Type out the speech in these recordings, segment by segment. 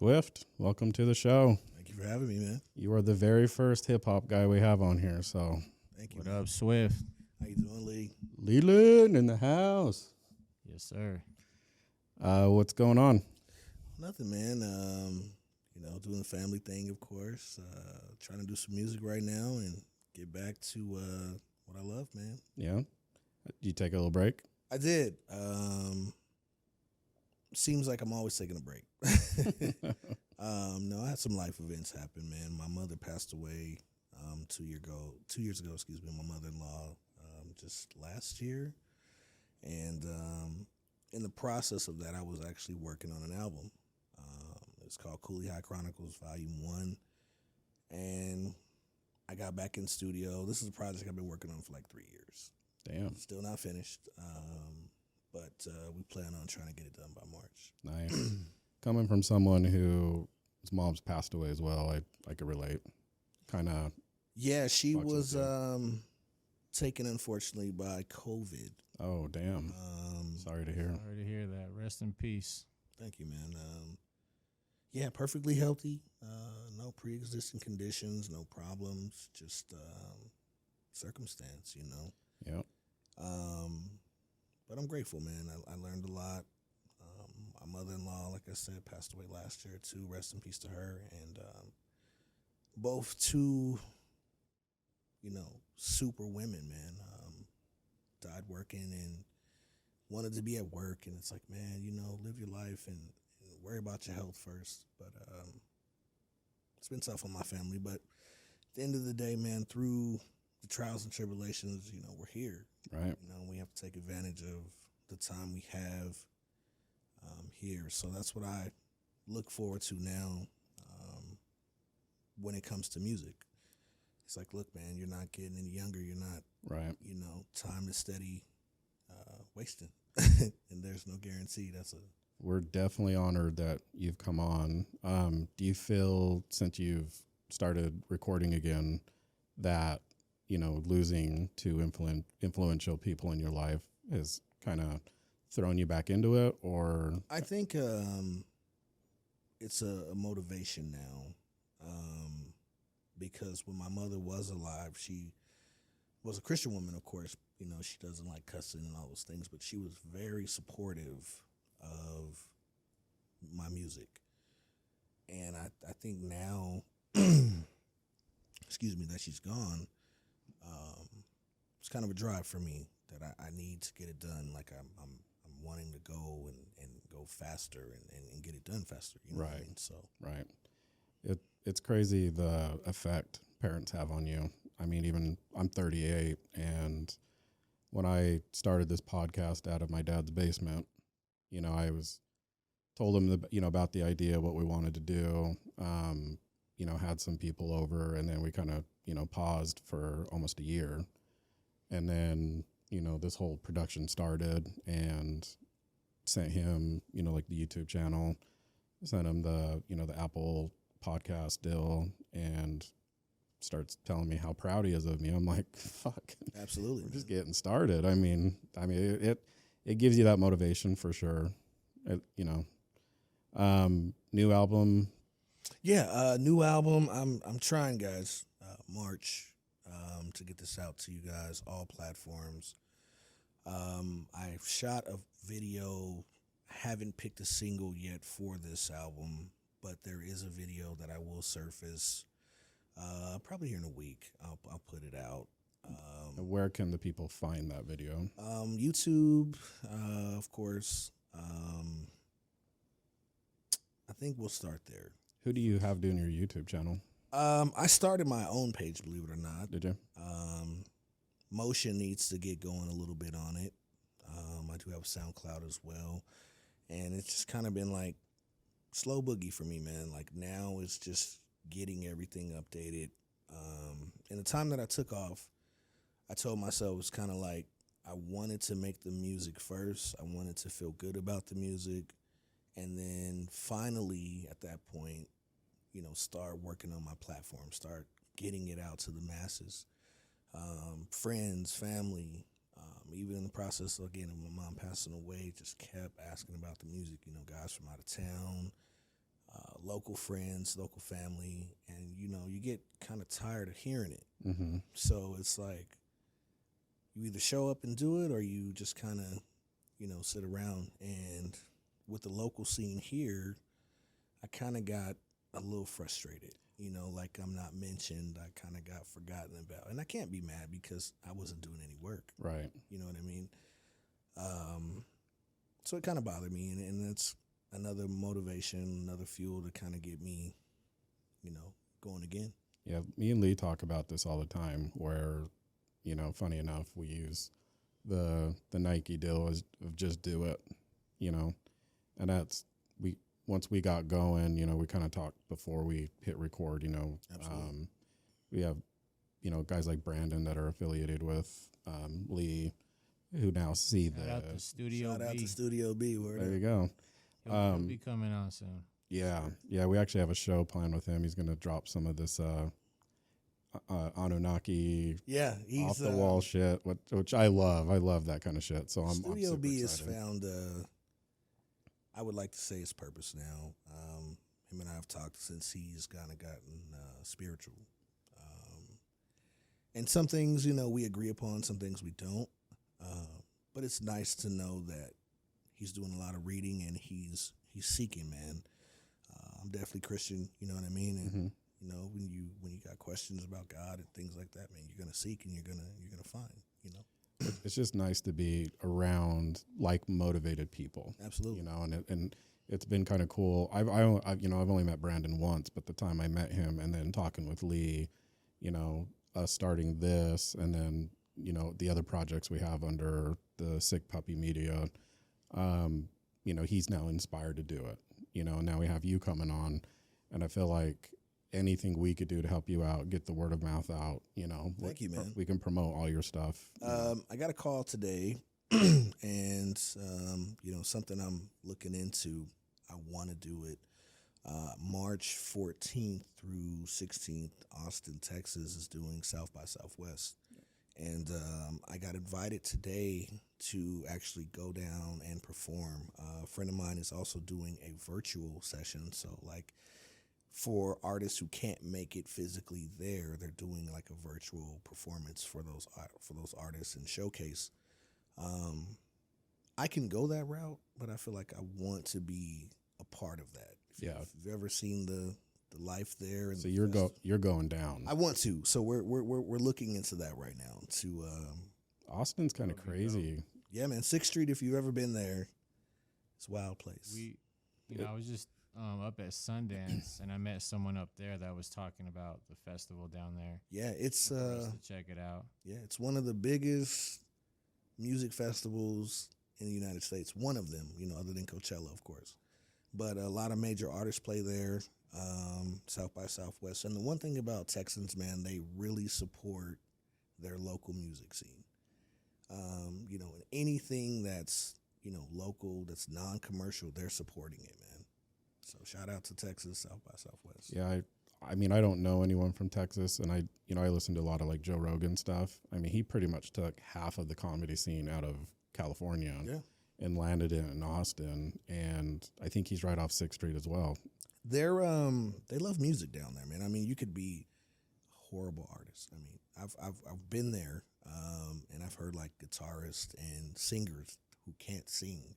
Swift, welcome to the show. Thank you for having me, man. You are the very first hip hop guy we have on here, so Thank you. What man. up, Swift? How you doing, Lee? Leland in the house. Yes, sir. What's going on? Nothing, man. Doing the family thing, of course. Trying to do some music right now and get back to what I love, man. Yeah, you take a little break. I did. Seems like I'm always taking a break. No, I had some life events happen, man. My mother passed away 2 years ago. My mother-in-law just last year, and in the process of that, I was actually working on an album. It's called Coolie High Chronicles Volume 1, and I got back in studio. This is a project I've been working on for like 3 years. Damn, Still not finished, but we plan on trying to get it done by March. nice. Coming from someone whose mom's passed away as well, I could relate. Kind of. Yeah, she Fucks was up, taken, unfortunately, by COVID. Oh, damn. Sorry to hear. Sorry to hear that. Rest in peace. Thank you, man. Yeah, perfectly healthy. No pre-existing conditions, no problems, just circumstance, you know. Yep. But I'm grateful, man. I learned a lot. My mother-in-law, like I said, passed away last year, too. Rest in peace to her. And both two, super women, man. Died working and wanted to be at work. And it's like, man, live your life and worry about your health first. But it's been tough on my family. But at the end of the day, man, through the trials and tribulations, we're here. Right. We have to take advantage of the time we have here. So that's what I look forward to now when it comes to music. It's like, look, man, you're not getting any younger. You're not, Right. Time is steady wasting. And there's no guarantee. We're definitely honored that you've come on. Do you feel, since you've started recording again, that, losing two influential people in your life has kind of thrown you back into it? Or I think it's a motivation now because when my mother was alive, she was a Christian woman, of course. She doesn't like cussing and all those things, but she was very supportive of my music. And I think now, excuse me, that she's gone, it's kind of a drive for me that I need to get it done. Like I'm wanting to go and go faster and get it done faster. You know Right. what I mean? So right. It's crazy the effect parents have on you. I mean, even I'm 38, and when I started this podcast out of my dad's basement, I told him about the idea, what we wanted to do. Had some people over, and then we kind of paused for almost a year, and then this whole production started, and sent him like the YouTube channel, sent him the the Apple podcast deal, and starts telling me how proud he is of me. I'm like, fuck, absolutely, we're just getting started. I mean, it gives you that motivation for sure. New album. Yeah, new album. I'm trying, guys. March to get this out to you guys, all platforms. I shot a video. Haven't picked a single yet for this album, but there is a video that I will surface probably here in a week. I'll put it out. Where can the people find that video? YouTube, of course. I think we'll start there. Who do you have doing your YouTube channel? I started my own page, believe it or not. Did you? Motion needs to get going a little bit on it. I do have SoundCloud as well. And it's just kind of been like slow boogie for me, man. Like now it's just getting everything updated. In the time that I took off, I told myself it was kind of like I wanted to make the music first. I wanted to feel good about the music. And then finally, at that point, start working on my platform, start getting it out to the masses. Friends, family, even in the process, again, of my mom passing away, just kept asking about the music, guys from out of town, local friends, local family, and you get kind of tired of hearing it. Mm-hmm. So it's like you either show up and do it, or you just kind of sit around. And with the local scene here, I kind of got a little frustrated. Like I'm not mentioned. I kind of got forgotten about, and I can't be mad because I wasn't doing any work. Right. You know what I mean? So it kind of bothered me, and it's another motivation, another fuel to kind of get me, going again. Yeah, me and Lee talk about this all the time where, funny enough, we use the Nike deal of just do it, and that's, once we got going, we kind of talked before we hit record, Absolutely. we have, guys like Brandon that are affiliated with Lee, who now see Shout out to Studio Shout B. out to Studio B. Word there up. you go. He'll be coming on soon. Yeah, we actually have a show planned with him. He's going to drop some of this Anunnaki Yeah, he's off the wall shit, which I love. I love that kind of shit. So I'm Studio super B has excited. found, I would like to say, his purpose now. Him and I have talked since he's kind of gotten spiritual. And some things, we agree upon, some things we don't. But it's nice to know that he's doing a lot of reading and he's seeking, man. I'm definitely Christian, you know what I mean? And Mhm. when you got questions about God and things like that, man, you're gonna seek and you're gonna find, It's just nice to be around like motivated people, Absolutely. and it's been kind of cool. I've only met Brandon once, but the time I met him and then talking with Lee, us starting this and then the other projects we have under the Sick Puppy Media, he's now inspired to do it. Now we have you coming on, and I feel like anything we could do to help you out, get the word of mouth out, Thank you, man. we can promote all your stuff. I got a call today, and something I'm looking into. I want to do it. March 14th through 16th, Austin, Texas is doing South by Southwest, and I got invited today to actually go down and perform. A friend of mine is also doing a virtual session, so like, for artists who can't make it physically there, they're doing like a virtual performance for those artists and showcase. I can go that route, but I feel like I want to be a part of that. If you've ever seen the life there, and So you're going down. I want to. So we're looking into that right now. To Austin's kind of crazy. yeah, man, 6th Street. If you've ever been there, it's a wild place. I was just up at Sundance, and I met someone up there that was talking about the festival down there. Yeah, it's For us to check it out. yeah, it's one of the biggest music festivals in the United States. One of them, other than Coachella, of course. But a lot of major artists play there, South by Southwest. And the one thing about Texans, man, they really support their local music scene. Anything that's, local, that's non-commercial, they're supporting it, man. So shout out to Texas, South by Southwest. Yeah, I mean, I don't know anyone from Texas, and I listen to a lot of like Joe Rogan stuff. I mean, he pretty much took half of the comedy scene out of California and landed it in Austin, and I think he's right off 6th Street as well. They love music down there, man. I mean, you could be a horrible artist. I mean, I've been there, and I've heard like guitarists and singers who can't sing,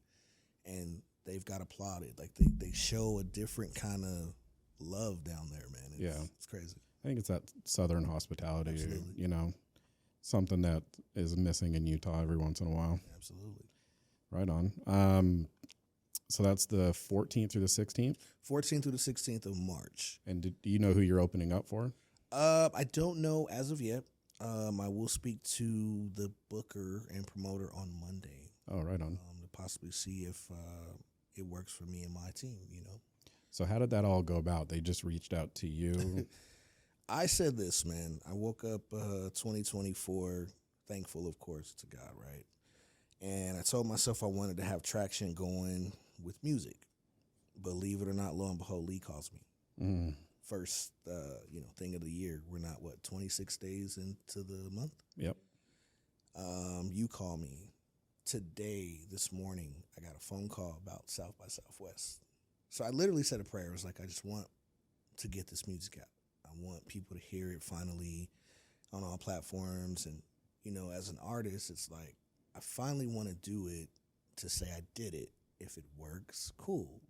and they've got applauded. Like they show a different kind of love down there, man. It's crazy. I think it's that Southern hospitality, Absolutely. Something that is missing in Utah every once in a while. Absolutely. Right on. So that's the 14th through the 16th? 14th through the 16th of March. And do you know who you're opening up for? I don't know as of yet. I will speak to the booker and promoter on Monday. Oh, right on. To possibly see if it works for me and my team, So how did that all go about? They just reached out to you? I said this, man. I woke up 2024, thankful, of course, to God, right? And I told myself I wanted to have traction going with music. Believe it or not, lo and behold, Lee calls me. First, thing of the year. We're not, 26 days into the month? Yep. You call me. Today, this morning, I got a phone call about South by Southwest. So I literally said a prayer. It was like, I just want to get this music out. I want people to hear it finally on all platforms. And, you know, as an artist, it's like, I finally want to do it to say I did it. If it works, cool.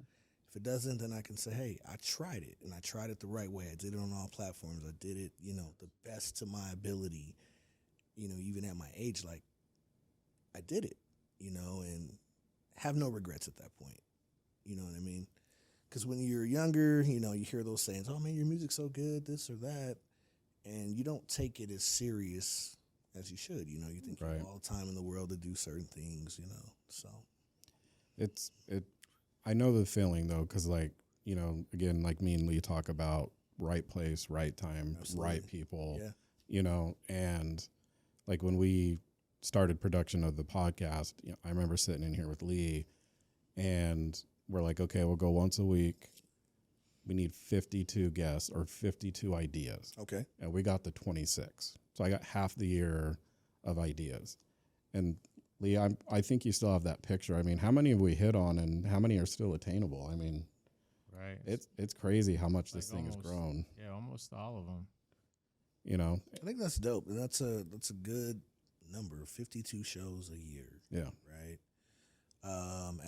If it doesn't, then I can say, hey, I tried it, and I tried it the right way. I did it on all platforms. I did it, you know, the best to my ability, you know, even at my age, like, I did it, you know, and have no regrets at that point. You know what I mean? Because when you're younger, you know, you hear those sayings, oh, man, your music's so good, this or that, and you don't take it as serious as you should. You know, you think you have all the time in the world to do certain things, you know, so. I know the feeling though, because like, you know, again, like me and Lee talk about right place, right time, Absolutely. right people, Yeah. you know, and like when we started production of the podcast, you know, I remember sitting in here with Lee and we're like, okay, we'll go once a week. We need 52 guests or 52 ideas. Okay. And we got the 26. So I got half the year of ideas. And Lee, I think you still have that picture. I mean, how many have we hit on and how many are still attainable? I mean, Right. It's crazy how much Like this thing has grown. Yeah, almost all of them. You know? I think that's dope. And that's a good number, 52 shows a year. Yeah. Right.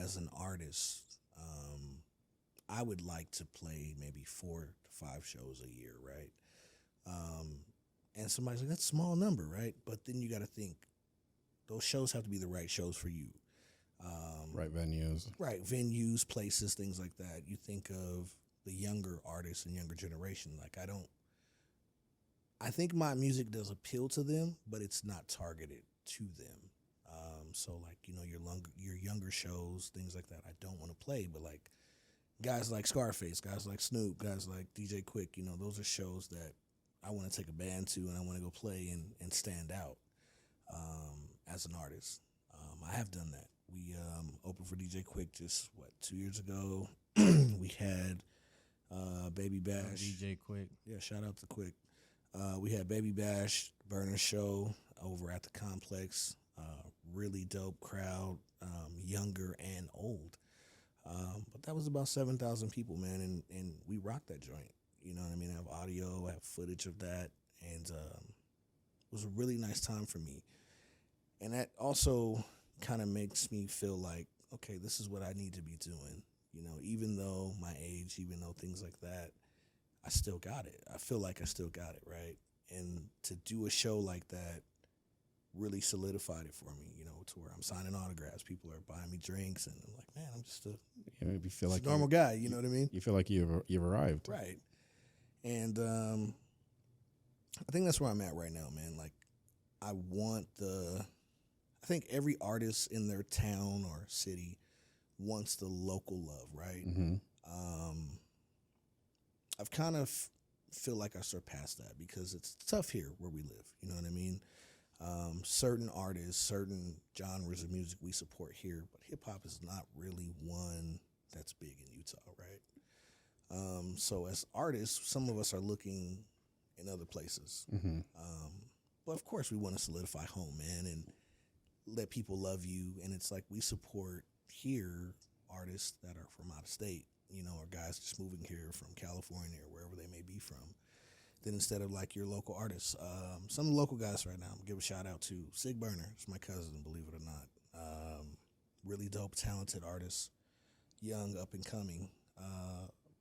As an artist, I would like to play maybe 4 to 5 shows a year, right? And somebody's like, that's a small number, right? But then you got to think, those shows have to be the right shows for you. Right venues. Right, venues, places, things like that. You think of the younger artists and younger generation. Like, I think my music does appeal to them, but it's not targeted to them. So, like, you know, your younger shows, things like that, I don't want to play. But, like, guys like Scarface, guys like Snoop, guys like DJ Quick, you know, those are shows that I want to take a band to and I want to go play and stand out as an artist. I have done that. We opened for DJ Quick just, 2 years ago. We had Baby Bash. DJ Quick. Yeah, shout out to Quick. We had Baby Bash, Burner Show over at the Complex. Really dope crowd, younger and old. But that was about 7,000 people, man, and we rocked that joint. You know what I mean? I have audio, I have footage of that, and it was a really nice time for me. And that also kind of makes me feel like, okay, this is what I need to be doing. You know, even though my age, even though things like that, I still got it. I feel like I still got it, right? And to do a show like that really solidified it for me, you know, to where I'm signing autographs. People are buying me drinks, and I'm like, man, I'm just You feel like a normal guy, you know what I mean? You feel like you've arrived. Right. And I think that's where I'm at right now, man. Like, I think every artist in their town or city wants the local love, right? Mm-hmm. I've kind of feel like I surpassed that because it's tough here where we live. You know what I mean? Certain artists, certain genres of music we support here, but hip hop is not really one that's big in Utah, right? So as artists, some of us are looking in other places. Mm-hmm. But of course we want to solidify home, man, and let people love you. And it's like we support here artists that are from out of state, you know, or guys just moving here from California or wherever they may be from. Then instead of like your local artists, some local guys right now, I'm gonna give a shout out to Sig Burner. It's my cousin, believe it or not. Really dope, talented artist, young, up and coming.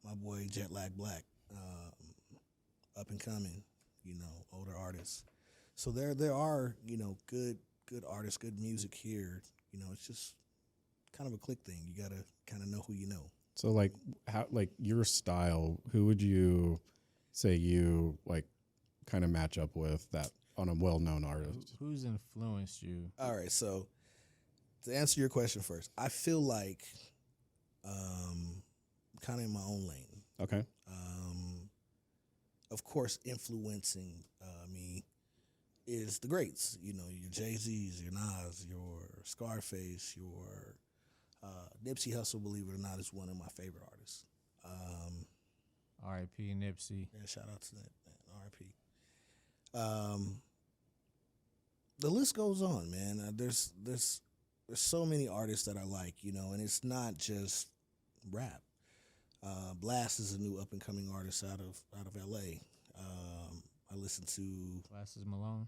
My boy Jet Lag Black, up and coming, you know, older artists. So there are, you know, good artists, good music here. You know, it's just kind of a click thing. You gotta kind of know who you know. So like your style, who would you say you like kind of match up with that on a well-known artist? Who's influenced you? All right, so to answer your question first, I feel like kind of in my own lane. Okay. Of course, influencing me is the greats. You know, your Jay-Z's, your Nas, your Scarface, your Nipsey Hussle, believe it or not, is one of my favorite artists. R.I.P. Nipsey. Yeah, shout out to that, man. R.I.P. The list goes on, man. There's so many artists that I like, you know, and it's not just rap. Blast is a new up and coming artist out of L.A. I listen to Glasses Malone.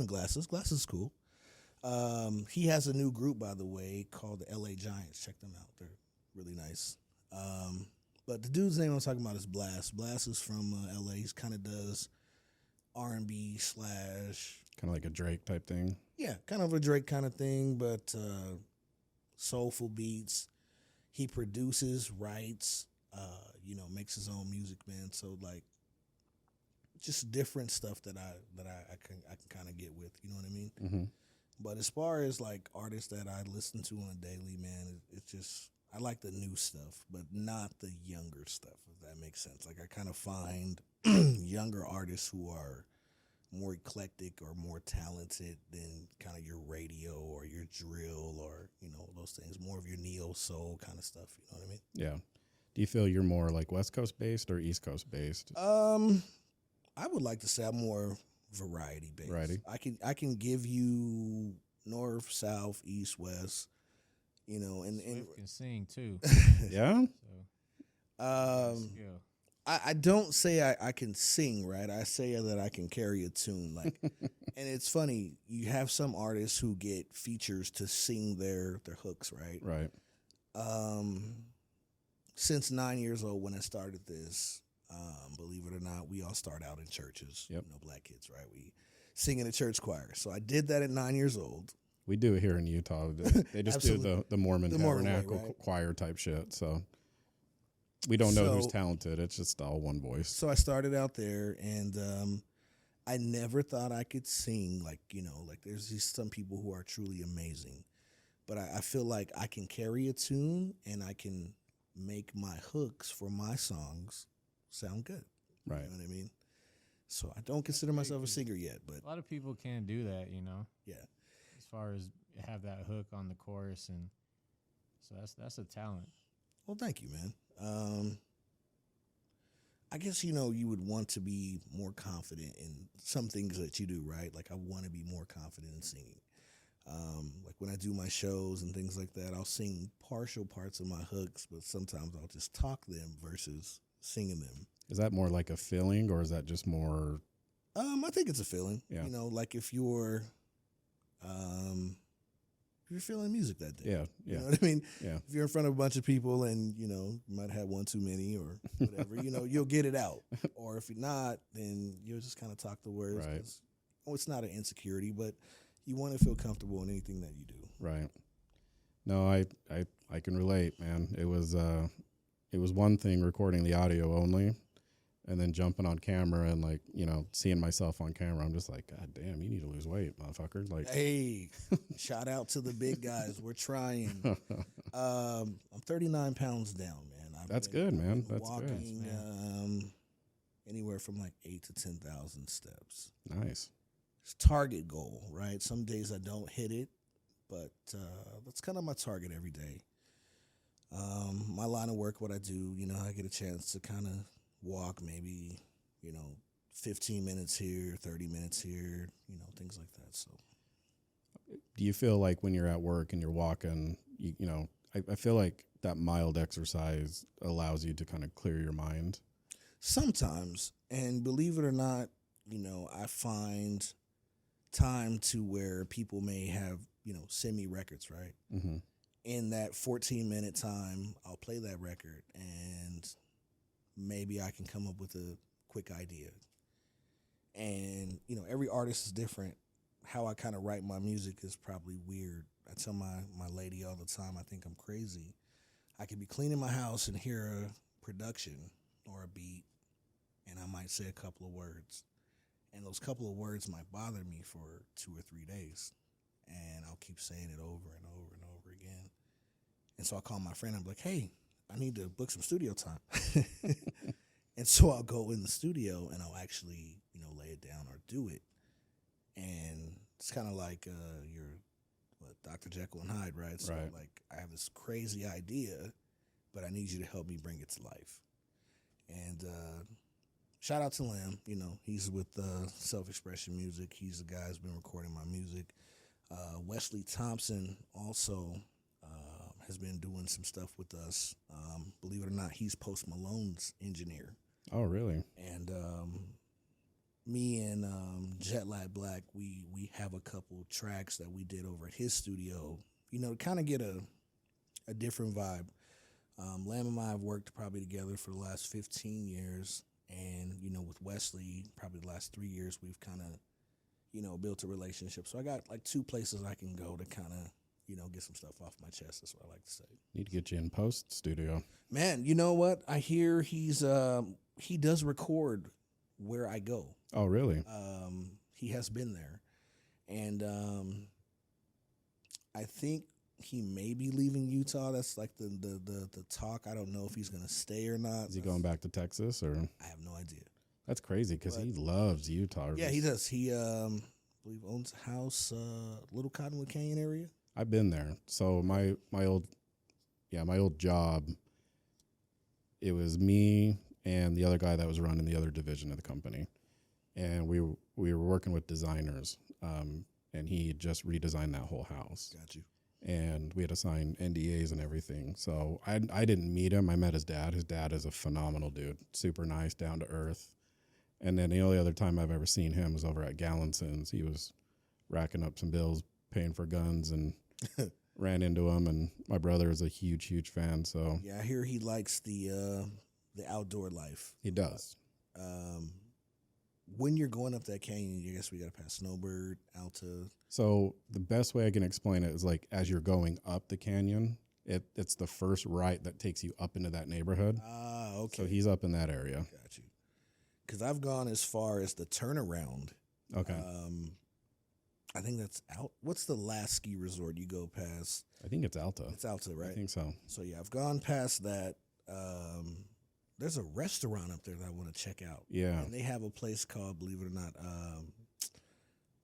Glasses. Glasses is cool. He has a new group, by the way, called the L.A. Giants. Check them out; they're really nice. But the dude's name I'm talking about is Blast. Blast is from L.A. He kind of does R&B slash, Kind of like a Drake type thing. yeah, kind of a Drake kind of thing, but soulful beats. He produces, writes, makes his own music, man. So like, just different stuff that I can kind of get with. You know what I mean? Mm-hmm. But as far as like artists that I listen to on a daily, man, it's just I like the new stuff, but not the younger stuff. If that makes sense. Like I kind of find younger artists who are more eclectic or more talented than kind of your radio or your drill or those things. More of your neo soul kind of stuff. You know what I mean? Yeah. Do you feel you're more like West Coast based or East Coast based? I would like to say I'm more variety based. Variety. I can give you north, south, east, west. And Swift can sing too. Yeah. So skill. I don't say I can sing, right? I say that I can carry a tune. Like, and it's funny. You have some artists who get features to sing their hooks, right? Right. Since 9 years old, when I started this, believe it or not, we all start out in churches. Yep. Black kids, right? We sing in a church choir. So I did that at 9 years old. We do it here in Utah. They just do the Mormon tabernacle way, right? choir type shit. So we don't know who's talented. It's just all one voice. So I started out there, and I never thought I could sing. Like there's some people who are truly amazing, but I feel like I can carry a tune and I can make my hooks for my songs sound good. Right. You know what I mean? So I don't consider myself a singer yet, but A lot of people can't do that, yeah. as far as have that hook on the chorus, and so that's a talent. Well, thank you, man. I guess you would want to be more confident in some things that you do, right? Like I want to be more confident in singing. Like when I do my shows and things like that, I'll sing partial parts of my hooks, but sometimes I'll just talk them versus singing them. Is that more like a feeling, or is that just more? I think it's a feeling. Yeah. Like if you're feeling music that day. Yeah. You know what I mean? Yeah. If you're in front of a bunch of people and, you might have one too many or whatever, you'll get it out. Or if you're not, then you'll just kind of talk the words. Right. It's not an insecurity, but you want to feel comfortable in anything that you do. Right. No, I can relate, man. It was one thing recording the audio only, and then jumping on camera and seeing myself on camera. I'm just like, God damn, you need to lose weight, motherfucker. Like, hey, shout out to the big guys. We're trying. I'm 39 pounds down, man. That's good, man. That's walking, good. Anywhere from like 8,000 to 10,000 steps. Nice. It's target goal, right? Some days I don't hit it, but that's kind of my target every day. My line of work, what I do, I get a chance to kind of walk maybe, 15 minutes here, 30 minutes here, things like that. So, do you feel like when you're at work and you're walking, I feel like that mild exercise allows you to kind of clear your mind? Sometimes, and believe it or not, I find time to where people may have, send me records, right? Mm-hmm. In that 14-minute time, I'll play that record and maybe I can come up with a quick idea. And, every artist is different. How I kind of write my music is probably weird. I tell my lady all the time, I think I'm crazy. I could be cleaning my house and hear a production or a beat, and I might say a couple of words. And those couple of words might bother me for 2 or 3 days. And I'll keep saying it over and over and over again. And so I'll call my friend and I'm like, hey, I need to book some studio time. And so I'll go in the studio and I'll actually, lay it down or do it. And it's kind of like Dr. Jekyll and Hyde, right? So Right. like I have this crazy idea, but I need you to help me bring it to life. And shout out to Lamb, he's with Self-Expression Music. He's the guy who's been recording my music. Wesley Thompson also has been doing some stuff with us. Believe it or not, he's Post Malone's engineer. Oh, really? And me and Jet Lag Black, we have a couple tracks that we did over at his studio, you know, to kind of get a different vibe. Lamb and I have worked probably together for the last 15 years. And, you know, with Wesley, probably the last 3 years, we've kind of, you know, built a relationship. So I got like 2 places I can go to kind of, you know, get some stuff off my chest. That's what I like to say. Need to get you in post studio. Man, you know what? I hear he does record where I go. Oh, really? He has been there. And I think he may be leaving Utah. That's like the talk. I don't know if he's going to stay or not. Is he going back to Texas or? I have no idea. That's crazy because he loves Utah. Yeah, he does. He, I believe, owns a house, Little Cottonwood Canyon area. I've been there. So my old job, it was me and the other guy that was running the other division of the company. And we were working with designers, and he had just redesigned that whole house. Got you. And we had to sign NDAs and everything. So I didn't meet him. I met his dad. His dad is a phenomenal dude, super nice, down to earth. And then the only other time I've ever seen him was over at Gallinson's. He was racking up some bills, paying for guns, and ran into him. And my brother is a huge, huge fan. So yeah, I hear he likes the outdoor life. He does. When you're going up that canyon, I guess we got to pass Snowbird, Alta. So the best way I can explain it is like as you're going up the canyon, it's the first right that takes you up into that neighborhood. Ah, okay. So he's up in that area. Got you. Because I've gone as far as the turnaround. Okay. I think that's out. What's the last ski resort you go past? I think it's Alta. It's Alta, right? I think so. So yeah, I've gone past that. There's a restaurant up there that I want to check out. Yeah. And they have a place called, believe it or not,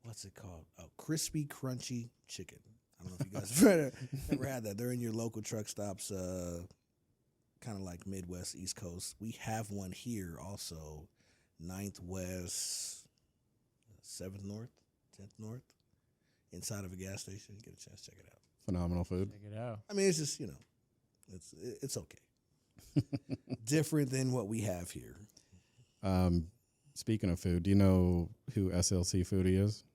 what's it called? Crispy Crunchy Chicken. I don't know if you guys have ever had that. They're in your local truck stops, kind of like Midwest, East Coast. We have one here also, 9th West, 7th North, 10th North, inside of a gas station. Get a chance to check it out. Phenomenal food. Check it out. I mean, it's just, you know, it's okay. Different than what we have here. Speaking of food, do you know who SLC Foodie is?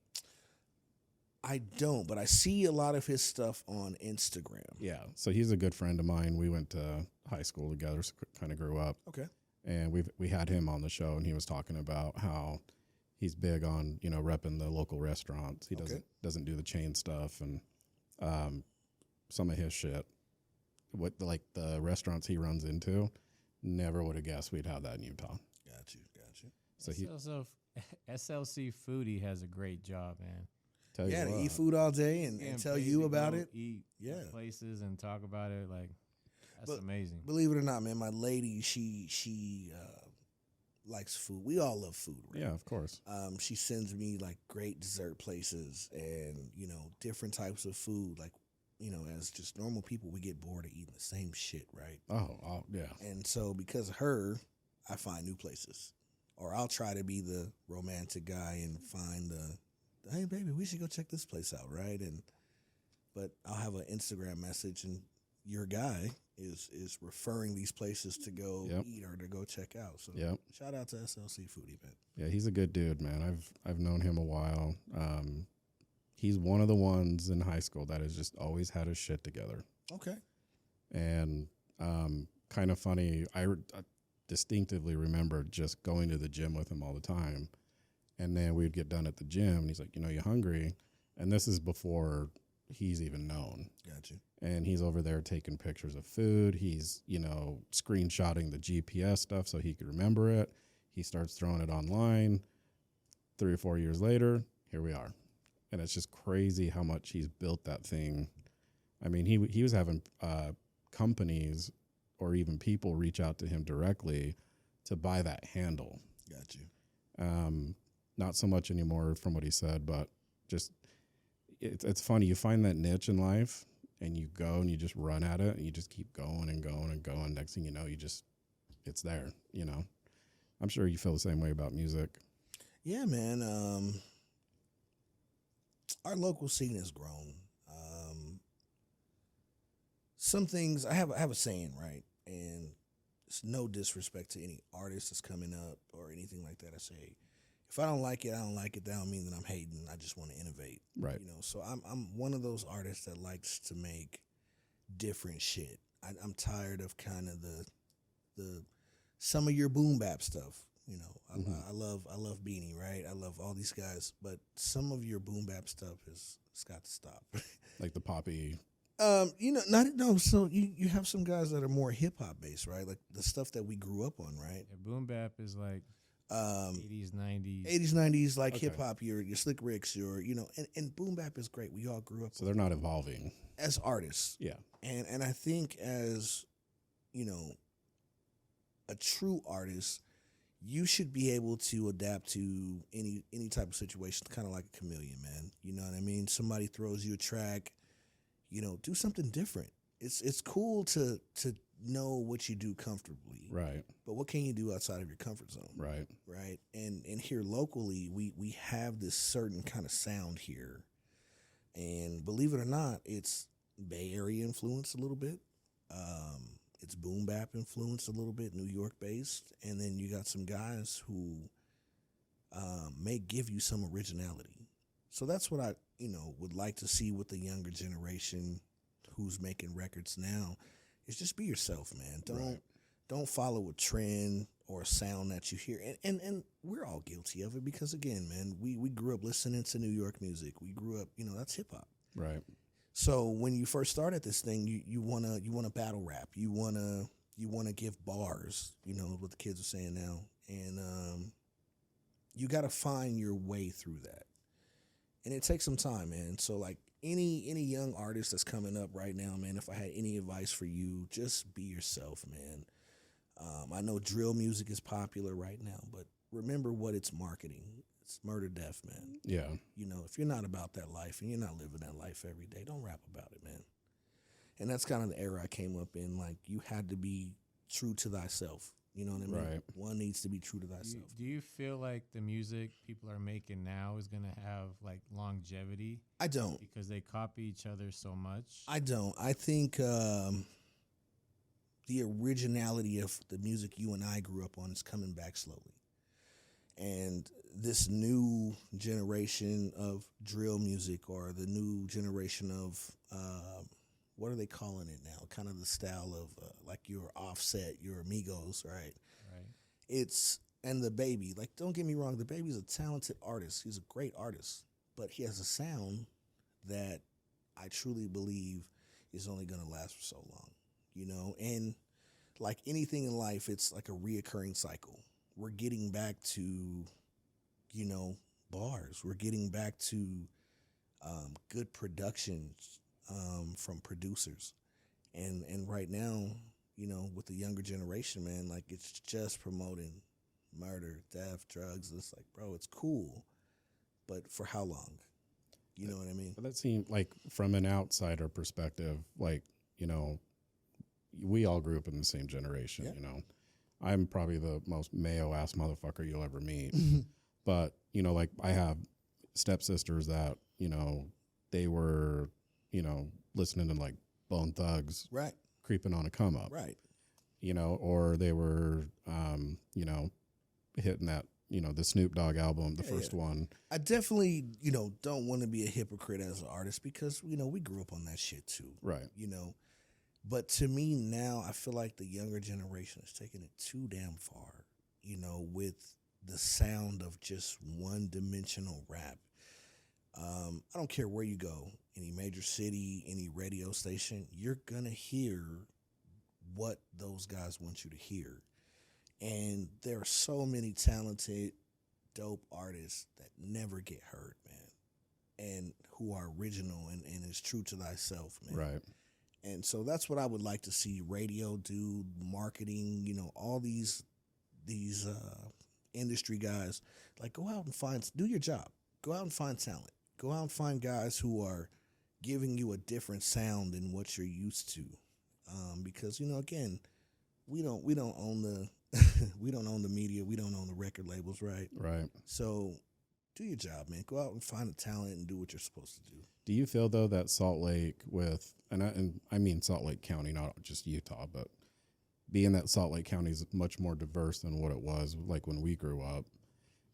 I don't, but I see a lot of his stuff on Instagram. Yeah. So he's a good friend of mine. We went to high school together, so kind of grew up. Okay. And we had him on the show, and he was talking about how he's big on, you know, repping the local restaurants. He doesn't do the chain stuff, and some of his shit. What like the restaurants he runs into, never would have guessed we'd have that in Utah. Got you. So SLC Foodie has a great job, man. Tell you Yeah, to what. eat food all day and tell paid you to about go it. Eat Yeah. places and talk about it. Like, that's amazing. Believe it or not, man, my lady, she likes food. We all love food, right? Yeah, of course. She sends me like great dessert places and, you know, different types of food. Like, you know, as just normal people, we get bored of eating the same shit, right? Oh, yeah. And so because of her, I find new places. Or I'll try to be the romantic guy and find hey, baby, we should go check this place out, right? But I'll have an Instagram message, and your guy is referring these places to go eat or to go check out. So shout out to SLC Foodie, man. Yeah, he's a good dude, man. I've known him a while. He's one of the ones in high school that has just always had his shit together. Okay. And kind of funny, I distinctively remember just going to the gym with him all the time. And then we'd get done at the gym, and he's like, you know, you hungry? And this is before he's even known. Got you. And he's over there taking pictures of food. He's, you know, screenshotting the GPS stuff so he could remember it. He starts throwing it online. 3 or 4 years later, here we are. And it's just crazy how much he's built that thing. I mean, he was having companies or even people reach out to him directly to buy that handle. Got you. Not so much anymore from what he said, but just it's funny. You find that niche in life and you go and you just run at it and you just keep going and going and going. Next thing you know, it's there, you know. I'm sure you feel the same way about music. Yeah, man. Our local scene has grown. some things I have a saying, right? And it's no disrespect to any artist that's coming up or anything like that. I say, if I don't like it, I don't like it. That don't mean that I'm hating. I just want to innovate. Right. You know, so I'm one of those artists that likes to make different shit. I'm tired of kind of the some of your boom bap stuff. You know, I love Beanie, right? I love all these guys, but some of your boom bap stuff it's got to stop. Like the poppy. You know, not no. So you have some guys that are more hip hop based, right? Like the stuff that we grew up on, right? Yeah, boom bap is like 80s, 90s. 80s, 90s, like Okay. hip hop, your Slick Ricks, your and boom bap is great. We all grew up So they're not evolving. as artists, Yeah. and I think as a true artist, you should be able to adapt to any type of situation, kind of like a chameleon, man. You know what I mean? Somebody throws you a track, do something different. It's cool to know what you do comfortably, Right. but what can you do outside of your comfort zone? Right. Right. And here locally, we have this certain kind of sound here, and believe it or not, it's Bay Area influenced a little bit. It's boom bap influenced a little bit, New York based, and then you got some guys who may give you some originality. So that's what I would like to see with the younger generation who's making records now. Is just be yourself, man. Don't follow a trend or a sound that you hear. And we're all guilty of it because, again, man, we grew up listening to New York music. We grew up, that's hip hop. Right. So when you first started this thing, you wanna battle rap. You wanna give bars, what the kids are saying now. And you gotta find your way through that. And it takes some time, man. So like any young artist that's coming up right now, man, if I had any advice for you, just be yourself, man. I know drill music is popular right now, but remember what it's marketing. It's murder, death, man. Yeah. If you're not about that life and you're not living that life every day, don't rap about it, man. And that's kind of the era I came up in. Like, you had to be true to thyself. You know what I mean? Right. One needs to be true to thyself. Do you feel like the music people are making now is going to have like longevity I don't. because they copy each other so much? I don't. I think the originality of the music you and I grew up on is coming back slowly. And this new generation of drill music, or the new generation of, what are they calling it now? Kind of the style of like your Offset, your Amigos, right? Right. And the Baby. Like, don't get me wrong, the Baby's a talented artist. He's a great artist. But he has a sound that I truly believe is only going to last for so long, And like anything in life, it's like a reoccurring cycle. We're getting back to, bars. We're getting back to good productions from producers. And right now, with the younger generation, man, like it's just promoting murder, death, drugs. It's like, bro, it's cool, but for how long? You know what I mean? But that seemed like, from an outsider perspective, like, we all grew up in the same generation, Yeah. I'm probably the most Mayo-ass motherfucker you'll ever meet. But, like, I have stepsisters that, they were, listening to, like, Bone Thugs. Right. Creeping on a come up. Right. Or they were, hitting that, the Snoop Dogg album, the first one. I definitely, don't want to be a hypocrite as an artist because, we grew up on that shit too. Right. But to me now, I feel like the younger generation is taking it too damn far, with the sound of just one-dimensional rap. I don't care where you go, any major city, any radio station, you're going to hear what those guys want you to hear. And there are so many talented, dope artists that never get heard, man, and who are original and is true to thyself, man. Right. And so that's what I would like to see radio do, marketing, all these industry guys. Like, go out and do your job. Go out and find talent. Go out and find guys who are giving you a different sound than what you're used to. Because, again, we don't own the we don't own the media. We don't own the record labels, right? Right. So do your job, man. Go out and find a talent and do what you're supposed to do. Do you feel though that Salt Lake and I mean Salt Lake County, not just Utah, but being that Salt Lake County is much more diverse than what it was like when we grew up,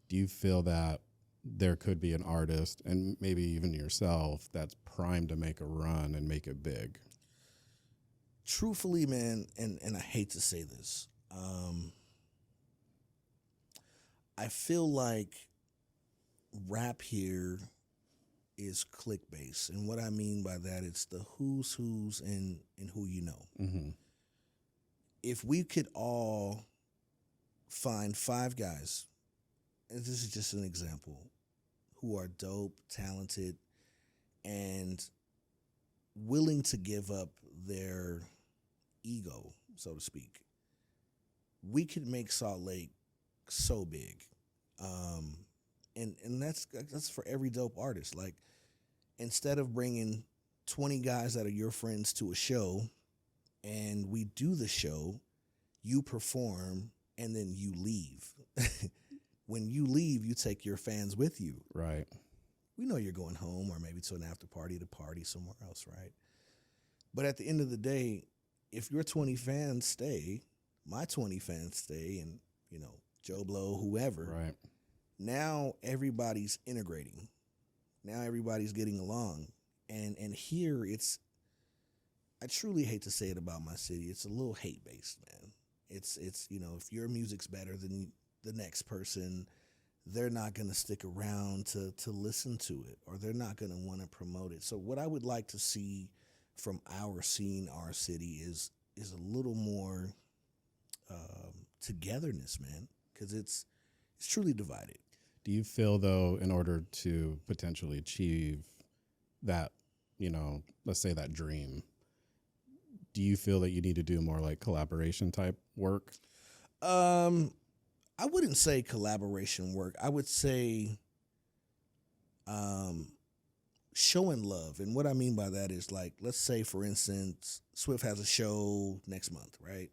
do you feel that there could be an artist and maybe even yourself that's primed to make a run and make it big? Truthfully, man, and I hate to say this, I feel like rap here is click-based. And what I mean by that, it's the who's and who you know. Mm-hmm. If we could all find 5 guys, and this is just an example, who are dope, talented, and willing to give up their ego, so to speak, we could make Salt Lake so big. And that's for every dope artist. Like, instead of bringing 20 guys that are your friends to a show, and we do the show, you perform, and then you leave. When you leave, you take your fans with you. Right. We know you're going home or maybe to an after party to party somewhere else, right? But at the end of the day, if your 20 fans stay, my 20 fans stay, and, you know, Joe Blow, whoever, Right. now everybody's integrating. Now everybody's getting along. And here it's, I truly hate to say it about my city, it's a little hate-based, man. It's you know, if your music's better than the next person, they're not going to stick around to listen to it, or they're not going to want to promote it. So what I would like to see from our scene, our city, is a little more togetherness, man, because it's truly divided. Do you feel though, in order to potentially achieve that, you know, let's say that dream, do you feel that you need to do more like collaboration type work? I wouldn't say collaboration work. I would say showing love. And what I mean by that is, like, let's say, for instance, Swift has a show next month, right?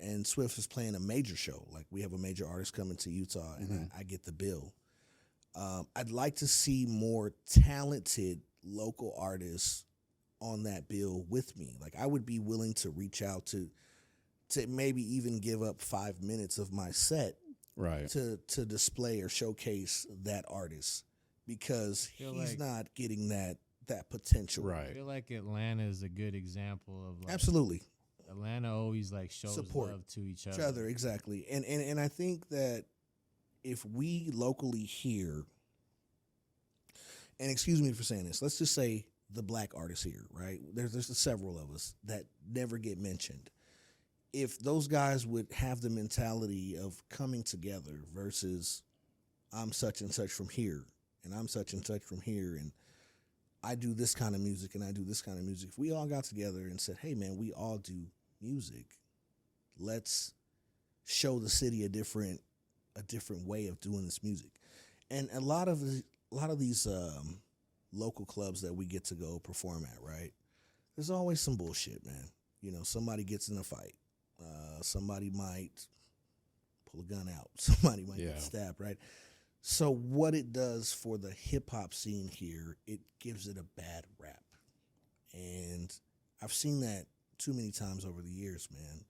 And Swift is playing a major show. Like, we have a major artist coming to Utah, and I get the bill. I'd like to see more talented local artists on that bill with me. Like, I would be willing to reach out to maybe even give up 5 minutes of my set, Right. to display or showcase that artist, because he's not getting that potential. Right. I feel like Atlanta is a good example of, like, Absolutely. Atlanta always like shows Support love to each Each other. other, exactly. And I think that if we locally here, and excuse me for saying this, let's just say the black artists here, right? There's several of us that never get mentioned. If those guys would have the mentality of coming together versus I'm such and such from here, and I'm such and such from here, and I do this kind of music and I do this kind of music. If we all got together and said, hey, man, we all do music, let's show the city a different way of doing this music. And a lot of these local clubs that we get to go perform at, right? There's always some bullshit, man. You know, somebody gets in a fight. Somebody might pull a gun out. Somebody might get stabbed, right? So what it does for the hip-hop scene here, it gives it a bad rap. And I've seen that too many times over the years, man.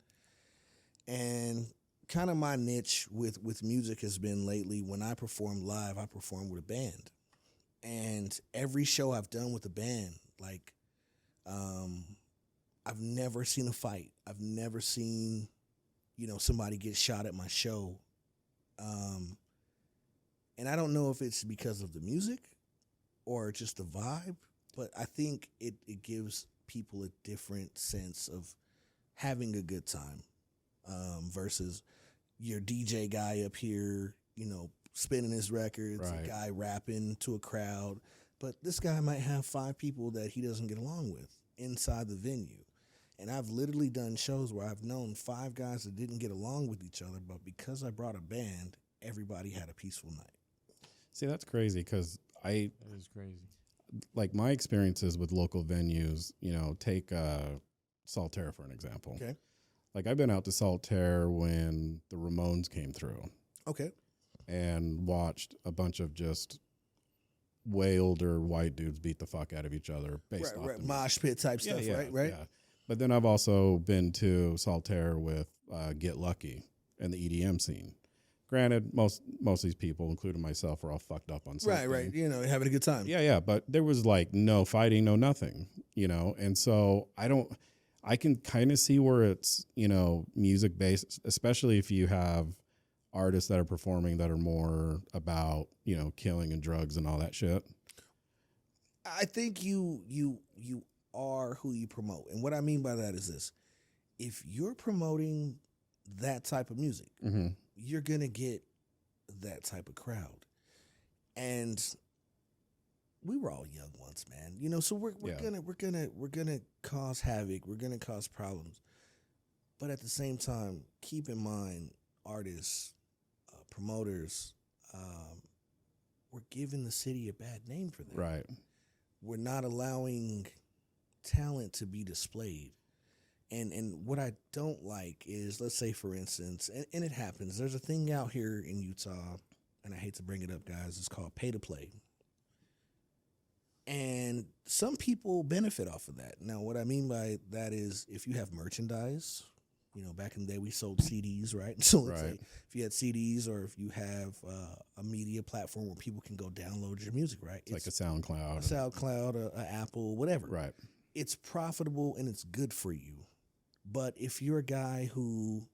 And kind of my niche with music has been lately, when I perform live, I perform with a band. And every show I've done with a band, like, I've never seen a fight. I've never seen, you know, somebody get shot at my show. And I don't know if it's because of the music or just the vibe, but I think it gives people a different sense of having a good time, versus your DJ guy up here, you know, spinning his records, Right. a guy rapping to a crowd. But this guy might have 5 people that he doesn't get along with inside the venue. And I've literally done shows where I've known 5 guys that didn't get along with each other, but because I brought a band, everybody had a peaceful night. See, that's crazy because That is crazy. like my experiences with local venues, you know, take Saltaire for an example. Okay. Like I've been out to Saltaire when the Ramones came through. Okay. and watched a bunch of just way older white dudes beat the fuck out of each other based off the mosh music. pit type stuff, right? Yeah. But then I've also been to Saltaire with Get Lucky and the EDM scene. Granted, most of these people, including myself, are all fucked up on something. Right. You know, having a good time. Yeah. But there was like no fighting, no nothing, you know? And so I can kind of see where it's, you know, music based, especially if you have artists that are performing that are more about, you know, killing and drugs and all that shit. I think you are who you promote. And what I mean by that is this. If you're promoting that type of music, Mm-hmm. you're going to get that type of crowd. And we were all young once, man. You know, so we're gonna cause havoc. We're gonna cause problems. But at the same time, keep in mind, artists, promoters, we're giving the city a bad name for that. Right. We're not allowing talent to be displayed. And what I don't like is, let's say, for instance, and it happens, there's a thing out here in Utah, and I hate to bring it up, guys, it's called pay to play. And some people benefit off of that. Now, what I mean by that is if you have merchandise, you know, back in the day we sold CDs, right? So let's say if you had CDs or if you have a media platform where people can go download your music, right? It's like a SoundCloud. A SoundCloud, a Apple, whatever. Right. It's profitable and it's good for you. But if you're a guy who,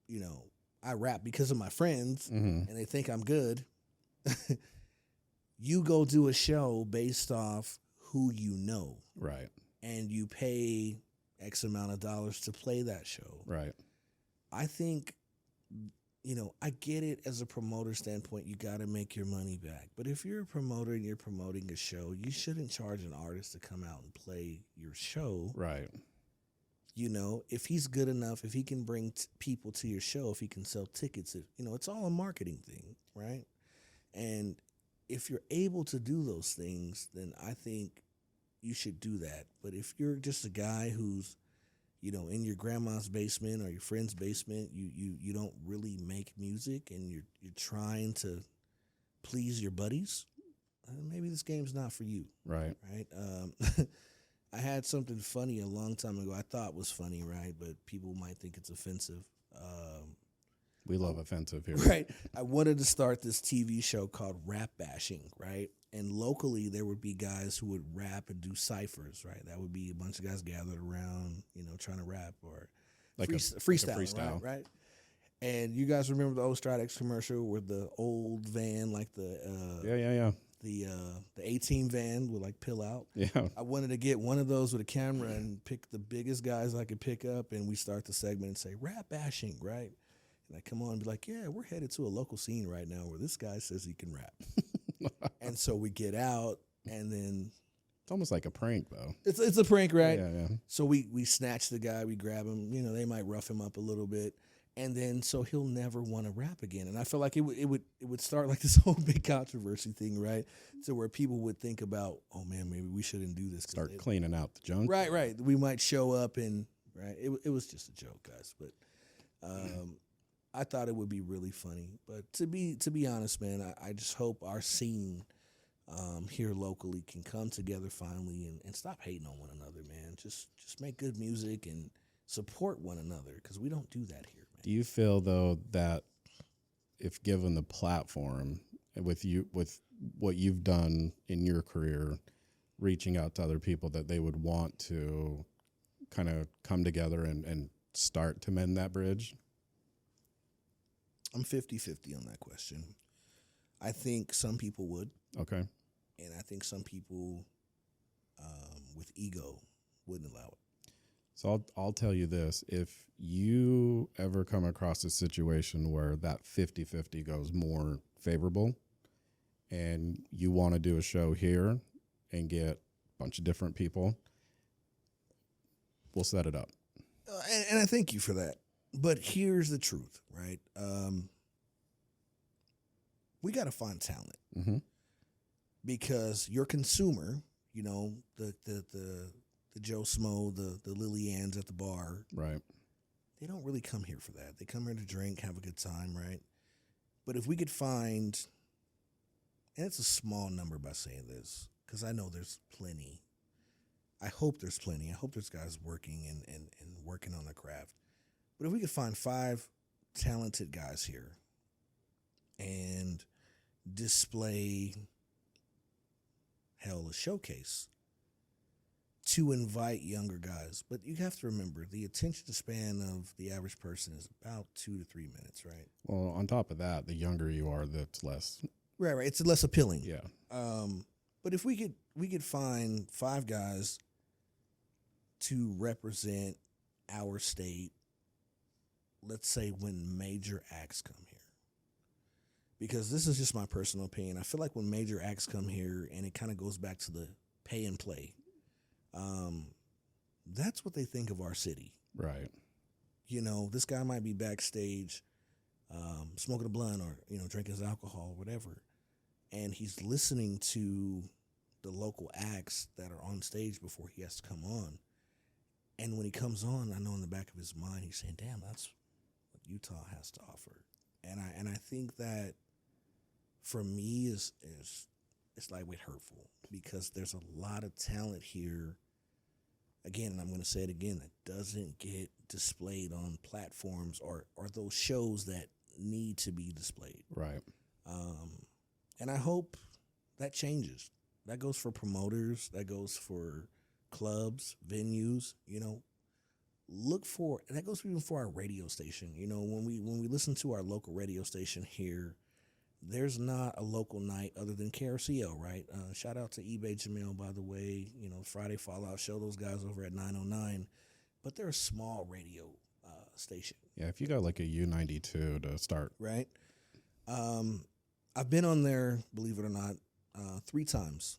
you know, I rap because of my friends Mm-hmm. and they think I'm good, you go do a show based off who you know. Right. And you pay X amount of dollars to play that show. Right. I think, you know, I get it as a promoter standpoint, you got to make your money back. But if you're a promoter and you're promoting a show, you shouldn't charge an artist to come out and play your show. Right. You know, if he's good enough, if he can bring people to your show, if he can sell tickets, you know, it's all a marketing thing, right? And if you're able to do those things, then I think you should do that. But if you're just a guy who's, you know, in your grandma's basement or your friend's basement, you don't really make music and you're trying to please your buddies, maybe this game's not for you. Right. Right. I had something funny a long time ago. I thought was funny, right? But people might think it's offensive. We love offensive here. Right. I wanted to start this TV show called Rap Bashing, right? And locally, there would be guys who would rap and do ciphers, right? That would be a bunch of guys gathered around, you know, trying to rap or Like freestyle. Right? And you guys remember the old Stridex commercial with the old van, like the the A-Team van would like pill out. Yeah. I wanted to get one of those with a camera and pick the biggest guys I could pick up, and we start the segment and say rap bashing, right? And I come on and be like, yeah, we're headed to a local scene right now where this guy says he can rap. And so we get out, and then It's almost like a prank, though. it's a prank, right? Yeah. So we snatch the guy, we grab him. You know, they might rough him up a little bit, and then so he'll never want to rap again. And I feel like it would start like this whole big controversy thing, right? So where people would think about, oh man, maybe we shouldn't do this. Start cleaning out the junk. Right. We might show up and it was just a joke, guys. But I thought it would be really funny. But to be honest, man, I just hope our scene here locally can come together finally and stop hating on one another, man. Just make good music and support one another, because we don't do that here, man. Do you feel, though, that if given the platform with what you've done in your career, reaching out to other people, that they would want to kind of come together and start to mend that bridge? I'm 50-50 on that question. I think some people would. Okay. And I think some people with ego wouldn't allow it. So I'll tell you this. If you ever come across a situation where that 50-50 goes more favorable and you want to do a show here and get a bunch of different people, we'll set it up. And I thank you for that. But here's the truth, right? We got to find talent. Mm-hmm. Because your consumer, you know, the Joe Smo, the Lily Ann's at the bar, Right. they don't really come here for that. They come here to drink, have a good time, right? But if we could find, and it's a small number by saying this, because I know there's plenty. I hope there's plenty. I hope there's guys working and working on their craft. But if we could find 5 talented guys here and display, hell, a showcase to invite younger guys. But you have to remember, the attention span of the average person is about 2 to 3 minutes, right? Well, on top of that, the younger you are, that's less. Right. It's less appealing. Yeah. But if we could find 5 guys to represent our state, let's say when major acts come here. Because this is just my personal opinion. I feel like when major acts come here, and it kind of goes back to the pay and play, that's what they think of our city. Right. You know, this guy might be backstage smoking a blunt or, drinking his alcohol or whatever, and he's listening to the local acts that are on stage before he has to come on. And when he comes on, I know in the back of his mind, he's saying, damn, that's what Utah has to offer. And I think that for me is it's lightweight hurtful, because there's a lot of talent here. Again, and I'm going to say it again, that doesn't get displayed on platforms or those shows that need to be displayed. Right. And I hope that changes. That goes for promoters. That goes for clubs, venues. Look for, and that goes even for our radio station. When we listen to our local radio station here, there's not a local night other than KRCL, right? Shout out to eBay Jamil, by the way. Friday Fallout Show, those guys over at 909. But they're a small radio station. Yeah, if you got like a U92 to start. Right. I've been on there, believe it or not, 3 times.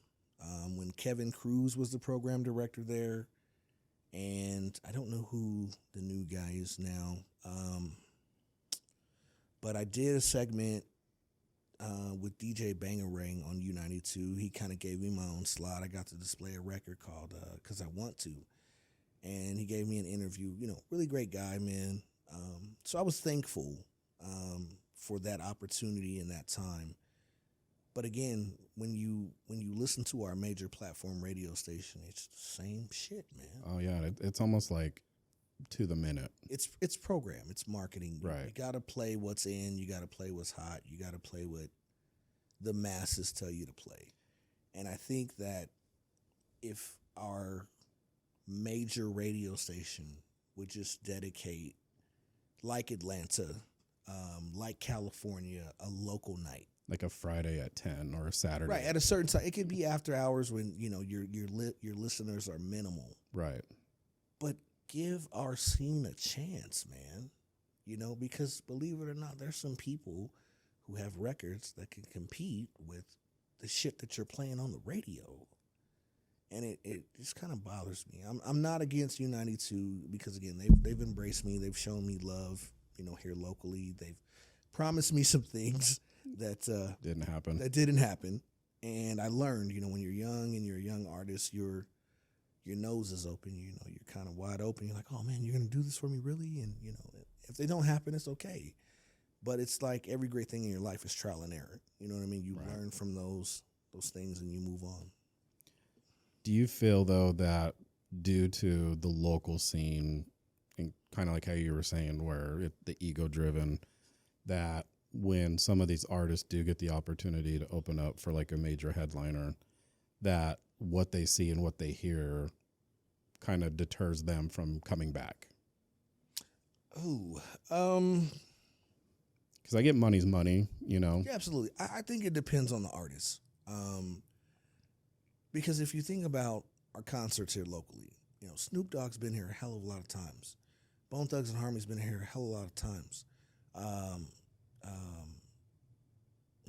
When Kevin Cruz was the program director there, and I don't know who the new guy is now, but I did a segment with DJ Bangarang on U92. He kind of gave me my own slot. I got to display a record called Cause I Want To, and he gave me an interview. Really great guy, man. So I was thankful for that opportunity and that time. But again, when you listen to our major platform radio station, it's the same shit, man. Oh yeah, it's almost like to the minute. It's program, it's marketing. Right. You got to play what's in, you got to play what's hot, you got to play what the masses tell you to play. And I think that if our major radio station would just dedicate, like Atlanta, like California, a local night. Like a Friday at 10 or a Saturday. Right, at a certain time. It could be after hours when, your listeners are minimal. Right. But give our scene a chance, man. Because believe it or not, there's some people who have records that can compete with the shit that you're playing on the radio. And it just kind of bothers me. I'm not against U92 because, again, they've embraced me. They've shown me love, here locally. They've promised me some things that didn't happen. That didn't happen. And I learned, when you're young and you're a young artist, your nose is open, you're kind of wide open. You're like, oh man, you're going to do this for me, really? And, if they don't happen, it's okay. But it's like every great thing in your life is trial and error. You know what I mean? You learn from those things and you move on. Do you feel, though, that due to the local scene, and kind of like how you were saying, where the ego-driven, that when some of these artists do get the opportunity to open up for like a major headliner, that what they see and what they hear kind of deters them from coming back? Oh, because I get money's money, Yeah, absolutely. I think it depends on the artist. Because if you think about our concerts here locally, Snoop Dogg's been here a hell of a lot of times. Bone Thugs and Harmony's been here a hell of a lot of times.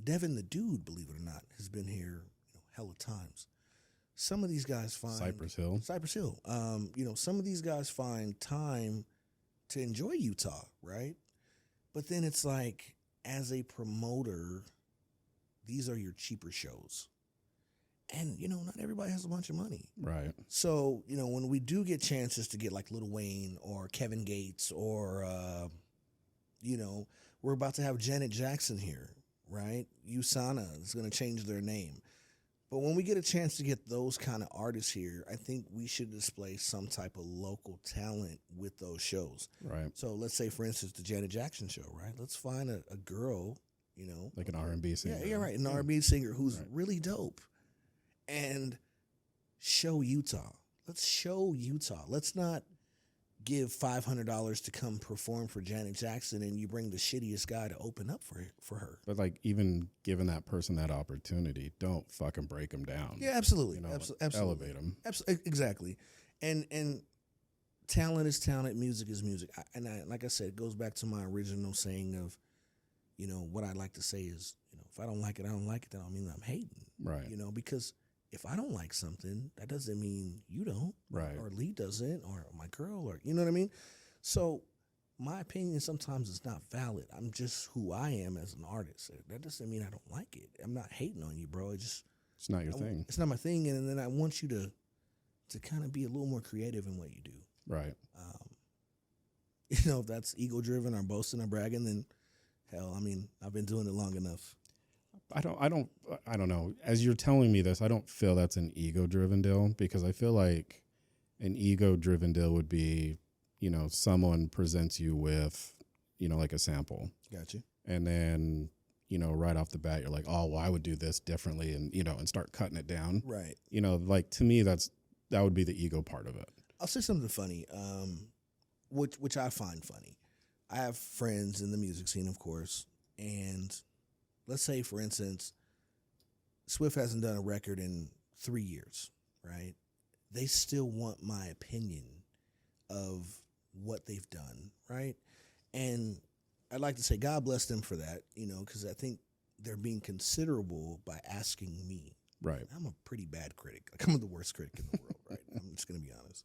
Devin the Dude, believe it or not, has been here hella times. Some of these guys find Cypress Hill. Some of these guys find time to enjoy Utah, right? But then it's like, as a promoter, these are your cheaper shows. And, not everybody has a bunch of money. Right. So, when we do get chances to get like Lil Wayne or Kevin Gates or, We're about to have Janet Jackson here, right? USANA is going to change their name. But when we get a chance to get those kind of artists here, I think we should display some type of local talent with those shows. Right. So let's say, for instance, the Janet Jackson show, right? Let's find a girl, you know. Like an R&B singer. Yeah, right. An R&B singer who's really dope. And show Utah. Let's show Utah. Let's not give $500 to come perform for Janet Jackson and you bring the shittiest guy to open up for her. But like even giving that person that opportunity, don't fucking break them down. Yeah, absolutely. You know, Absolutely. elevate them. Exactly. And talent is talent, music is music. Like I said, it goes back to my original saying of, you know, what I like to say is, you know, if I don't like it, I don't like it. That don't mean I'm hating. Right. You know, because if I don't like something, that doesn't mean you don't. Right. Or Lee doesn't, or my girl, or you know what I mean? So my opinion sometimes is not valid. I'm just who I am as an artist. That doesn't mean I don't like it. I'm not hating on you, bro. It's not your thing. It's not my thing. And then I want you to kind of be a little more creative in what you do. Right. You know, if that's ego driven or boasting or bragging, then hell, I mean, I've been doing it long enough. I don't know. As you're telling me this, I don't feel that's an ego-driven deal because I feel like an ego-driven deal would be, you know, someone presents you with, you know, like a sample. Gotcha. And then, you know, right off the bat, you're like, oh, well, I would do this differently and, you know, and start cutting it down. Right. You know, like to me, that would be the ego part of it. I'll say something funny, which I find funny. I have friends in the music scene, of course, and let's say, for instance, Swift hasn't done a record in 3 years, right? They still want my opinion of what they've done, right? And I'd like to say God bless them for that, you know, because I think they're being considerable by asking me. Right. I'm a pretty bad critic. Like, I'm the worst critic in the world, right? I'm just going to be honest.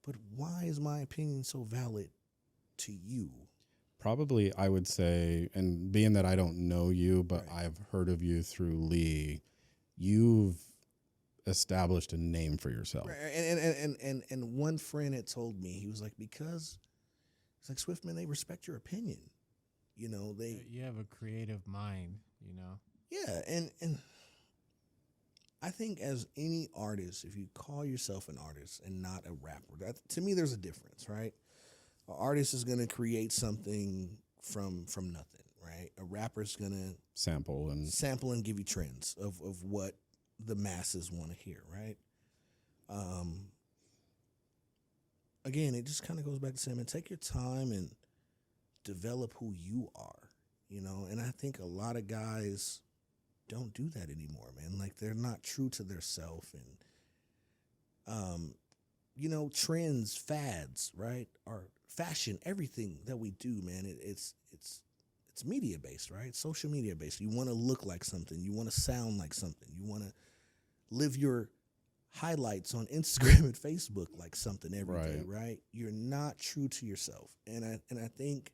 But why is my opinion so valid to you? Probably, I would say, and being that I don't know you, but Right. I've heard of you through Lee, you've established a name for yourself. Right. And one friend had told me, he was like, because it's like, Swift, man, they respect your opinion. You know, You have a creative mind, you know. yeah, and I think as any artist, if you call yourself an artist and not a rapper, to me, there's a difference, right? An artist is going to create something from nothing, right? A rapper's going to Sample and give you trends of what the masses want to hear, right? Again, it just kind of goes back to saying, man, take your time and develop who you are, you know? And I think a lot of guys don't do that anymore, man. Like, they're not true to their self. And, you know, trends, fads, right, are fashion, everything that we do, man, it's media based, right? Social media based. You want to look like something. You want to sound like something. You want to live your highlights on Instagram and Facebook like something every day, right? You're not true to yourself. And I think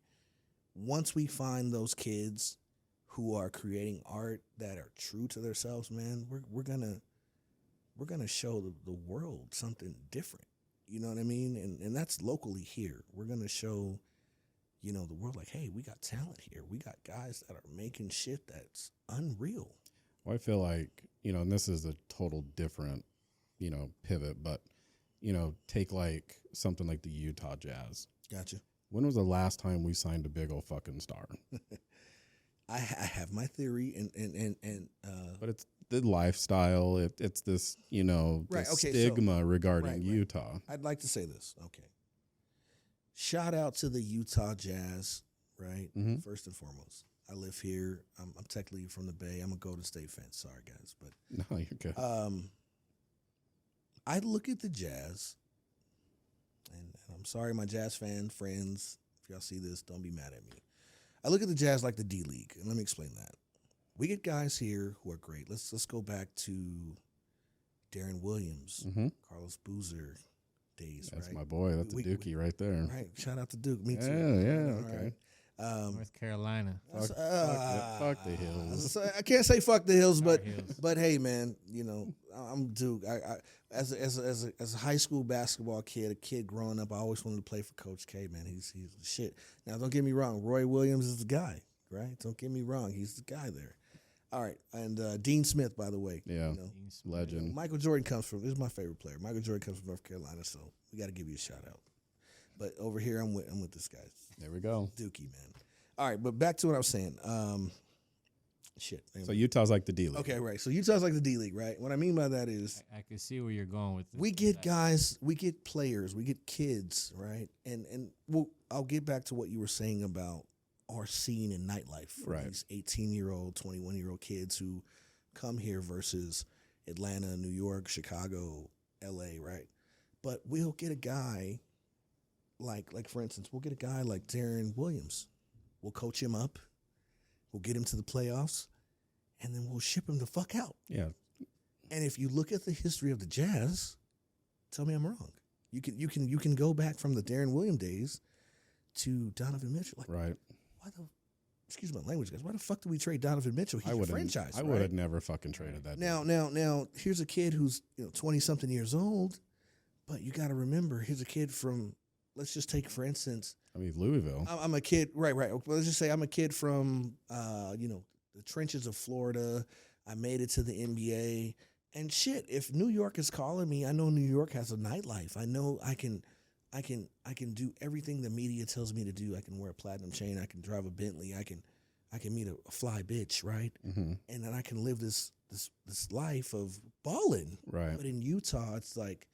once we find those kids who are creating art that are true to themselves, man, we're gonna show the world something different. You know what I mean? And that's locally here. We're gonna show, you know, the world like, hey, we got talent here. We got guys that are making shit that's unreal. Well, I feel like, you know, and this is a total different, you know, pivot, but, you know, take like something like the Utah Jazz. Gotcha. When was the last time we signed a big old fucking star? I have my theory, but it's the lifestyle. It's this, you know, Right, okay, stigma regarding right. Utah. I'd like to say this. Okay. Shout out to the Utah Jazz, right? Mm-hmm. First and foremost. I live here. I'm technically from the Bay. I'm a Golden State fan. Sorry, guys. But No, you're good. I look at the Jazz, and I'm sorry, my Jazz fan friends, if y'all see this, don't be mad at me. I look at the Jazz like the D League, and let me explain that. We get guys here who are great. Let's go back to Darren Williams, Mm-hmm. Carlos Boozer days, That's right? my boy. That's a Dookie right there. Right. Shout out to Duke. Me too. Yeah, okay. North Carolina. Fuck the Hills. So I can't say fuck the Hills, Sorry, but Hills. but hey, man, you know, I'm Duke. As a high school basketball kid, a kid growing up, I always wanted to play for Coach K. Man, he's the shit. Now, don't get me wrong, Roy Williams is the guy, right? Don't get me wrong, he's the guy there. All right, and Dean Smith, by the way, Yeah, you know, legend. Michael Jordan comes from. This is my favorite player. Michael Jordan comes from North Carolina, so we got to give you a shout out. But over here, I'm with this guy, There we go. Dookie, man. All right, but back to what I was saying. Shit. So Utah's like the D League. Okay, right. So Utah's like the D League, right? What I mean by that is I can see where you're going with this. we get guys, we get players, we get kids, right? And I'll get back to what you were saying about our scene in nightlife for Right. these 18-year-old, 21-year-old kids who come here versus Atlanta, New York, Chicago, LA, right? But we'll get a guy like for instance, we'll get a guy like Darren Williams. We'll coach him up. We'll get him to the playoffs, and then we'll ship him the fuck out. Yeah, And if you look at the history of the Jazz, tell me I'm wrong. You can go back from the Darren Williams days to Donovan Mitchell. Like, right. why the excuse my language, guys? Why the fuck do we trade Donovan Mitchell? He's a franchise. I would have never fucking traded that. Now, here's a kid who's 20-something years old, but you got to remember, here's a kid from. Let's just take, for instance, I mean, Louisville. I'm a kid, right. Let's just say I'm a kid from, the trenches of Florida. I made it to the NBA, and shit. If New York is calling me, I know New York has a nightlife. I know I can do everything the media tells me to do. I can wear a platinum chain. I can drive a Bentley. I can meet a fly bitch, right? Mm-hmm. And then I can live this life of balling. Right. But in Utah, it's like,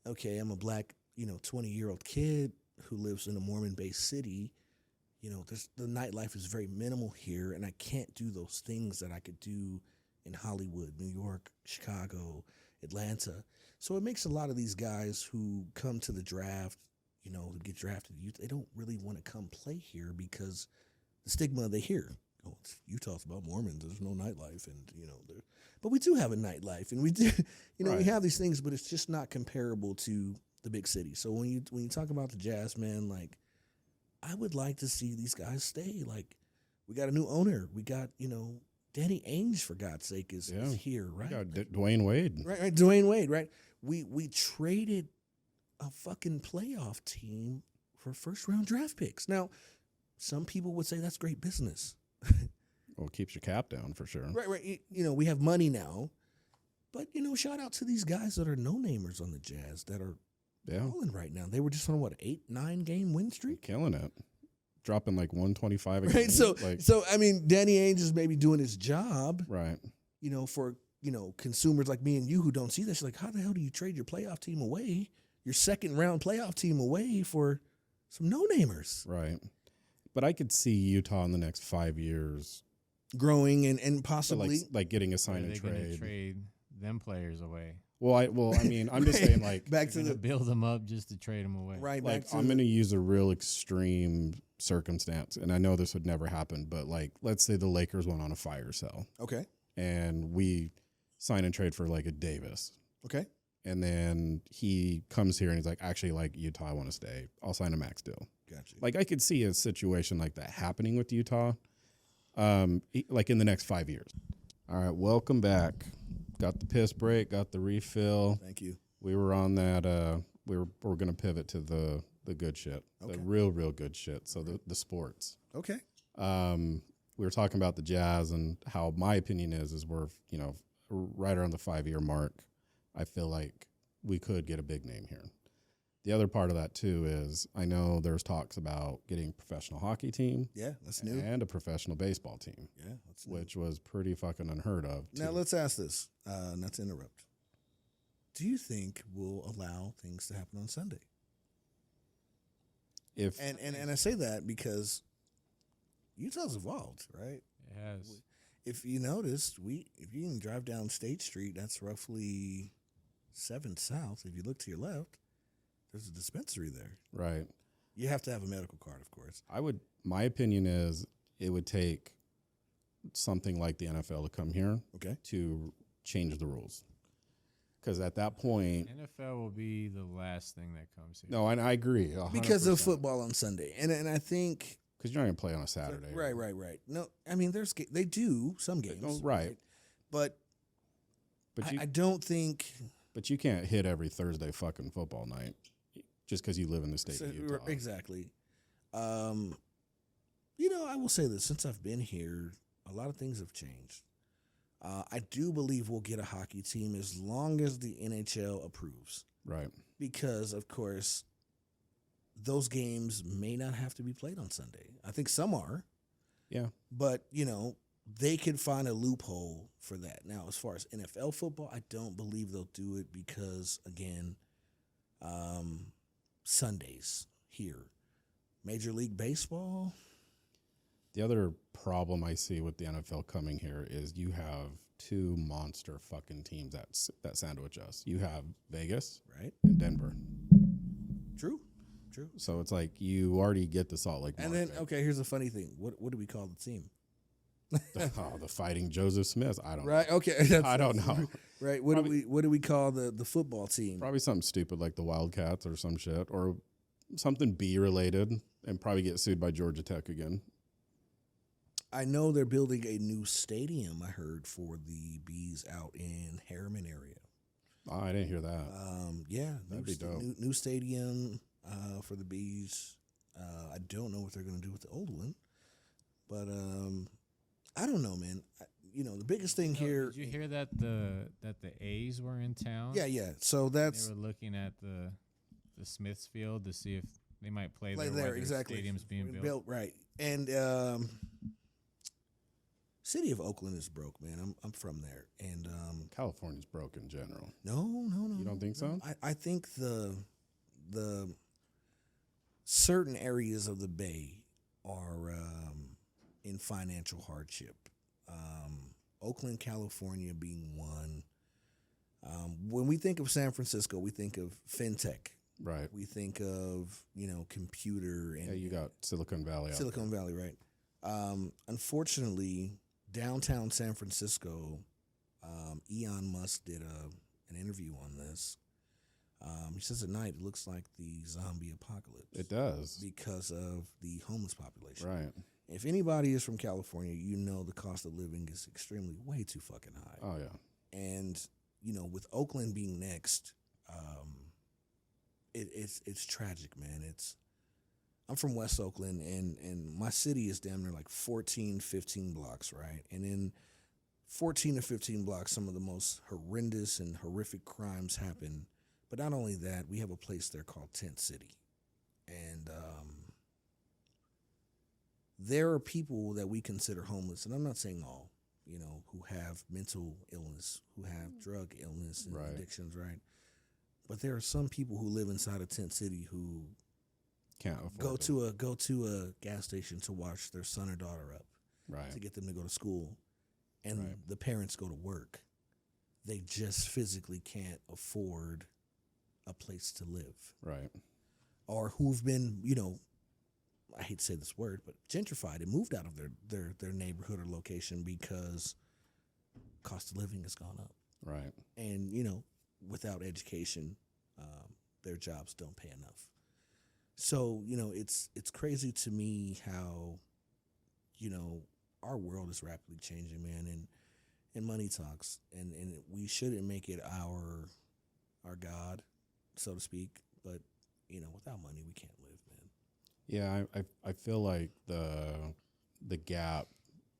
okay, I'm a black 20-year-old kid who lives in a Mormon-based city. The nightlife is very minimal here, and I can't do those things that I could do in Hollywood, New York, Chicago, Atlanta. So it makes a lot of these guys who come to the draft, who get drafted, they don't really want to come play here because the stigma they hear. Oh, Utah's about Mormons. There's no nightlife, and but we do have a nightlife, and we do, Right. we have these things, but it's just not comparable to the big city. So when you talk about the Jazz, man, like I would like to see these guys stay. Like we got a new owner. We got Danny Ainge, for God's sake, is here, right? We got Dwayne Wade. Right, Dwayne Wade, right? We traded a fucking playoff team for first round draft picks. Now, some people would say that's great business. Well, it keeps your cap down for sure. Right. We have money now. But, shout out to these guys that are no-namers on the Jazz that are balling right now. They were just on, 8-9 game win streak? Killing it. Dropping like 125 a Right, game. so I mean, Danny Ainge is maybe doing his job, Right. For, consumers like me and you who don't see this. Like, how the hell do you trade your playoff team away, your second-round playoff team away for some no-namers? Right. But I could see Utah in the next 5 years Growing and possibly. like getting a Are sign and they going to trade. trade them players away? Well, I mean, I'm just saying like back to They're the gonna build them up just to trade them away. right. like Back to I'm going to use a real extreme circumstance, and I know this would never happen, but like let's say the Lakers went on a fire sale okay. and we sign and trade for like a Davis, Okay. and then he comes here and he's like, actually, like Utah, I want to stay. I'll sign a max deal. Gotcha. Like I could see a situation like that happening with Utah, like in the next 5 years. All right, welcome back. Got the piss break, got the refill. Thank you. We were on that. We're going to pivot to the good shit, Okay. the real good shit. So the sports. Okay. We were talking about the Jazz and how my opinion is we're right around the 5-year mark. I feel like we could get a big name here. The other part of that too is I know there's talks about getting a professional hockey team Yeah, that's new. and a professional baseball team, Yeah, that's new. which was pretty fucking unheard of. Now too. let's ask this, not to interrupt. Do you think we'll allow things to happen on Sunday? If And I say that because Utah's evolved, right? It has. If you noticed, if you can drive down State Street, that's roughly 7th South. If you look to your left, there's a dispensary there. right, You have to have a medical card, of course. my opinion is it would take something like the NFL to come here Okay. to change the rules. Because at that point, NFL will be the last thing that comes here. no, and I agree. 100%. Because of football on Sunday. And I think because you're not gonna play on a Saturday. Right. No, I mean they do some games, Oh, right. But I don't think. But you can't hit every Thursday fucking football night just because you live in the state of Utah. Exactly. I will say this: since I've been here, a lot of things have changed. I do believe we'll get a hockey team as long as the NHL approves. Right. Because, of course, those games may not have to be played on Sunday. I think some are. Yeah. But, they could find a loophole for that. Now, as far as NFL football, I don't believe they'll do it because, again, Sundays here. Major League Baseball. The other problem I see with the NFL coming here is you have two monster fucking teams that sandwich us. You have Vegas, right, and Denver. True. So it's like you already get the Salt Lake market. And then, okay, here's the funny thing. What do we call the team? The Fighting Joseph Smith. I don't know. Right, okay. I don't know. Right. What do we call the football team? Probably something stupid like the Wildcats or some shit. Or something B related and probably get sued by Georgia Tech again. I know they're building a new stadium, I heard, for the Bees out in Harriman area. Oh, I didn't hear that. Yeah. That'd be dope. New stadium for the Bees. I don't know what they're going to do with the old one. But I don't know, man. The biggest thing here. Did you hear that the A's were in town? Yeah. So they were looking at the Smiths Field to see if they might play there. There, exactly. Stadium's being built. Right. And city of Oakland is broke, man. I'm from there, and California's broke in general. No. You don't think so? I think the certain areas of the Bay are in financial hardship. Oakland, California being one. When we think of San Francisco, we think of fintech. Right. We think of, computer. And you got Silicon Valley. Silicon Valley, right. Unfortunately, downtown San Francisco, Elon Musk did an interview on this. He says at night it looks like the zombie apocalypse. It does. Because of the homeless population. Right. If anybody is from California, the cost of living is extremely way too fucking high. Oh, yeah. And, with Oakland being next, it's tragic, man. I'm from West Oakland, and my city is damn near like 14, 15 blocks, right? And in 14 to 15 blocks, some of the most horrendous and horrific crimes happen. But not only that, we have a place there called Tent City. And there are people that we consider homeless, and I'm not saying all, who have mental illness, who have drug illness and addictions, right? But there are some people who live inside of Tent City who can't afford go to a gas station to watch their son or daughter up, right, to get them to go to school, and the parents go to work. They just physically can't afford a place to live, right? Or who've been, I hate to say this word, but gentrified and moved out of their neighborhood or location because cost of living has gone up, right? And without education, their jobs don't pay enough. So, it's crazy to me how, our world is rapidly changing, man, and money talks, and we shouldn't make it our God, so to speak, but, without money, we can't live, man. Yeah, I feel like the gap,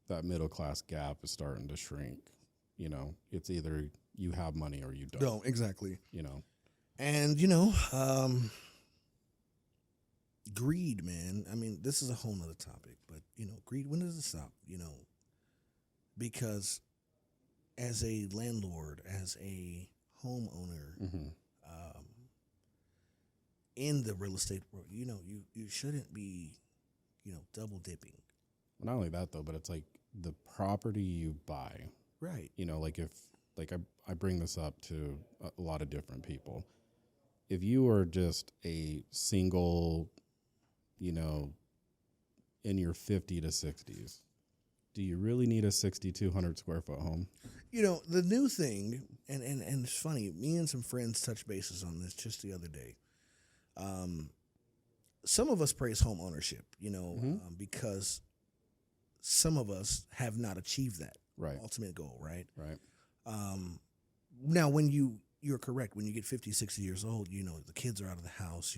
that middle class gap is starting to shrink. It's either you have money or you don't. No, exactly. And, greed, man. I mean, this is a whole nother topic, but, greed, when does it stop? Because as a landlord, as a homeowner, mm-hmm. In the real estate world, you shouldn't be, double dipping. Well, not only that, though, but it's like the property you buy. Right. I bring this up to a lot of different people. If you are just a single, in your 50 to 60s, do you really need a 6,200 square foot home? The new thing, and it's funny, me and some friends touched bases on this just the other day. some of us praise home ownership, Mhm. because some of us have not achieved that Right. ultimate goal, right? Right. Now, when you're correct, when you get 50, 60 years old, the kids are out of the house,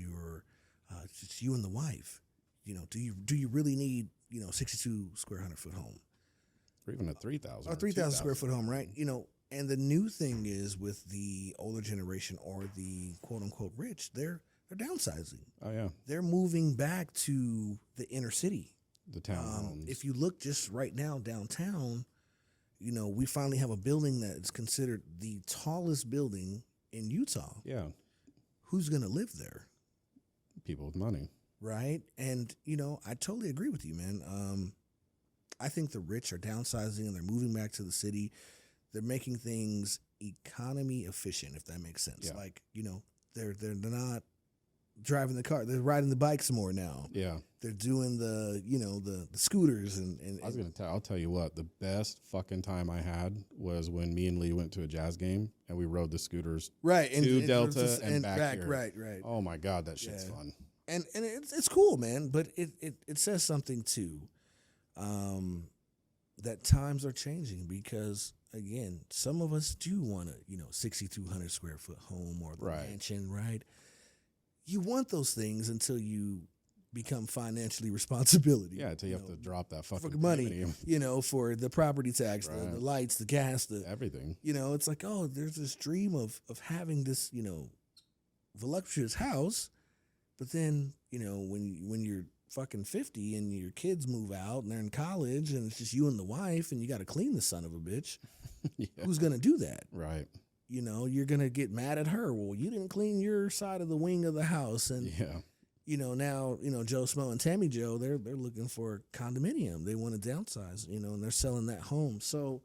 it's just you and the wife. Do you really need 62 square 100-foot home Or even a 3,000 or 3,000 square foot home, right? And the new thing is with the older generation or the quote unquote rich, they're downsizing. Oh yeah. They're moving back to the inner city. The townhomes. If you look just right now downtown, we finally have a building that is considered the tallest building in Utah. Yeah. Who's going to live there? People with money. Right. And, I totally agree with you, man. I think the rich are downsizing and they're moving back to the city. They're making things economy efficient, if that makes sense. Yeah. Like, they're not driving the car. They're riding the bikes more now. Yeah. They're doing the scooters and I was gonna tell. I'll tell you what. The best fucking time I had was when me and Lee went to a jazz game and we rode the scooters right to and Delta just- and back here. Right. Oh my god, that shit's Yeah. fun. And it's cool, man. But it says something too, that times are changing because again, some of us do want a 6,200 square foot home or the Right. mansion, right? You want those things until you become financially responsibility. Yeah, until you have to drop that for fucking money, premium. for the property tax, Right. the lights, the gas, Everything. it's like, oh, there's this dream of having this, voluptuous house, but then, when you're fucking 50 and your kids move out and they're in college and it's just you and the wife and you got to clean the son of a bitch, Yeah. who's going to do that? Right. You're going to get mad at her. Well, you didn't clean your side of the wing of the house. And, Yeah. now, Joe Smo and Tammy Joe, they're looking for a condominium. They want to downsize, and they're selling that home. So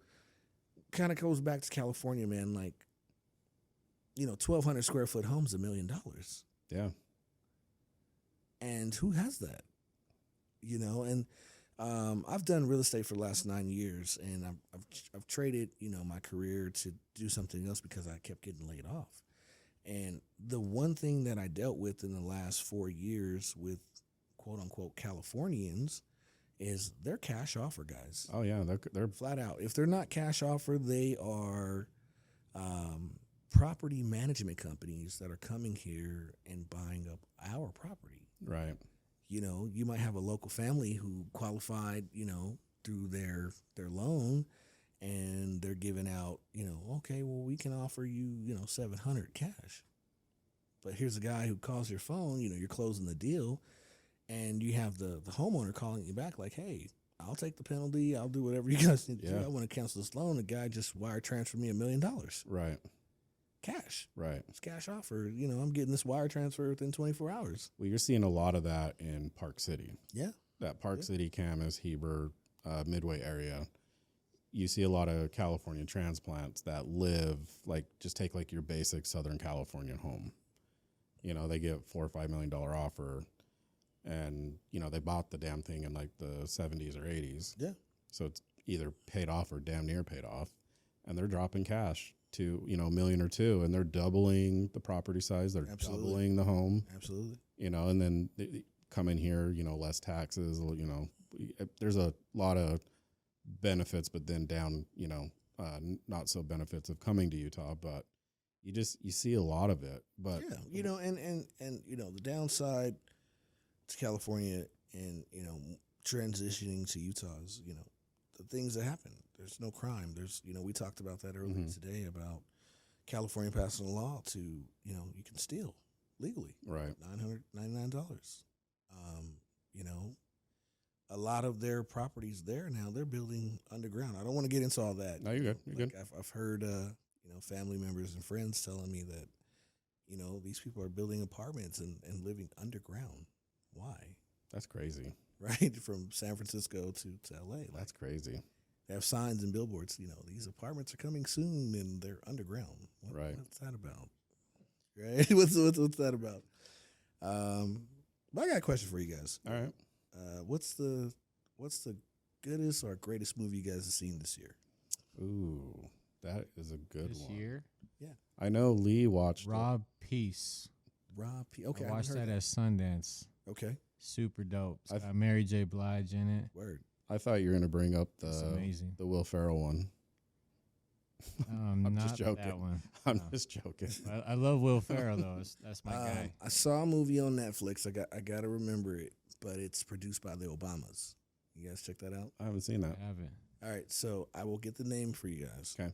kind of goes back to California, man. Like, 1,200 square foot home's $1 million. Yeah. And who has that? And I've done real estate for the last 9 years, and I've traded, my career to do something else because I kept getting laid off. And the one thing that I dealt with in the last 4 years with quote unquote Californians is they're cash offer guys. Oh yeah. They're Flat out. If they're not cash offer, they are property management companies that are coming here and buying up our property. right. You might have a local family who qualified, through their loan, and they're giving out, okay, well, we can offer you, 700 cash. But here's a guy who calls your phone, you're closing the deal, and you have the homeowner calling you back like, hey, I'll take the penalty. I'll do whatever you guys need to do. Yeah. I want to cancel this loan. The guy just wire transferred me $1 million. Right. Cash. Right. It's cash offer. I'm getting this wire transfer within 24 hours. Well, you're seeing a lot of that in Park City. Yeah. That Park Yeah. City, Camas, Heber, Midway area. You see a lot of California transplants that live just take your basic Southern California home. They get $4 or $5 million offer, and they bought the damn thing in the 70s or 80s. Yeah. So it's either paid off or damn near paid off, and they're dropping cash to $1 million or $2 million, and they're doubling the property size. They're Absolutely. doubling the home. Absolutely. And then they come in here, less taxes. There's a lot of benefits, but then down, not so benefits of coming to Utah. But you see a lot of it. But yeah, and the downside to California and transitioning to Utah is the things that happen. There's no crime. There's we talked about that earlier today about California passing a law to you can steal legally. right, $999. A lot of their properties there now they're building underground. I don't want to get into all that. no, you're good. You're good. I've heard family members and friends telling me that these people are building apartments and living underground. Why? That's crazy. Right, from San Francisco to LA. That's crazy. They have signs and billboards. These apartments are coming soon, and they're underground. Right. What's that about? Right. What's that about? But I got a question for you guys. All right. What's the goodest or greatest movie you guys have seen this year? Ooh, that is a good This one. year, I know Lee watched it. Rob Peace. Rob P. Okay, I haven't watched heard that at Sundance. Okay. Super dope. It's I've- got Mary J. Blige in it. Word. I thought you were gonna bring up It's amazing. the Will Ferrell one. I'm Not just joking. that one. I'm No. just joking. I love Will Ferrell though. That's my guy. I saw a movie on Netflix. I got to remember it, but it's produced by the Obamas. You guys check that out? I haven't seen that. I haven't. All right, so I will get the name for you guys. Okay.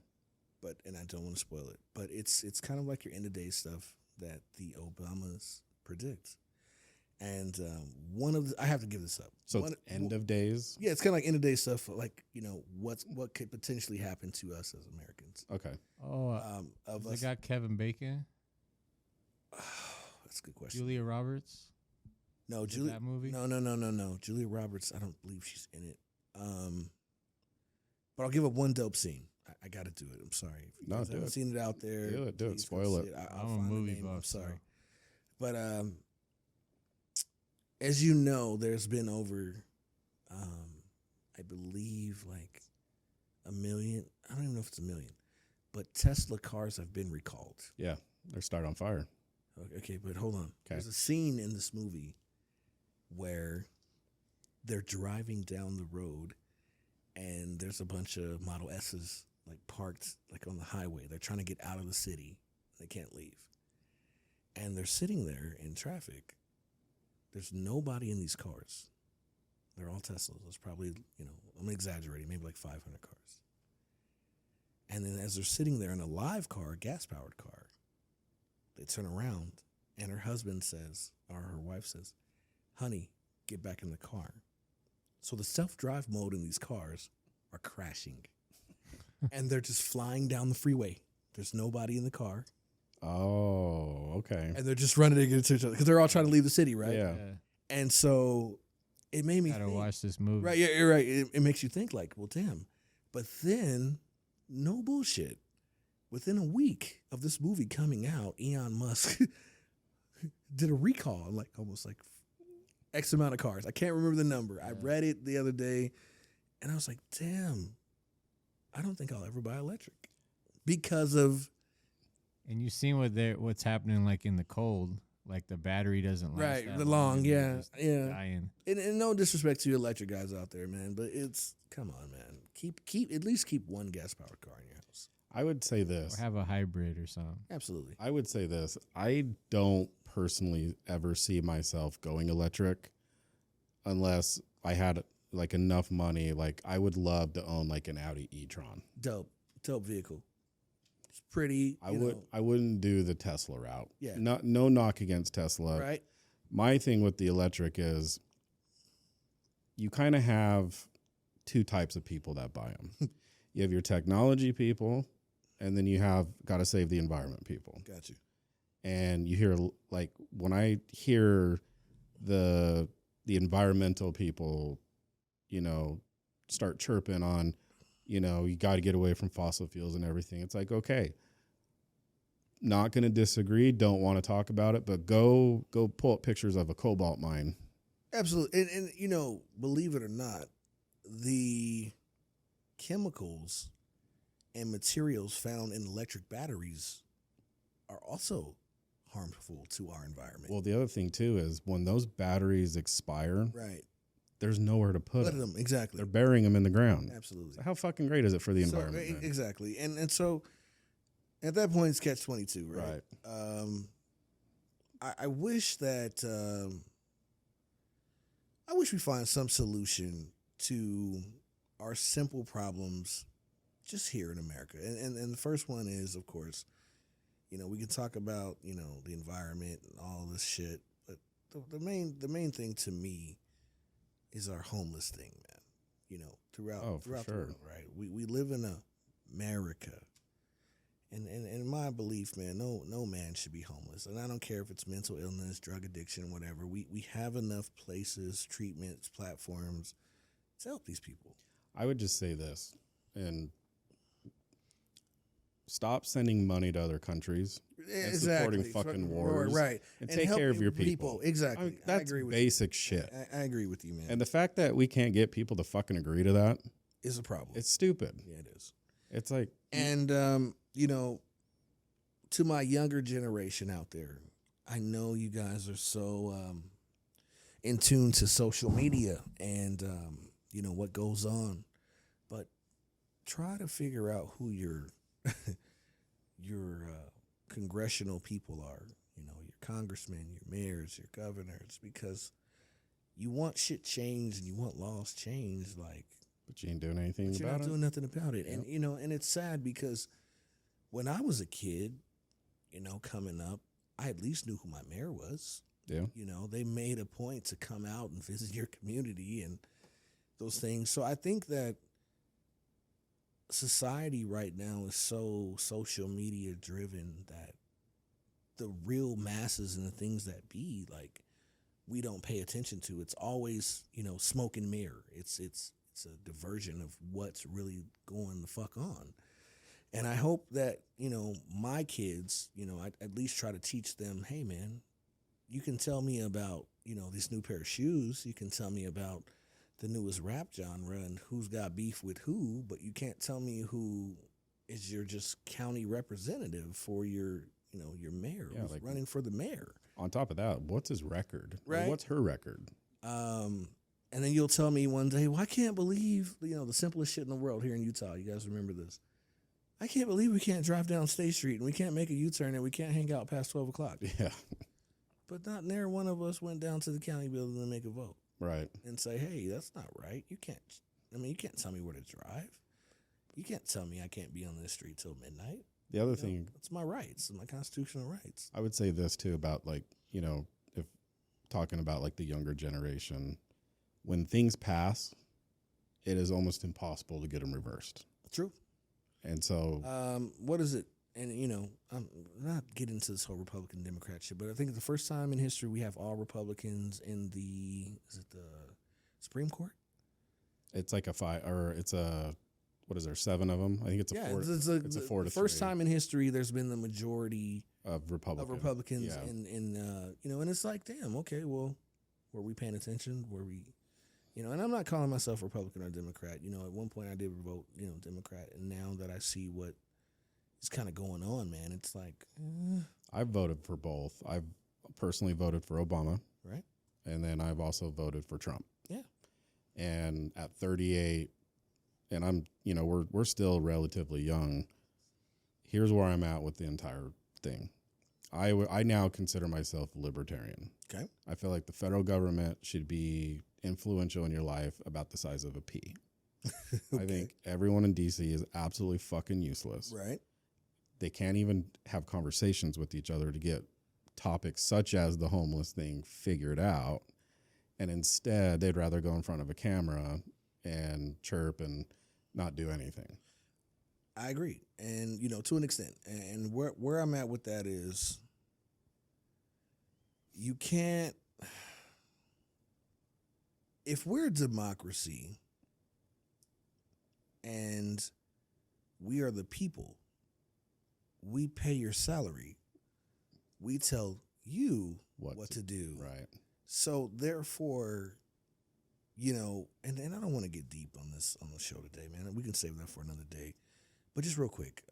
And I don't want to spoil it. But it's kind of like your end of day stuff that the Obamas predict. And I have to give this up. So it's end of days. Yeah, it's kind of like end of day stuff. Like what could potentially happen to us as Americans. Okay. Oh, Of they us. got Kevin Bacon, That's a good question. Julia Roberts. No, Is it Julia. that movie? No. Julia Roberts. I don't believe she's in it. But I'll give up one dope scene. I got to do it. I'm sorry. If you No, guys do haven't it. seen it out there, Do it. please go Spoil see it. I'll I'm a find the movie name. I'm buff. sorry. So. But as you know, there's been over, I believe, like 1 million. I don't even know if it's 1 million, but Tesla cars have been recalled. Yeah, they're started on fire. Okay, but hold on. Okay. There's a scene in this movie where they're driving down the road, and there's a bunch of Model S's like parked like on the highway. They're trying to get out of the city. They can't leave. And they're sitting there in traffic. There's nobody in these cars. They're all Teslas. It's probably, I'm exaggerating, maybe like 500 cars. And then as they're sitting there in a live car, a gas-powered car, they turn around and her husband says, or her wife says, honey, get back in the car. So the self-drive mode in these cars are crashing. And they're just flying down the freeway. There's nobody in the car. Oh, okay. And they're just running against each other because they're all trying to leave the city, right? Yeah. And so it made me Gotta think, watch this movie. right? Yeah, you're right. It makes you think like, well, damn. But then, no bullshit. Within a week of this movie coming out, Elon Musk did a recall, like almost like X amount of cars. I can't remember the number. I read it the other day, and I was like, damn, I don't think I'll ever buy electric because of. And you've seen what's happening like in the cold, like the battery doesn't last Right, that the long, and yeah, they're just yeah. dying. And no disrespect to you electric guys out there, man, but it's come on, man. Keep at least keep one gas powered car in your house. I would say this. Or have a hybrid or something. Absolutely. I would say this. I don't personally ever see myself going electric unless I had like enough money. Like I would love to own like an Audi e-tron. Dope vehicle. It's pretty. I wouldn't do the Tesla route. Yeah. No knock against Tesla. Right. My thing with the electric is you kind of have two types of people that buy them. You have your technology people, and then you have got to save the environment people. Got you. And you hear like when I hear the environmental people, start chirping on, you got to get away from fossil fuels and everything. It's like, okay, not going to disagree. Don't want to talk about it, but go pull up pictures of a cobalt mine. Absolutely. And believe it or not, the chemicals and materials found in electric batteries are also harmful to our environment. Well, the other thing too is when those batteries expire, right. there's nowhere to put them. Exactly. They're burying them in the ground. Absolutely. So how fucking great is it for the environment? Man? Exactly. And so at that point, it's catch-22, right? I wish that I wish we find some solution to our simple problems just here in America. And the first one is, of course, we can talk about, the environment and all this shit, but the main thing to me is our homeless thing, man. Throughout sure. the world, right? We live in America. And in my belief, man, no man should be homeless. And I don't care if it's mental illness, drug addiction, whatever. We have enough places, treatments, platforms to help these people. I would just say this, and stop sending money to other countries and supporting fucking wars. Right. And take care of your people. Exactly. That's I agree with basic shit. I agree with you, man. And the fact that we can't get people to fucking agree to that, is a problem. it's stupid. Yeah, it is. It's like, And, to my younger generation out there, I know you guys are so, in tune to social media and what goes on, but try to figure out who your congressional people are. Your congressmen, your mayors, your governors, because you want shit changed and you want laws changed, But you ain't doing anything but you're about not it. doing nothing about it. Yep. And and it's sad because when I was a kid, coming up, I at least knew who my mayor was. Yeah. They made a point to come out and visit your community and those things. So I think that society right now is so social media driven that the real masses and the things that be we don't pay attention to. It's always, smoke and mirror. It's a diversion of what's really going the fuck on. And I hope that, my kids, I at least try to teach them, hey man, you can tell me about, this new pair of shoes. You can tell me about the newest rap genre and who's got beef with who, but you can't tell me who is your just county representative for your, your mayor who's running for the mayor. On top of that, what's his record? Right. Or what's her record? And then you'll tell me one day, well, I can't believe, the simplest shit in the world here in Utah. You guys remember this? I can't believe we can't drive down State Street and we can't make a U-turn and we can't hang out past 12 o'clock. Yeah. But not near one of us went down to the county building to make a vote. Right. And say, hey, that's not right. You can't tell me where to drive. You can't tell me I can't be on this street till midnight. The other thing, it's my rights, my constitutional rights. I would say this too about if talking about the younger generation, when things pass, it is almost impossible to get them reversed. True. And so, what is it? And I'm not getting into this whole Republican Democrat shit, but I think it's the first time in history we have all Republicans in the Supreme Court? it's like what is there, 7 of them? I think it's a 4. It's a 4 to 3. First time in history there's been the majority of Republicans Yeah. and it's like, damn, okay, well, were we paying attention? Were we, and I'm not calling myself Republican or Democrat. At one point I did vote, Democrat, and now that I see what is kind of going on, man, it's like, I've voted for both. I've personally voted for Obama. right? And then I've also voted for Trump. Yeah. And at 38, and I'm, we're still relatively young. Here's where I'm at with the entire thing. I now consider myself libertarian. Okay. I feel like the federal government should be influential in your life about the size of a pea. Okay. I think everyone in DC is absolutely fucking useless. Right. They can't even have conversations with each other to get topics such as the homeless thing figured out. And instead, they'd rather go in front of a camera and chirp and not do anything. I agree. And, to an extent. And where I'm at with that is you can't, if we're a democracy and we are the people, we pay your salary, we tell you what to do. Right. So therefore, and I don't want to get deep on this on the show today, man. We can save that for another day. But just real quick,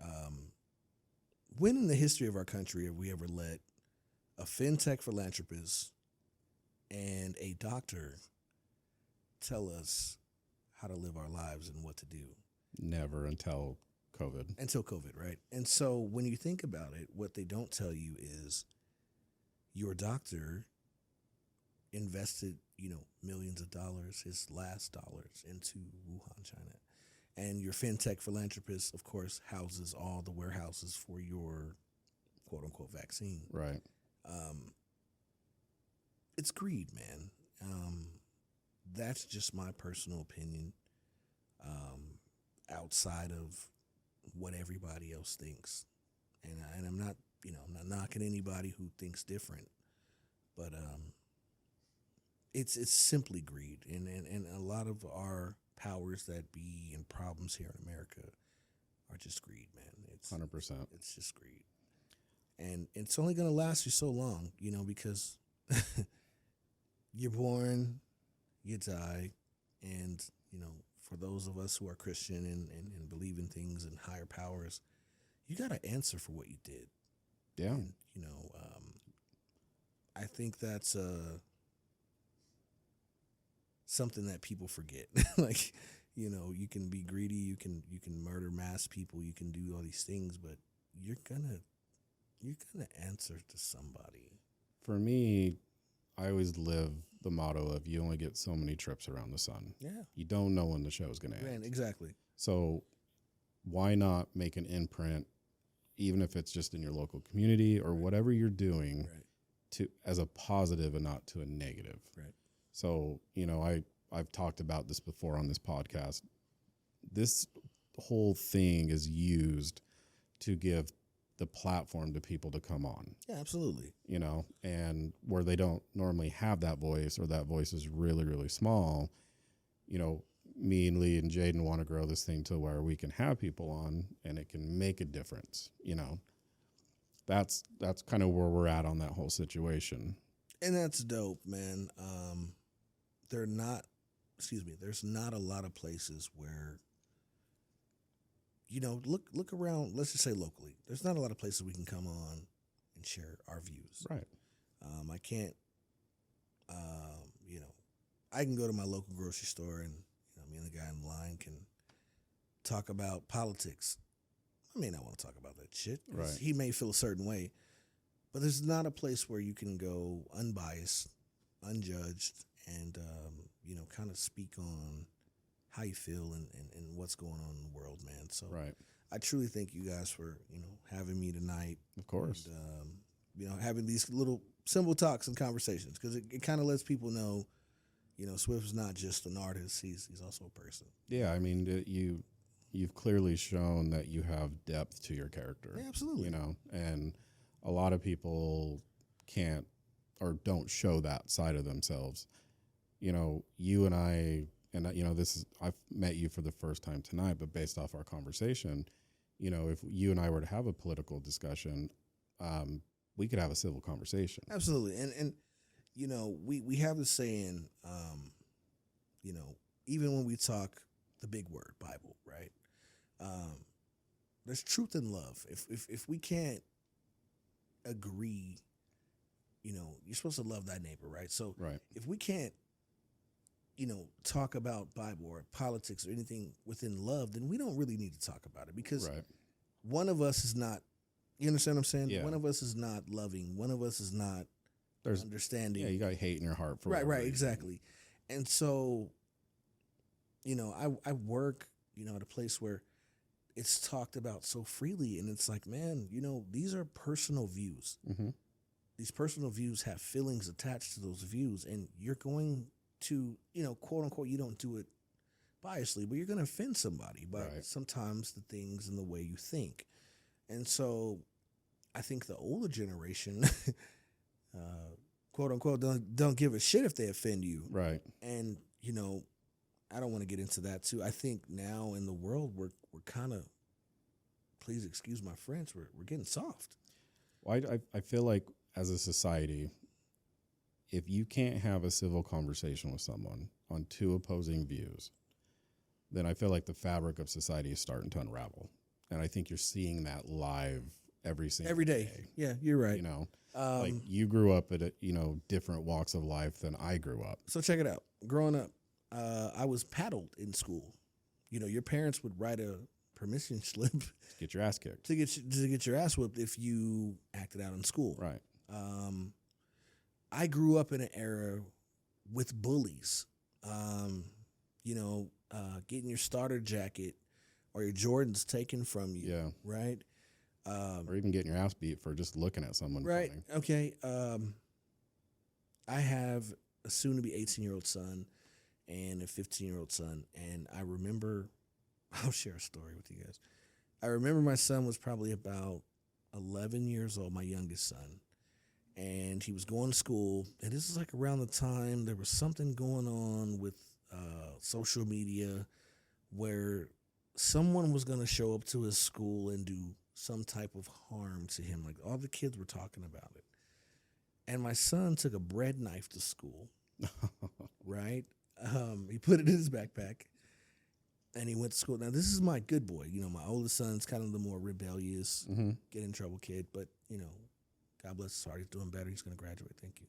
when in the history of our country have we ever let a fintech philanthropist and a doctor tell us how to live our lives and what to do? Never until COVID. Until COVID, right? And so when you think about it, what they don't tell you is your doctor invested, millions of dollars, his last dollars, into Wuhan, China. And your fintech philanthropist, of course, houses all the warehouses for your quote-unquote vaccine. Right. It's greed, man. That's just my personal opinion. Outside of what everybody else thinks, and I'm not, I'm not knocking anybody who thinks different, but it's simply greed, and a lot of our powers that be and problems here in America are just greed, man. It's 100%. It's just greed, and it's only gonna last you so long, because you're born, you die, and for those of us who are Christian and believe in things and higher powers, you got to answer for what you did. Yeah. And, I think that's something that people forget. Like, you can be greedy, you can murder mass people, you can do all these things, but you're gonna answer to somebody. For me, I always live the motto of you only get so many trips around the sun. Yeah. You don't know when the show is going to end. Exactly. So why not make an imprint, even if it's just in your local community or whatever you're doing, to as a positive and not to a negative. Right. So, I've talked about this before on this podcast. This whole thing is used to give the platform to people to come on. Yeah, absolutely. And where they don't normally have that voice, or that voice is really, really small, me and Lee and Jaden want to grow this thing to where we can have people on and it can make a difference. That's kind of where we're at on that whole situation. And that's dope, man. There's not a lot of places where, look around, let's just say locally. There's not a lot of places we can come on and share our views. Right. I can't, I can go to my local grocery store and, me and the guy in line can talk about politics. I may not want to talk about that shit. Right. He may feel a certain way, but there's not a place where you can go unbiased, unjudged, and, kind of speak on how you feel and what's going on in the world, man. So right. I truly thank you guys for, having me tonight. Of course. And, having these little simple talks and conversations, because it kind of lets people know, Swift is not just an artist. He's also a person. Yeah, I mean, you've clearly shown that you have depth to your character. Yeah, absolutely. And a lot of people can't or don't show that side of themselves. You and I, and I've met you for the first time tonight, but based off our conversation, if you and I were to have a political discussion, we could have a civil conversation. Absolutely. And we have this saying, even when we talk the big word, Bible, right? There's truth in love. If we can't agree, you're supposed to love thy neighbor, right? So right. If we can't, talk about Bible or politics or anything within love, then we don't really need to talk about it, because right. one of us is not, you understand what I'm saying? Yeah. One of us is not loving. One of us is not understanding. Yeah, you got hate in your heart for right, reason. exactly. And so, I work, at a place where it's talked about so freely, and it's like, man, these are personal views. Mm-hmm. These personal views have feelings attached to those views, and you're going to, quote unquote, you don't do it biasly, but you're going to offend somebody by sometimes the things and the way you think. And so I think the older generation, quote unquote, don't give a shit if they offend you. Right. And, I don't want to get into that too. I think now in the world, we're kind of, please excuse my French, we're getting soft. Well, I feel like as a society, if you can't have a civil conversation with someone on two opposing views, then I feel like the fabric of society is starting to unravel. And I think you're seeing that live every day. Yeah, you're right. Like you grew up at different walks of life than I grew up. So check it out. Growing up, I was paddled in school. Your parents would write a permission slip to get your ass kicked. to get your ass whipped if you acted out in school. Right. I grew up in an era with bullies. Getting your starter jacket or your Jordans taken from you. Yeah. Right. Or even getting your ass beat for just looking at someone. Right. Funny. Okay. I have a soon-to-be 18-year-old son and a 15-year-old son, and I remember, I'll share a story with you guys. I remember my son was probably about 11 years old, my youngest son, and he was going to school, and this is like around the time there was something going on with social media where someone was going to show up to his school and do some type of harm to him. Like, all the kids were talking about it. And my son took a bread knife to school, right? He put it in his backpack, and he went to school. Now, this is my good boy. My oldest son's kind of the more rebellious, get in trouble kid. But, God bless his heart. He's doing better. He's going to graduate. Thank you.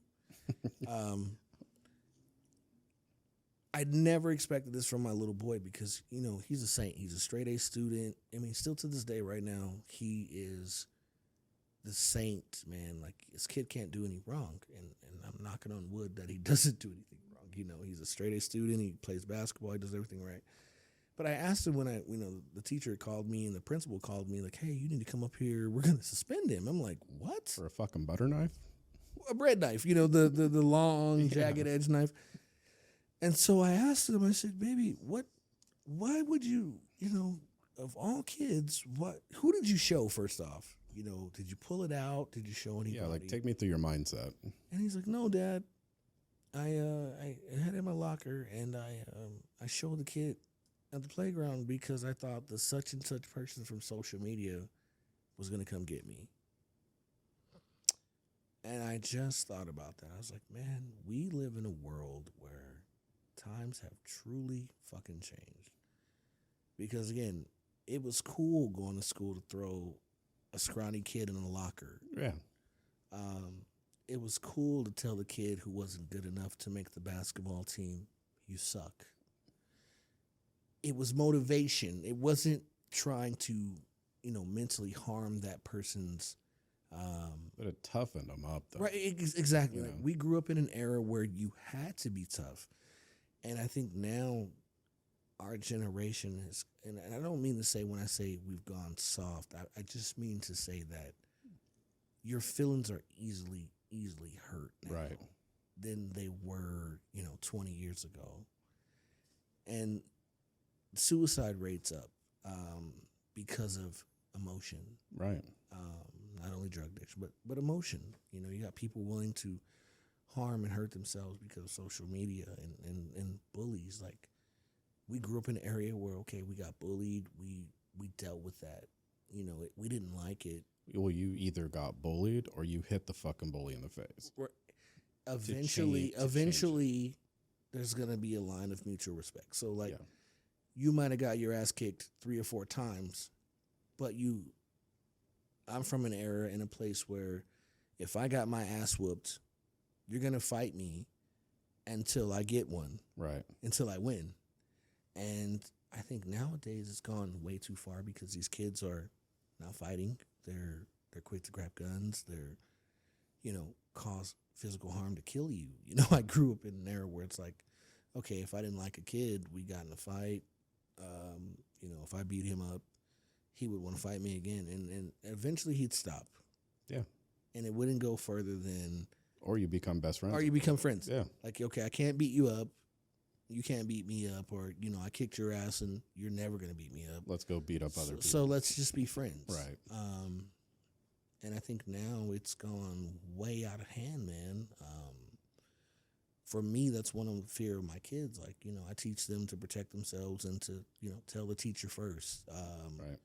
I never expected this from my little boy because, you know, he's a saint. He's a straight A student. I mean, still to this day right now, he is the saint, man. Like, this kid can't do any wrong. And I'm knocking on wood that he doesn't do anything wrong. You know, he's a straight A student. He plays basketball. He does everything right. But I asked him when the teacher called me and the principal called me, like, hey, you need to come up here. We're going to suspend him. I'm like, what? For a fucking butter knife? A bread knife, you know, the long, jagged edge knife. And so I asked him, I said, baby, why would you, you know, of all kids, who did you show first off? You know, did you pull it out? Did you show anybody? Yeah, like, take me through your mindset. And he's like, no, Dad. I had it in my locker, and I showed the kid at the playground because I thought the such and such person from social media was going to come get me. And I just thought about that. I was like, man, we live in a world where times have truly fucking changed. Because, again, it was cool going to school to throw a scrawny kid in a locker. Yeah. It was cool to tell the kid who wasn't good enough to make the basketball team, you suck. It was motivation. It wasn't trying to, you know, mentally harm that person's. But it toughened them up, though. Right, exactly. You Like, know. we grew up in an era where you had to be tough. And I think now our generation is, and I don't mean to say when I say we've gone soft, I just mean to say that your feelings are easily hurt now Right. than they were, you know, 20 years ago. And suicide rates up because of emotion. Right. Not only drug addiction, but emotion. You know, you got people willing to harm and hurt themselves because of social media and bullies. Like, we grew up in an area where, okay, we got bullied. We dealt with that. You know, we didn't like it. Well, you either got bullied or you hit the fucking bully in the face. Eventually, there's going to be a line of mutual respect. So, like, you might have got your ass kicked 3 or 4 times, but I'm from an era in a place where if I got my ass whooped, you're going to fight me until I get one. Right. Until I win. And I think nowadays it's gone way too far because these kids are not fighting. They're quick to grab guns. They're, you know, cause physical harm to kill you. You know, I grew up in an era where it's like, okay, if I didn't like a kid, we got in a fight. You know, if I beat him up, he would want to fight me again. And eventually he'd stop. Yeah. And it wouldn't go further than... Or you become best friends. Or you become friends. Yeah. Like, okay, I can't beat you up. You can't beat me up. Or, you know, I kicked your ass and you're never going to beat me up. Let's go beat up other people. So let's just be friends. Right. And I think now it's gone way out of hand, man. For me, that's one of the fear of my kids. Like, you know, I teach them to protect themselves and to, you know, tell the teacher first. Right.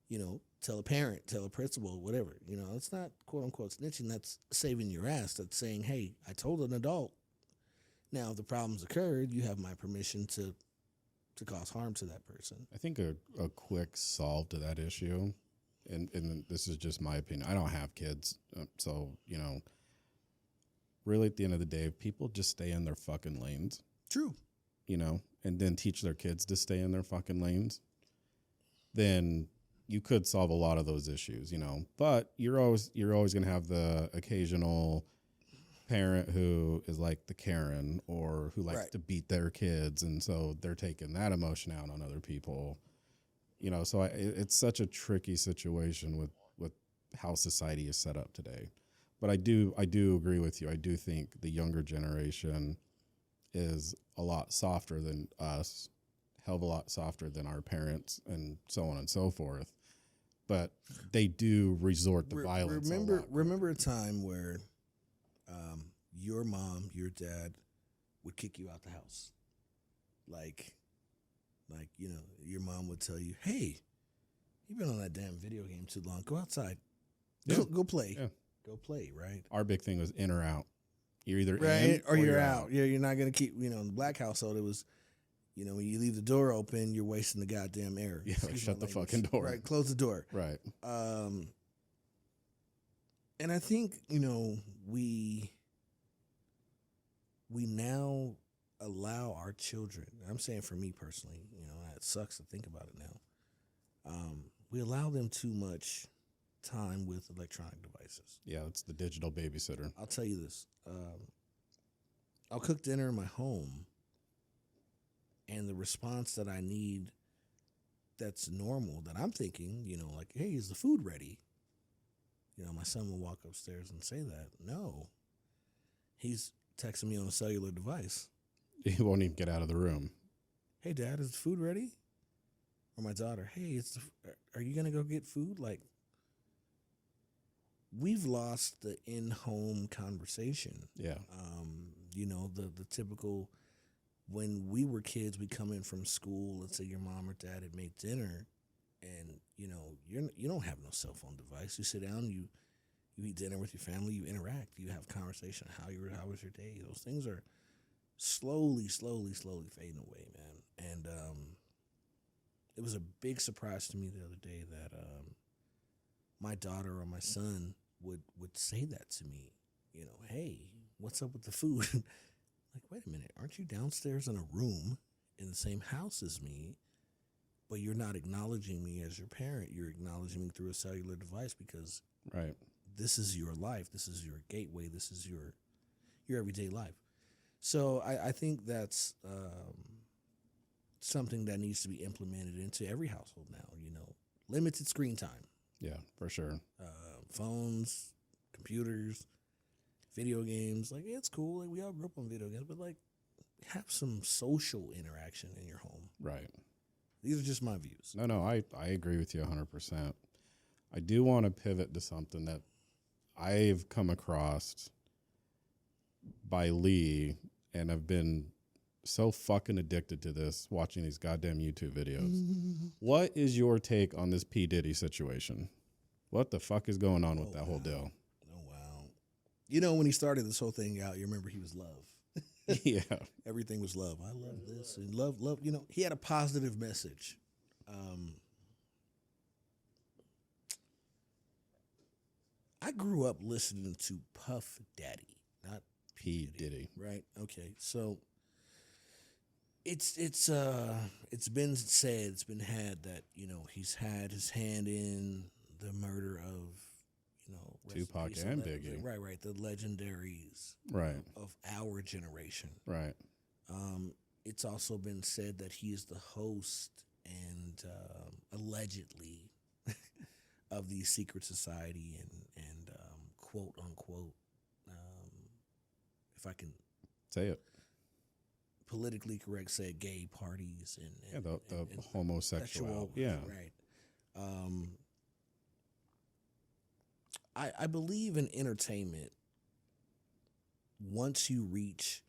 You know, tell a parent, tell a principal, whatever. You know, it's not quote unquote snitching. That's saving your ass. That's saying, hey, I told an adult. Now, if the problem's occurred, you have my permission to cause harm to that person. I think a quick solve to that issue, and this is just my opinion. I don't have kids, so, you know, really at the end of the day, if people just stay in their fucking lanes. True. You know, and then teach their kids to stay in their fucking lanes, then you could solve a lot of those issues, you know. But you're always going to have the occasional parent who is like the Karen or who likes to beat their kids, and so they're taking that emotion out on other people. You know, so it's such a tricky situation with how society is set up today. But I do agree with you. I do think the younger generation is a lot softer than us, hell of a lot softer than our parents, and so on and so forth. But they do resort to violence. Remember a time where your mom, your dad would kick you out the house. Like, you know, your mom would tell you, hey, you've been on that damn video game too long. Go outside. Yeah. Go play. Yeah. Go play, right? Our big thing was in or out. You're either right, in or you're out. Yeah, you're not going to keep, you know, in the black household, it was, you know, when you leave the door open, you're wasting the goddamn air. Yeah, like shut the fucking door. Right, close the door. Right. And I think, you know, we now allow our children, I'm saying for me personally, it sucks to think about it now. We allow them too much time with electronic devices. Yeah, it's the digital babysitter. I'll tell you this. I'll cook dinner in my home, and the response that I need that's normal, that I'm thinking, like, hey, is the food ready? My son will walk upstairs and say that. No. He's texting me on a cellular device. He won't even get out of the room. Hey, Dad, is the food ready? Or my daughter, hey, are you going to go get food? Like, we've lost the in-home conversation. Yeah. The typical, when we were kids, we come in from school, let's say your mom or dad had made dinner, and, you don't have no cell phone device. You sit down, you eat dinner with your family, you interact, you have conversation, how was your day? Those things are slowly fading away, man. And it was a big surprise to me the other day that my daughter or my son would say that to me. Hey, what's up with the food? Like, wait a minute, aren't you downstairs in a room in the same house as me? But you're not acknowledging me as your parent. You're acknowledging me through a cellular device because Right. this is your life. This is your gateway. This is your everyday life. So I think that's something that needs to be implemented into every household now. Limited screen time. Yeah, for sure. Phones, computers, video games. Like, it's cool. Like, we all grew up on video games, but like, have some social interaction in your home. Right. These are just my views. No, I agree with you 100%. I do want to pivot to something that I've come across by Lee, and I've been so fucking addicted to this, watching these goddamn YouTube videos. What is your take on this P. Diddy situation? What the fuck is going on with that whole deal? Oh, wow. When he started this whole thing out, you remember he was love. Yeah. Everything was love. I love this. And love. He had a positive message. I grew up listening to Puff Daddy, not P. Diddy. Right? Okay. So it's been said, it's been had that, he's had his hand in the murder of, Tupac and Biggie. Right. The legendaries Right. of our generation. Right. It's also been said that he is the host and allegedly of the secret society and quote unquote, if I can say it, politically correct, say gay parties and the homosexual. Yeah. Right. I believe in entertainment. Once you reach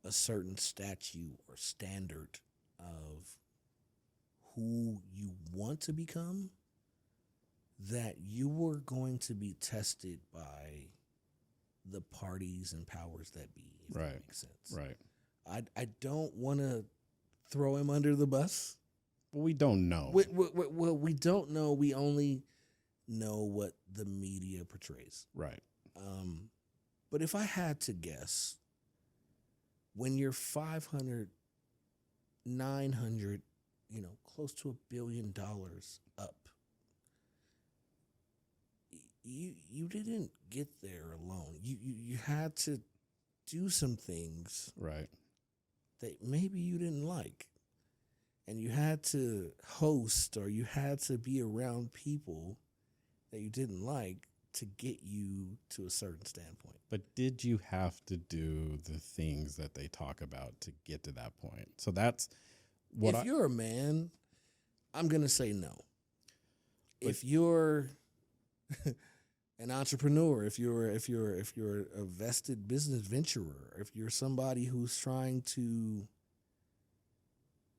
a certain statue or standard of who you want to become, that you were going to be tested by the parties and powers that be, if Right. that makes sense. Right. I don't want to throw him under the bus. Well, we don't know. We don't know. We only know what the media portrays. Right. But if I had to guess, when you're 500, 900, close to $1 billion up, you didn't get there alone. You had to do some things Right. that maybe you didn't like. And you had to host or you had to be around people that you didn't like to get you to a certain standpoint. But did you have to do the things that they talk about to get to that point? So that's what if you're a man, I'm going to say no. If you're an entrepreneur, if you're a vested business venturer, if you're somebody who's trying to,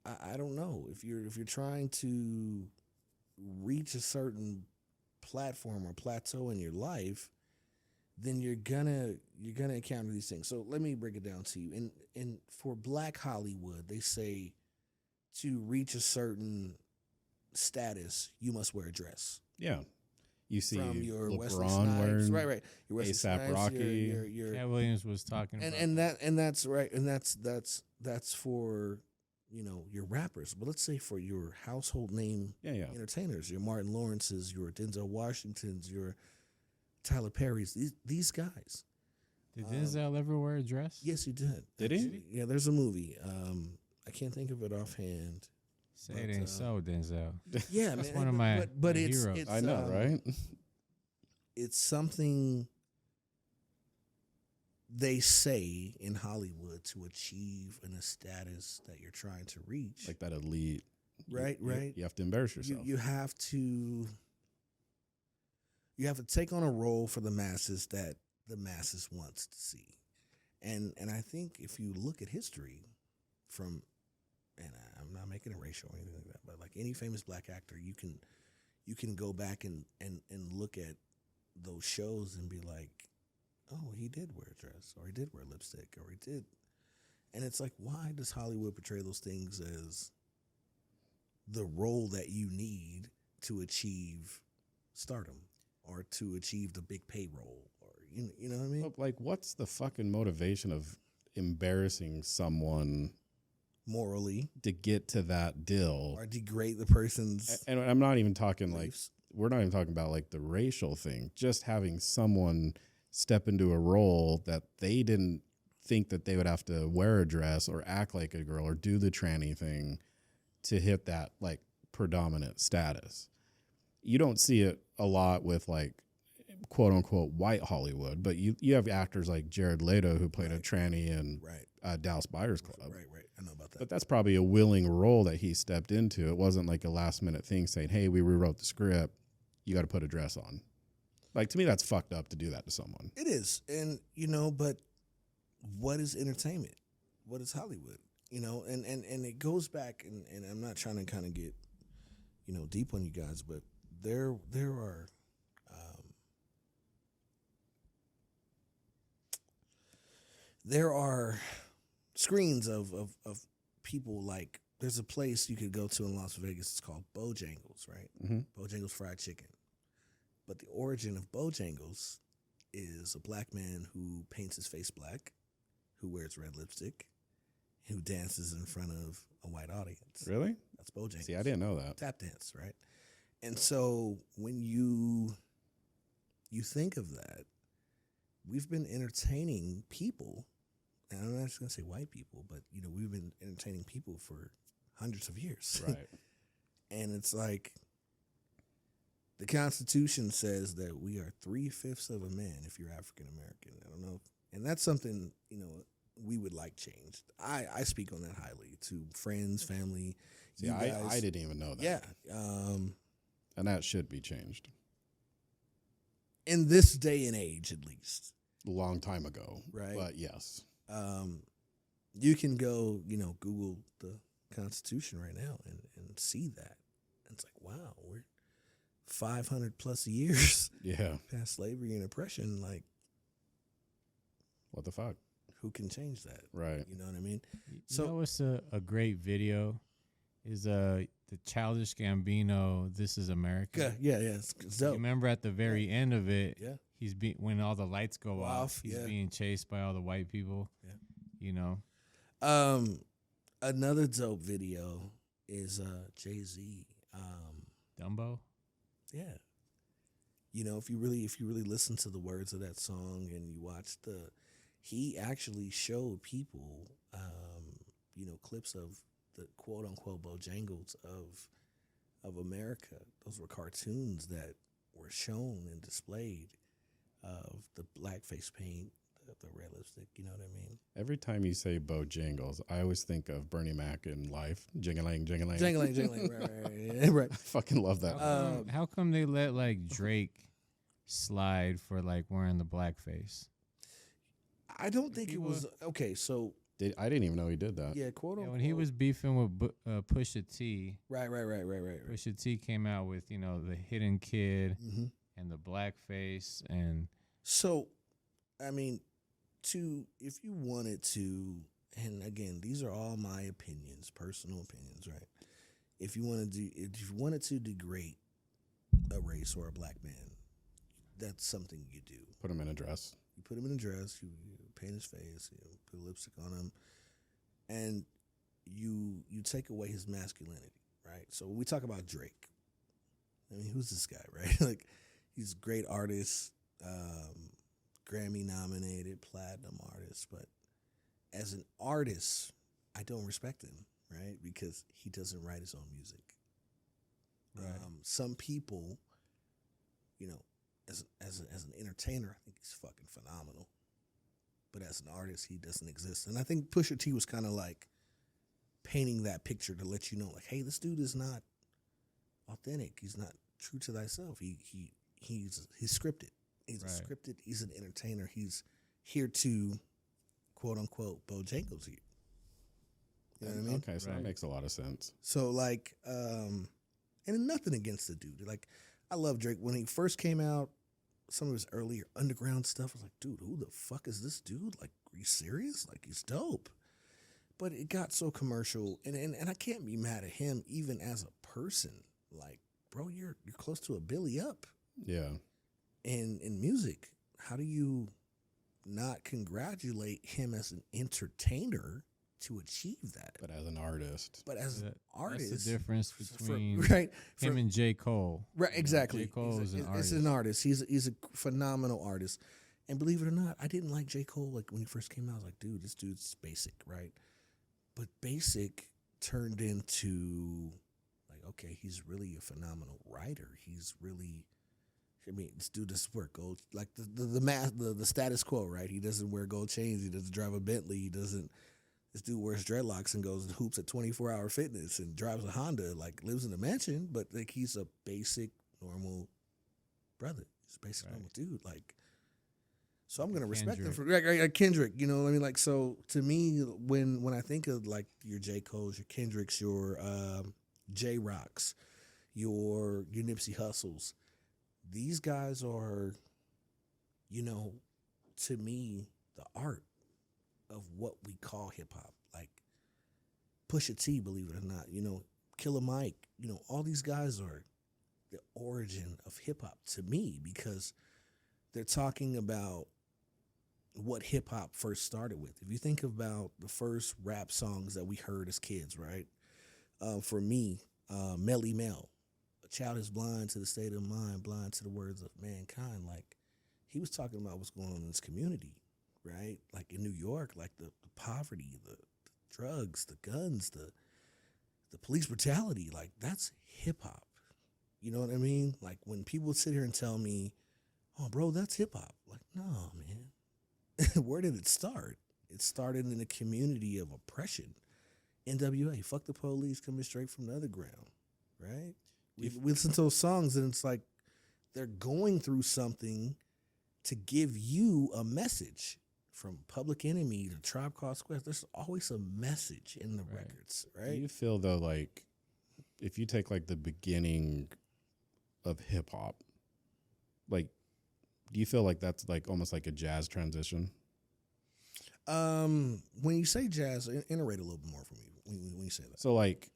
I don't know, if you're trying to reach a certain platform or plateau in your life, then you're gonna encounter these things. So let me break it down to you. And for Black Hollywood, they say to reach a certain status, you must wear a dress. Yeah. You see from your Wesley LeBron Snipes, wearing right? Your Wesley A$AP Snipes, Rocky. your Cat Williams was talking about and that's right, and that's for your rappers. But let's say for your household name Yeah. entertainers, your Martin Lawrences, your Denzel Washingtons, your Tyler Perry's, these guys. Did Denzel ever wear a dress? Yes, he did. Did he? Actually. Yeah, there's a movie. I can't think of it offhand. Say it ain't so, Denzel. Yeah, That's man. one of my but heroes. it's I know, right? It's something they say in Hollywood to achieve a status that you're trying to reach. Like that elite. Right. You have to embarrass yourself. You have to take on a role for the masses that the masses wants to see. And I think if you look at history from, and I'm not making it racial or anything like that, but like any famous black actor, you can go back and look at those shows and be like, oh, he did wear a dress, or he did wear lipstick, or he did. And it's like, why does Hollywood portray those things as the role that you need to achieve stardom or to achieve the big payroll? Or you know what I mean? But like, what's the fucking motivation of embarrassing someone Morally, to get to that deal? or degrade the person's And I'm not even talking like, beliefs. we're not even talking about like the racial thing. Just having someone step into a role that they didn't think that they would have to wear a dress or act like a girl or do the tranny thing to hit that like predominant status. You don't see it a lot with like quote unquote white Hollywood, but you have actors like Jared Leto who played a tranny in Dallas Buyers Club. Right. I know about that. But that's probably a willing role that he stepped into. It wasn't like a last minute thing saying, hey, we rewrote the script. You got to put a dress on. Like, to me, that's fucked up to do that to someone. It is. And, but what is entertainment? What is Hollywood? And it goes back, and I'm not trying to kind of get, deep on you guys, but there are screens of people. Like, there's a place you could go to in Las Vegas. It's called Bojangles, right? Mm-hmm. Bojangles Fried Chicken. But the origin of Bojangles is a black man who paints his face black, who wears red lipstick, who dances in front of a white audience. Really? That's Bojangles. See, I didn't know that. Tap dance, right? And so when you think of that, we've been entertaining people, and I'm not just going to say white people, but, we've been entertaining people for hundreds of years. Right. And it's like, the Constitution says that we are 3/5 of a man if you're African American. I don't know. And that's something, we would like changed. I speak on that highly to friends, family. See, I didn't even know that. Yeah. And that should be changed. In this day and age, at least. A long time ago. Right. But yes. You can go, Google the Constitution right now and see that. And it's like, wow, we're 500 plus years past slavery and oppression. Like, what the fuck? Who can change that? Right. You know what I mean? It's a great video is the Childish Gambino "This Is America." Yeah. It's dope. You remember at the very end of it, Yeah. he's when all the lights go off, he's being chased by all the white people. Yeah. Another dope video is Jay-Z. Dumbo. Yeah. If you really listen to the words of that song and you watch he actually showed people, clips of the quote unquote Bojangles of America. Those were cartoons that were shown and displayed of the blackface paint, the red lipstick. You know what I mean? Every time you say Bojangles, I always think of Bernie Mac in Life. Jingling, jingling. Jingling. Right. I fucking love that. How come they let like Drake slide for like wearing the blackface? I don't think it was okay. So I didn't even know he did that. yeah, quote unquote. When he was beefing with Pusha T, right. Pusha T came out with the Hidden Kid and the blackface, and so I mean, if you wanted to, and again, these are all my opinions, personal opinions, right? If you wanted to degrade a race or a black man, that's something you do. Put him in a dress. You put him in a dress, you paint his face, you put lipstick on him, and you take away his masculinity, right? So when we talk about Drake, I mean, who's this guy, right? Like, he's a great artist, Grammy nominated, platinum artist, but as an artist, I don't respect him, right? Because he doesn't write his own music. Right. Some people, you know, as an entertainer, I think he's fucking phenomenal. But as an artist, he doesn't exist. And I think Pusha T was kind of like painting that picture to let you know, like, hey, this dude is not authentic. He's not true to thyself. He's scripted. He's Right. scripted. He's an entertainer. He's here to, quote unquote, Bojangles you. You know what I mean? Okay, so that Right. makes a lot of sense. So like, and nothing against the dude. Like, I love Drake. When he first came out, some of his earlier underground stuff, I was like, dude, who the fuck is this dude? Like, are you serious? Like, he's dope. But it got so commercial, and I can't be mad at him even as a person. Like, bro, you're close to a Billy up Yeah. in music. How do you not congratulate him as an entertainer to achieve that? But as an artist, But as an That's artist, the difference between right, him and J. Cole. right, You know, exactly. J. Cole is an It's artist. an artist. He's a phenomenal artist. And believe it or not, I didn't like J. Cole. Like, when he first came out, I was like, dude, this dude's basic, right? But basic turned into like, okay, he's really a phenomenal writer. He's really, I mean, this dude doesn't wear gold, like the status quo, right? He doesn't wear gold chains. He doesn't drive a Bentley. He doesn't. This dude wears dreadlocks and goes and hoops at 24-hour fitness and drives a Honda. Like, lives in a mansion, but like, he's a basic normal brother. He's a basic Right. normal dude. Like, so I'm gonna Like respect him Kendrick. for like Kendrick. You know what I mean? Like, so to me, when I think of like your J. Cole's, your Kendricks, your J. Rocks, your Nipsey Hussles, these guys are, you know, to me, the art of what we call hip hop. Like Pusha T, believe it or not, you know, Killer Mike, you know, all these guys are the origin of hip hop to me, because they're talking about what hip hop first started with. If you think about the first rap songs that we heard as kids, right? For me, Melly Mel, a child is blind to the state of mind, blind to the words of mankind. Like, he was talking about what's going on in his community, right? Like in New York, like the poverty, the drugs, the guns, the police brutality. Like, that's hip hop. You know what I mean? Like, when people sit here and tell me, oh, bro, that's hip hop. Like, no, man. Where did it start? It started in a community of oppression. NWA, fuck the police, coming straight from the underground, right? We listen to those songs and it's like they're going through something to give you a message. From Public Enemy to Tribe Called Quest, there's always a message in the Right. records, do right? you feel though, like, if you take like the beginning of hip hop, like, do you feel like that's like almost like a jazz transition? When you say jazz, iterate a little bit more for me when you say that. So like,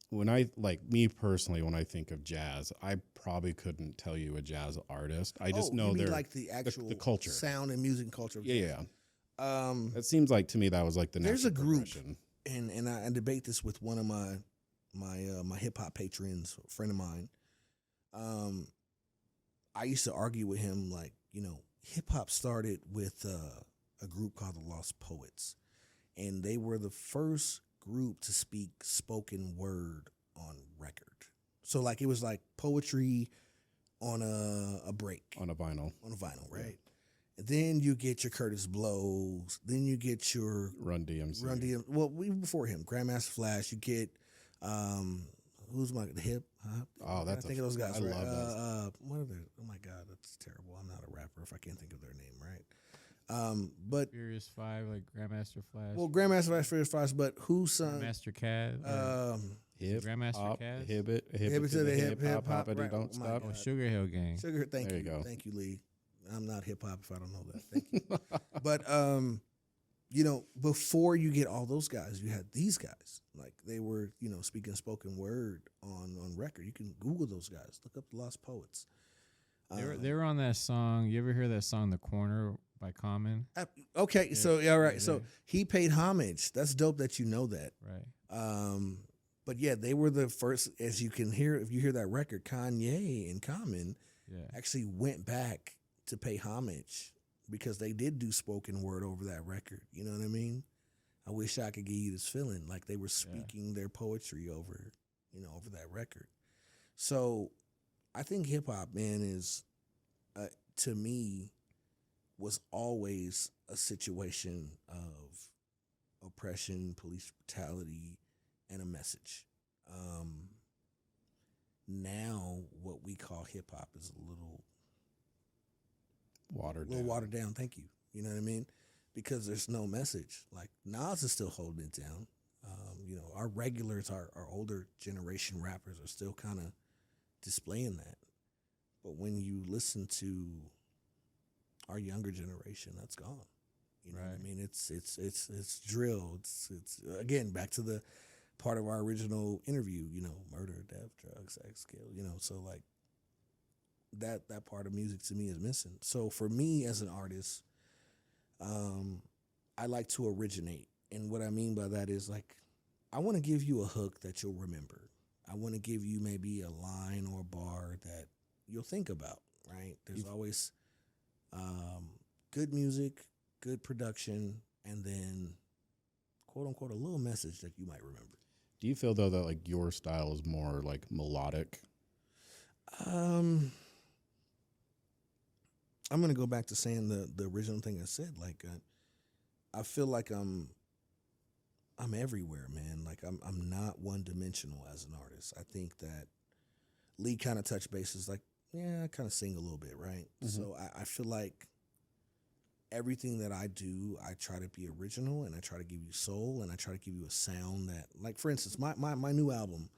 when I, like, me personally, when I think of jazz, I probably couldn't tell you a jazz artist. I just know you mean they're like the actual culture, sound and music and culture. Of yeah. jazz. It seems like to me that was like the There's natural a group. progression. And I debate this with one of my hip hop patrons, a friend of mine. I used to argue with him, like, you know, hip hop started with a group called the Lost Poets, and they were the first group to speak spoken word on record. So like, it was like poetry on a break On a vinyl. on a vinyl, right? And then you get your Curtis Blows, then you get your Run DMC. Run DMC. Well, even before him, Grandmaster Flash. You get who's the hip hop? Oh, that's I think of those guys. I right? love those. What are they? Oh my god, that's terrible. I'm not a rapper if I can't think of their name, right? But Furious 5, like Grandmaster Flash. well, Grandmaster Flash, Furious Flash. But who's Grandmaster Cad. Hip Grandmaster hop, Caz? hip to the hip hop, hop, hoppity right. don't Oh my stop. Oh, God. Sugar Hill Gang. Sugar? Thank There you, you go. thank you, Lee. I'm not hip hop if I don't know that. Thank you. But you know, before you get all those guys, you had these guys. Like, they were, you know, speaking spoken word on record. You can Google those guys. Look up the Lost Poets. They were on that song. You ever hear that song, "The Corner" by Common? Okay, so yeah, right. yeah, So he paid homage. That's dope that you know that. Right. But yeah, they were the first, as you can hear, if you hear that record, Kanye and Common Yeah. actually went back to pay homage because they did do spoken word over that record. You know what I mean? I wish I could give you this feeling like they were speaking their poetry over, over that record. So I think hip hop, man, is to me was always a situation of oppression, police brutality, and a message. Now, what we call hip hop is a little watered down. Thank you. You know what I mean? Because there's no message. Like Nas is still holding it down. Our regulars, our older generation rappers are still kind of displaying that. But when you listen to our younger generation, that's gone. You know what I mean? It's drill. It's again back to the part of our original interview. Murder, death, drugs, sex, kill. So like that part of music to me is missing. So for me as an artist, I like to originate, and what I mean by that is like I want to give you a hook that you'll remember. I want to give you maybe a line or a bar that you'll think about. Right? There's always good music, good production, and then quote unquote a little message that you might remember. Do you feel though that like your style is more like melodic? I'm gonna go back to saying the original thing I said. Like I feel like I'm everywhere, man. Like I'm not one dimensional as an artist. I think that Lee kind of touched bases. Like I kind of sing a little bit, right? Mm-hmm. So I feel like everything that I do, I try to be original, and I try to give you soul, and I try to give you a sound that, like, for instance, my new album.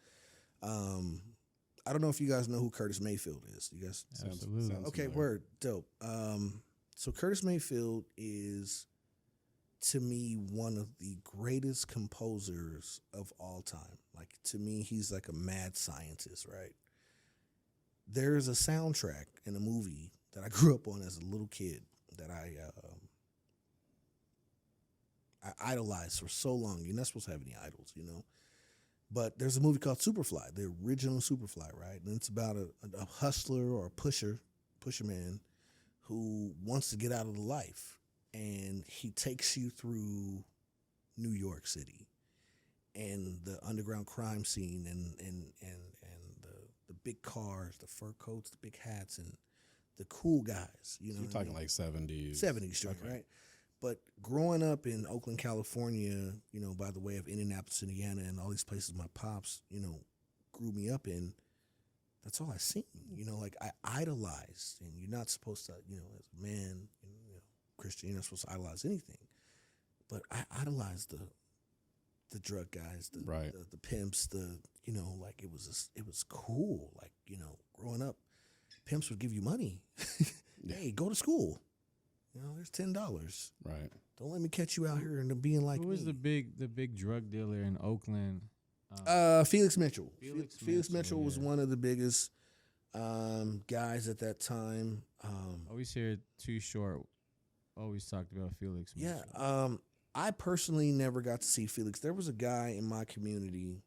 I don't know if you guys know who Curtis Mayfield is. You guys? Absolutely. Okay, word, dope. So Curtis Mayfield is, to me, one of the greatest composers of all time. Like, to me, he's like a mad scientist, right? There's a soundtrack in a movie that I grew up on as a little kid that I idolized for so long. You're not supposed to have any idols, But there's a movie called Superfly, the original Superfly, right? And it's about a hustler or a pusher man who wants to get out of the life. And he takes you through New York City and the underground crime scene and the big cars, the fur coats, the big hats, and the cool guys. You're talking like 70s. 70s, okay. Right? But growing up in Oakland, California, by the way of Indianapolis, Indiana, and all these places my pops, grew me up in, that's all I seen. Like I idolized, and you're not supposed to, as a man, Christian, you're not supposed to idolize anything. But I idolized the drug guys, the pimps, like it was cool. Like, growing up, pimps would give you money. Hey, go to school. There's $10. Right. Don't let me catch you out here and being like. Who was the big drug dealer in Oakland? Felix Mitchell. Felix Mitchell was one of the biggest guys at that time. Always hear Too Short. Always talked about Felix Mitchell. Yeah. I personally never got to see Felix. There was a guy in my community.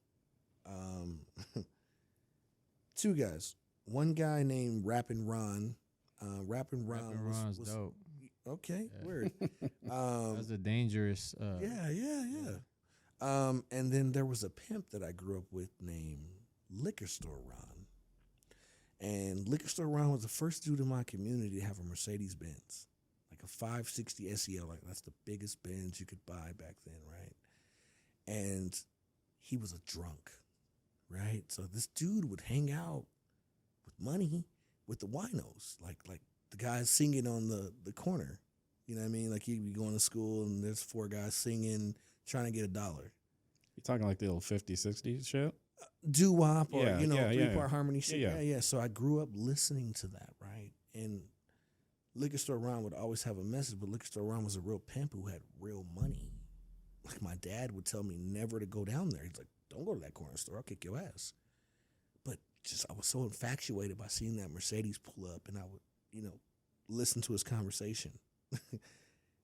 Two guys. One guy named Rappin' Ron. Rappin' Ron Ron's was dope. Okay, Yeah. weird. That was a dangerous. Yeah. And then there was a pimp that I grew up with named Liquor Store Ron. And Liquor Store Ron was the first dude in my community to have a Mercedes Benz, like a 560 SEL. Like that's the biggest Benz you could buy back then, right? And he was a drunk, right? So this dude would hang out with money with the winos, like the guys singing on the corner. You know what I mean? Like you'd be going to school and there's four guys singing, trying to get $1. You're talking like the old 50s, 60s shit? Doo-wop or, three-part harmony shit. Yeah. So I grew up listening to that, right? And Liquor Store Ron would always have a message, but Liquor Store Ron was a real pimp who had real money. Like my dad would tell me never to go down there. He's like, don't go to that corner store. I'll kick your ass. But I was so infatuated by seeing that Mercedes pull up, and I would, listen to his conversation.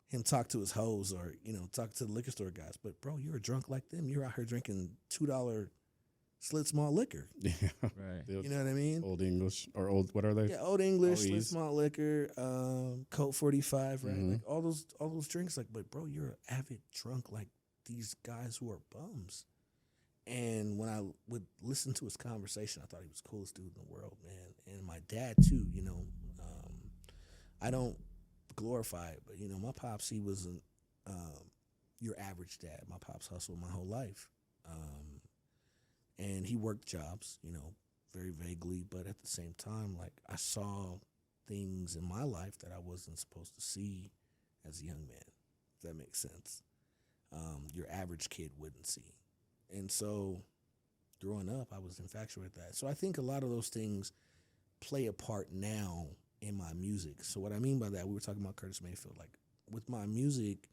Him talk to his hoes, or, talk to the liquor store guys. But, bro, you're a drunk like them. You're out here drinking $2 Slit Small liquor. Yeah. Right. You know what I mean? Old English or old, what are they? Yeah, Old English, Slit OEs. Small Liquor, Colt 45, right? Mhm. Like all those drinks. Like, but bro, you're an avid drunk like these guys who are bums. And when I would listen to his conversation, I thought he was the coolest dude in the world, man. And my dad too. I don't glorify it, but my pops, he wasn't your average dad. My pops hustled my whole life. And he worked jobs, very vaguely, but at the same time, like, I saw things in my life that I wasn't supposed to see as a young man, if that makes sense. Your average kid wouldn't see. And so growing up, I was infatuated with that. So I think a lot of those things play a part now in my music. So what I mean by that, we were talking about Curtis Mayfield. Like, with my music,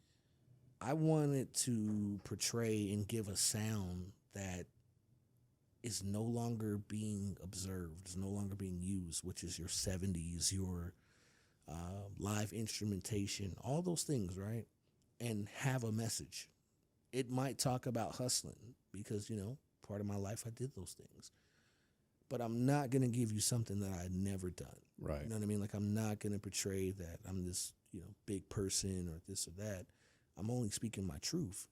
I wanted to portray and give a sound that is no longer being observed, is no longer being used, which is your 70s, your live instrumentation, all those things, right? And have a message. It might talk about hustling because, part of my life I did those things. But I'm not going to give you something that I had never done. Right. You know what I mean? Like, I'm not going to portray that I'm this, big person or this or that. I'm only speaking my truth.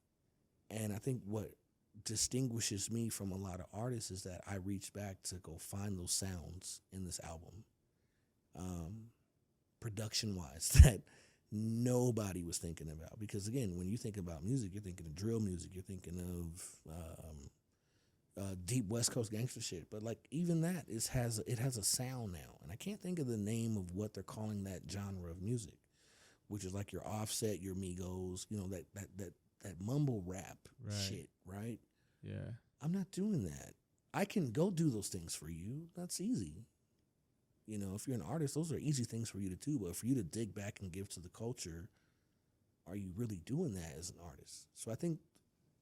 And I think what distinguishes me from a lot of artists is that I reached back to go find those sounds in this album, production-wise, that nobody was thinking about. Because, again, when you think about music, you're thinking of drill music, you're thinking of deep West Coast gangster shit. But, like, even that has a sound now. And I can't think of the name of what they're calling that genre of music, which is like your Offset, your Migos, that mumble rap shit, right? Yeah. I'm not doing that. I can go do those things for you. That's easy. If you're an artist, those are easy things for you to do. But for you to dig back and give to the culture, are you really doing that as an artist? So I think,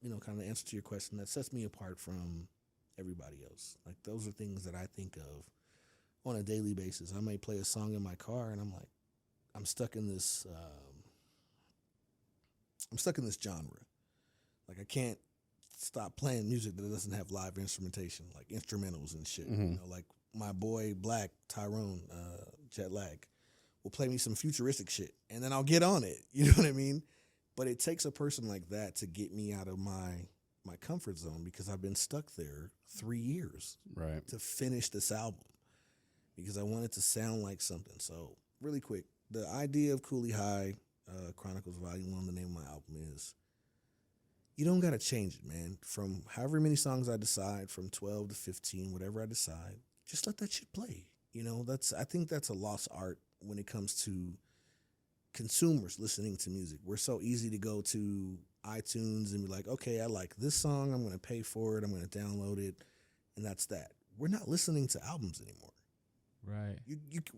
kind of the answer to your question, that sets me apart from everybody else. Like, those are things that I think of on a daily basis. I may play a song in my car and I'm like, I'm stuck in this genre. Like, I can't stop playing music that doesn't have live instrumentation, like instrumentals and shit. Mhm. Like my boy Black, Tyrone, Jet Lag, will play me some futuristic shit, and then I'll get on it. You know what I mean? But it takes a person like that to get me out of my comfort zone, because I've been stuck there 3 years Right. to finish this album because I want it to sound like something. So really quick, the idea of Cooley High Chronicles Volume 1, the name of my album is, you don't got to change it, man. From however many songs I decide, from 12 to 15, whatever I decide, just let that shit play. I think that's a lost art when it comes to consumers listening to music. We're so easy to go to iTunes and be like, okay, I like this song, I'm going to pay for it, I'm going to download it, and that's that. We're not listening to albums anymore. Right.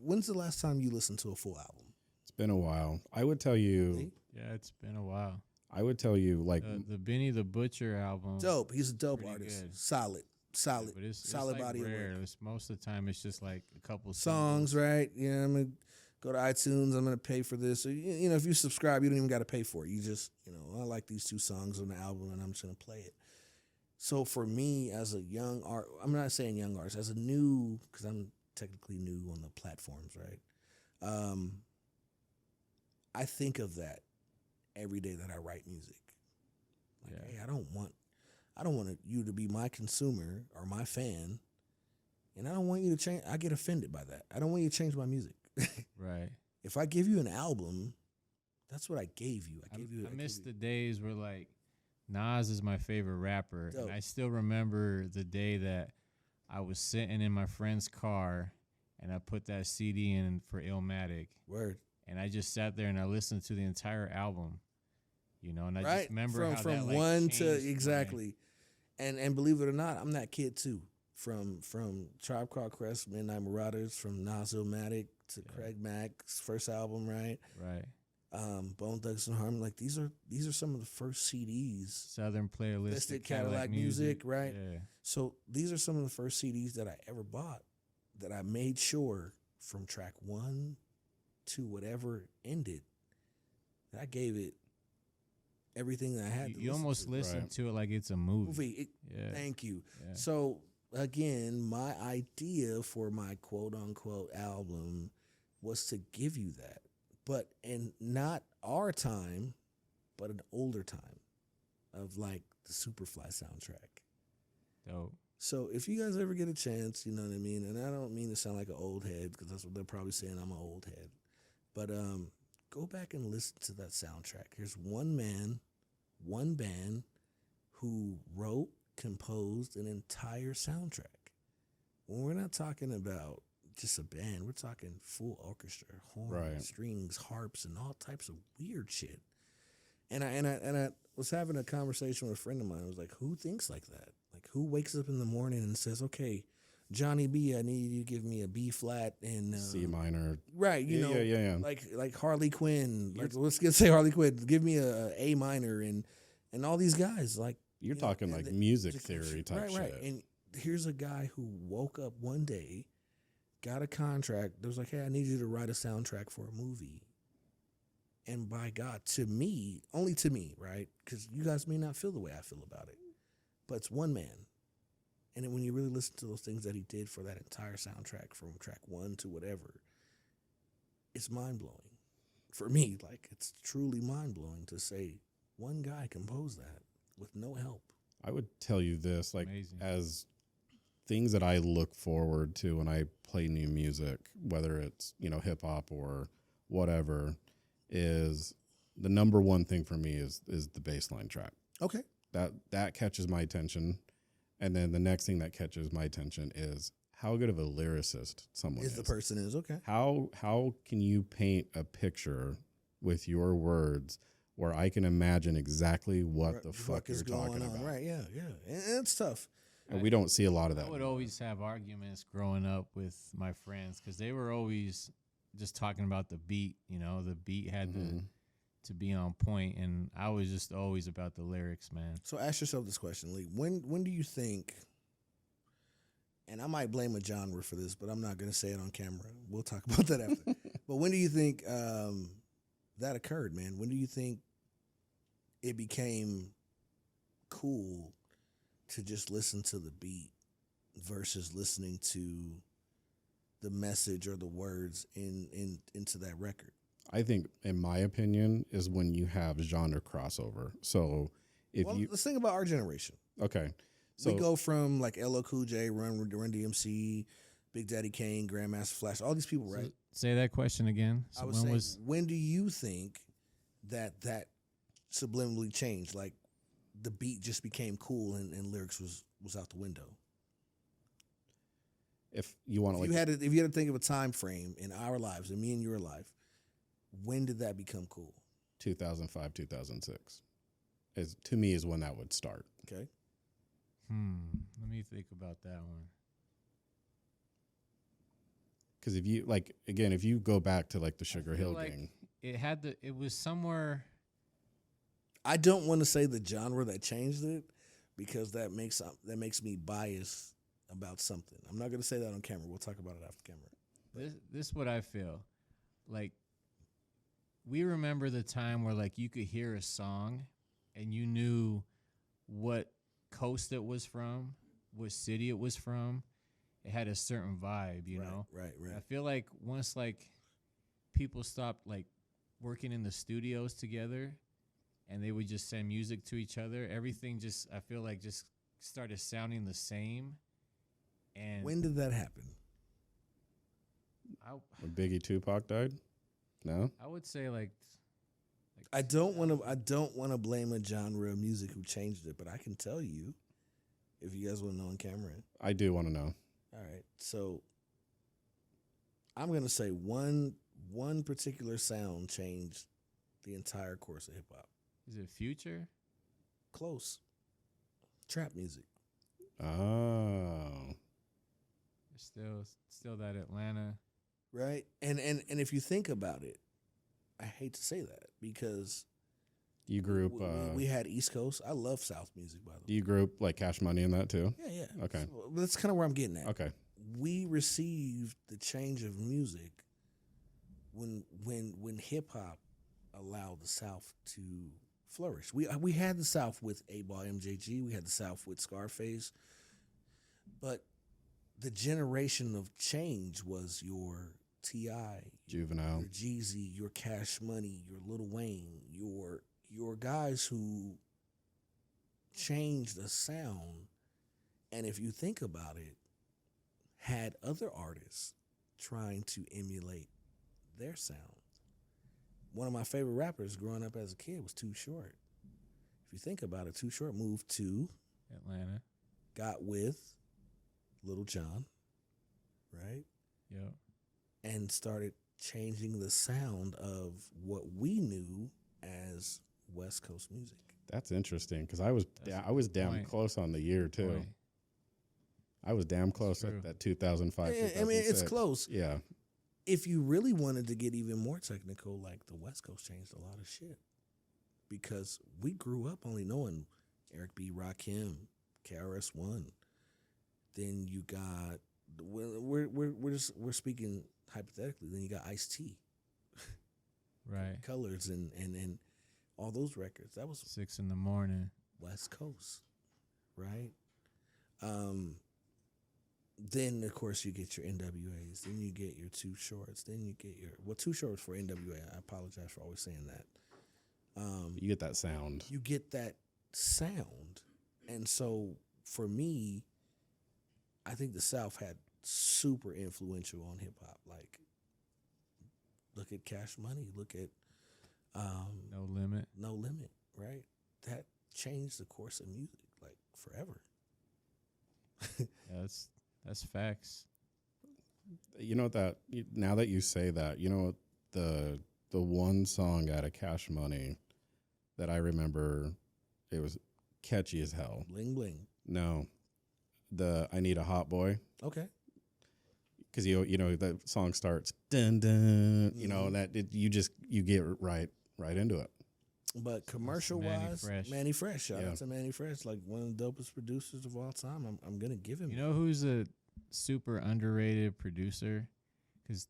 When's the last time you listened to a full album? It's been a while. I would tell you. See? Yeah, it's been a while. I would tell you, like, The Benny the Butcher album. Dope. He's a dope Pretty artist. good. Solid, But it's solid like body of rare. work. Most of the time, it's just like a couple Songs, singles. right? Yeah, I'm gonna go to iTunes. I'm gonna pay for this. So, if you subscribe, you don't even got to pay for it. You just, I like these 2 songs on the album, and I'm just gonna play it. So for me, as a young art, I'm not saying young artist, as a new, because I'm technically new on the platforms, right? I think of that every day that I write music. Like, Yeah. hey, I don't want you to be my consumer or my fan, and I don't want you to change. I get offended by that. I don't want you to change my music. Right. If I give you an album, that's what I gave you. I miss the days where, like, Nas is my favorite rapper, Dope. and I still remember the day that I was sitting in my friend's car and I put that CD in for Illmatic, Word. and I just sat there and I listened to the entire album, and I Right? just remember how from that, like, one changed to my- exactly. And believe it or not, I'm that kid too. From Tribe Called Quest, Midnight Marauders, from Nas Illmatic to Craig Mack's first album, right? Right. Bone Thugs and Harmony. Like these are some of the first CDs. Southern playlist, Listed Cadillac music, right? Yeah. So these are some of the first CDs that I ever bought that I made sure from track 1 to whatever ended that I gave it everything that I had. You almost listen Right. to it like it's a movie. Yeah. Thank you. Yeah. So again, my idea for my quote unquote album was to give you that, but in not our time, but an older time of like the Superfly soundtrack. Dope. So if you guys ever get a chance, you know what I mean, and I don't mean to sound like an old head because that's what they're probably saying, I'm an old head, but go back and listen to that soundtrack. Here's one man, one band who wrote, composed an entire soundtrack. When we're not talking about just a band, we're talking full orchestra, horns, Right. strings, harps, and all types of weird shit. And I was having a conversation with a friend of mine. I was like, who thinks like that? Like, who wakes up in the morning and says, okay, Johnny B, I need you to give me a B flat and C minor. right, you Yeah, know, yeah. like Harley Quinn. Like, let's say Harley Quinn. Give me a minor and all these guys. Like, You're you know, talking and like music theory type right, shit. right. And here's a guy who woke up one day, got a contract. There was like, hey, I need you to write a soundtrack for a movie. And by God, to me, only to me, right? Because you guys may not feel the way I feel about it, but it's one man. And then when you really listen to those things that he did for that entire soundtrack, from track 1 to whatever, it's mind blowing for me. Like, it's truly mind blowing to say one guy composed that with no help. I would tell you this, like, Amazing. as things that I look forward to when I play new music, whether it's, hip hop or whatever, is the number one thing for me is the bass line track. Okay. That catches my attention. And then the next thing that catches my attention is how good of a lyricist someone is. The person is, okay. How can you paint a picture with your words where I can imagine exactly what the fuck you're talking about? Right, yeah. And it's tough. And we don't see a lot of that. I would always have arguments growing up with my friends because they were always just talking about the beat. The beat had to be on point, and I was just always about the lyrics, man. So ask yourself this question, Lee. When do you think, and I might blame a genre for this, but I'm not going to say it on camera. We'll talk about that after. But when do you think that occurred, man? When do you think it became cool to just listen to the beat versus listening to the message or the words into that record? I think, in my opinion, is when you have genre crossover. So let's think about our generation. Okay. So we go from like LL Cool J, Run DMC, Big Daddy Kane, Grandmaster Flash, all these people, right? So say that question again. So I would say, when do you think that subliminally changed? Like the beat just became cool and lyrics was out the window. If you want to, if you had to think of a time frame in our lives, and me and your life, when did that become cool? 2005, 2006 to me is when that would start. Okay. Let me think about that one. Because if you go back to like the Sugar Hill Gang, it was somewhere. I don't want to say the genre that changed it because that makes me biased about something. I'm not going to say that on camera. We'll talk about it after camera. This is what I feel. Like, we remember the time where like you could hear a song and you knew what coast it was from, what city it was from. It had a certain vibe, you know? Right. I feel like once like people stopped like working in the studios together and they would just send music to each other, everything just, I feel like, just started sounding the same. And when did that happen? when Biggie Tupac died. No, I would say like I don't want to blame a genre of music who changed it, but I can tell you if you guys want to know on camera. I do want to know. All right, so I'm gonna say one particular sound changed the entire course of hip hop. Is it Future? Close. Trap music. Oh, Still that Atlanta. Right? And if you think about it, I hate to say that because You grew up. we had East Coast. I love South music, by the way. You grew up like Cash Money in that too. Yeah, yeah. Okay. So that's kind of where I'm getting at. Okay. We received the change of music when hip hop allowed the South to flourish. We had the South with 8 Ball MJG. We had the South with Scarface, but the generation of change was your T.I., Juvenile. your Jeezy, your Cash Money, your Lil Wayne, your guys who changed the sound. And if you think about it, had other artists trying to emulate their sound. One of my favorite rappers growing up as a kid was Too Short. If you think about it, Too Short moved to Atlanta. got with Little John, right? Yep. And started changing the sound of what we knew as West Coast music. That's interesting because I was damn point. close on the year too. Point. I was damn close true. at that 2005. I mean, it's 2006. close. Yeah. If you really wanted to get even more technical, like the West Coast changed a lot of shit because we grew up only knowing Eric B, Rakim, KRS-One. Then you got we're speaking hypothetically. Then you got Ice-T, Right. Colors, and all those records. That was 6 a.m. West Coast, right? Then of course you get your NWAs. Then you get your Too Shorts. Then you get your Too Shorts for NWA. I apologize for always saying that. You get that sound. You get that sound, and so for me, I think the South had super influential on hip hop. Like, look at Cash Money. Look at No Limit. No Limit. Right, that changed the course of music like forever. Yeah, that's facts. You know that now that you say that, you know the one song out of Cash Money that I remember, it was catchy as hell. Bling bling. No, the I Need a Hot Boy. Okay. Because you know the song starts dun dun, you know, and that you get right into it. But commercial Manny wise, Fresh. Manny Fresh. Shout Yeah. out to Manny Fresh, like one of the dopest producers of all time. I'm gonna give him. You know who's a super underrated producer? Because,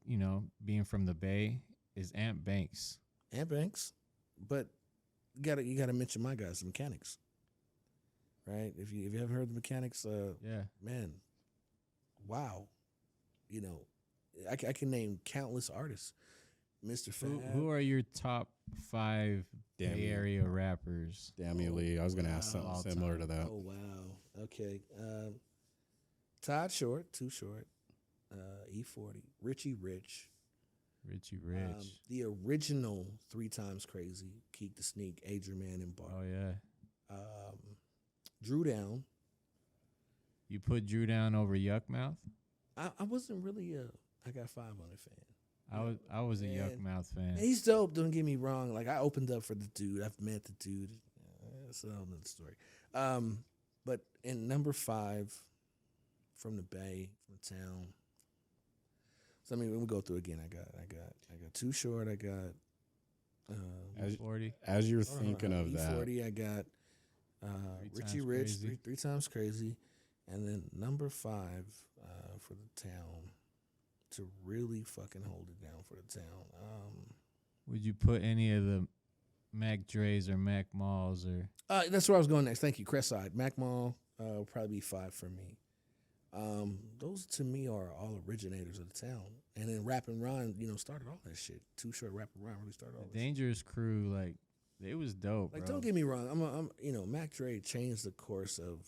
you know, being from the Bay, is Ant Banks. Ant Banks, but you gotta mention my guys, the Mechanics. Right? If you haven't heard the Mechanics, Yeah. man, wow. You know, I can name countless artists. Mr. Fab. Who are your top 5 Damn Bay you. Area rappers? Damn you, Lee. I was gonna ask Wow. something similar to that. Oh wow. Okay. Todd Short, Too Short, E40, Richie Rich, Richie Rich. the original 3 Times Crazy, Keek the Sneak, Adrian Man and Bar, Oh, yeah. Drew Down. You put Drew down over Yuck Mouth? I wasn't really a I Got 5 on it fan. I was a Yuck Man. Mouth fan. He's dope. Don't get me wrong. Like I opened up for the dude. I've met the dude. That's another story. But in number 5, from the Bay, from the town. So I mean, when we go through again, I got Too Short. I got As, 40. as you're thinking of that, E40. I got Richie Times Rich, Crazy. three Times Crazy, and then number 5 for the town to really fucking hold it down for the town. Would you put any of the Mac Dre's or Mac Malls or That's where I was going next. Thank you, Crest Mac Mall will probably be 5 for me. Those to me are all originators of the town. And then Rap and Ron, started all that shit. Too Short, Rap and Ron really started all the that shit. Dangerous Crew? Like, they was dope, Like, bro. don't get me wrong. I'm Mac Dre changed the course of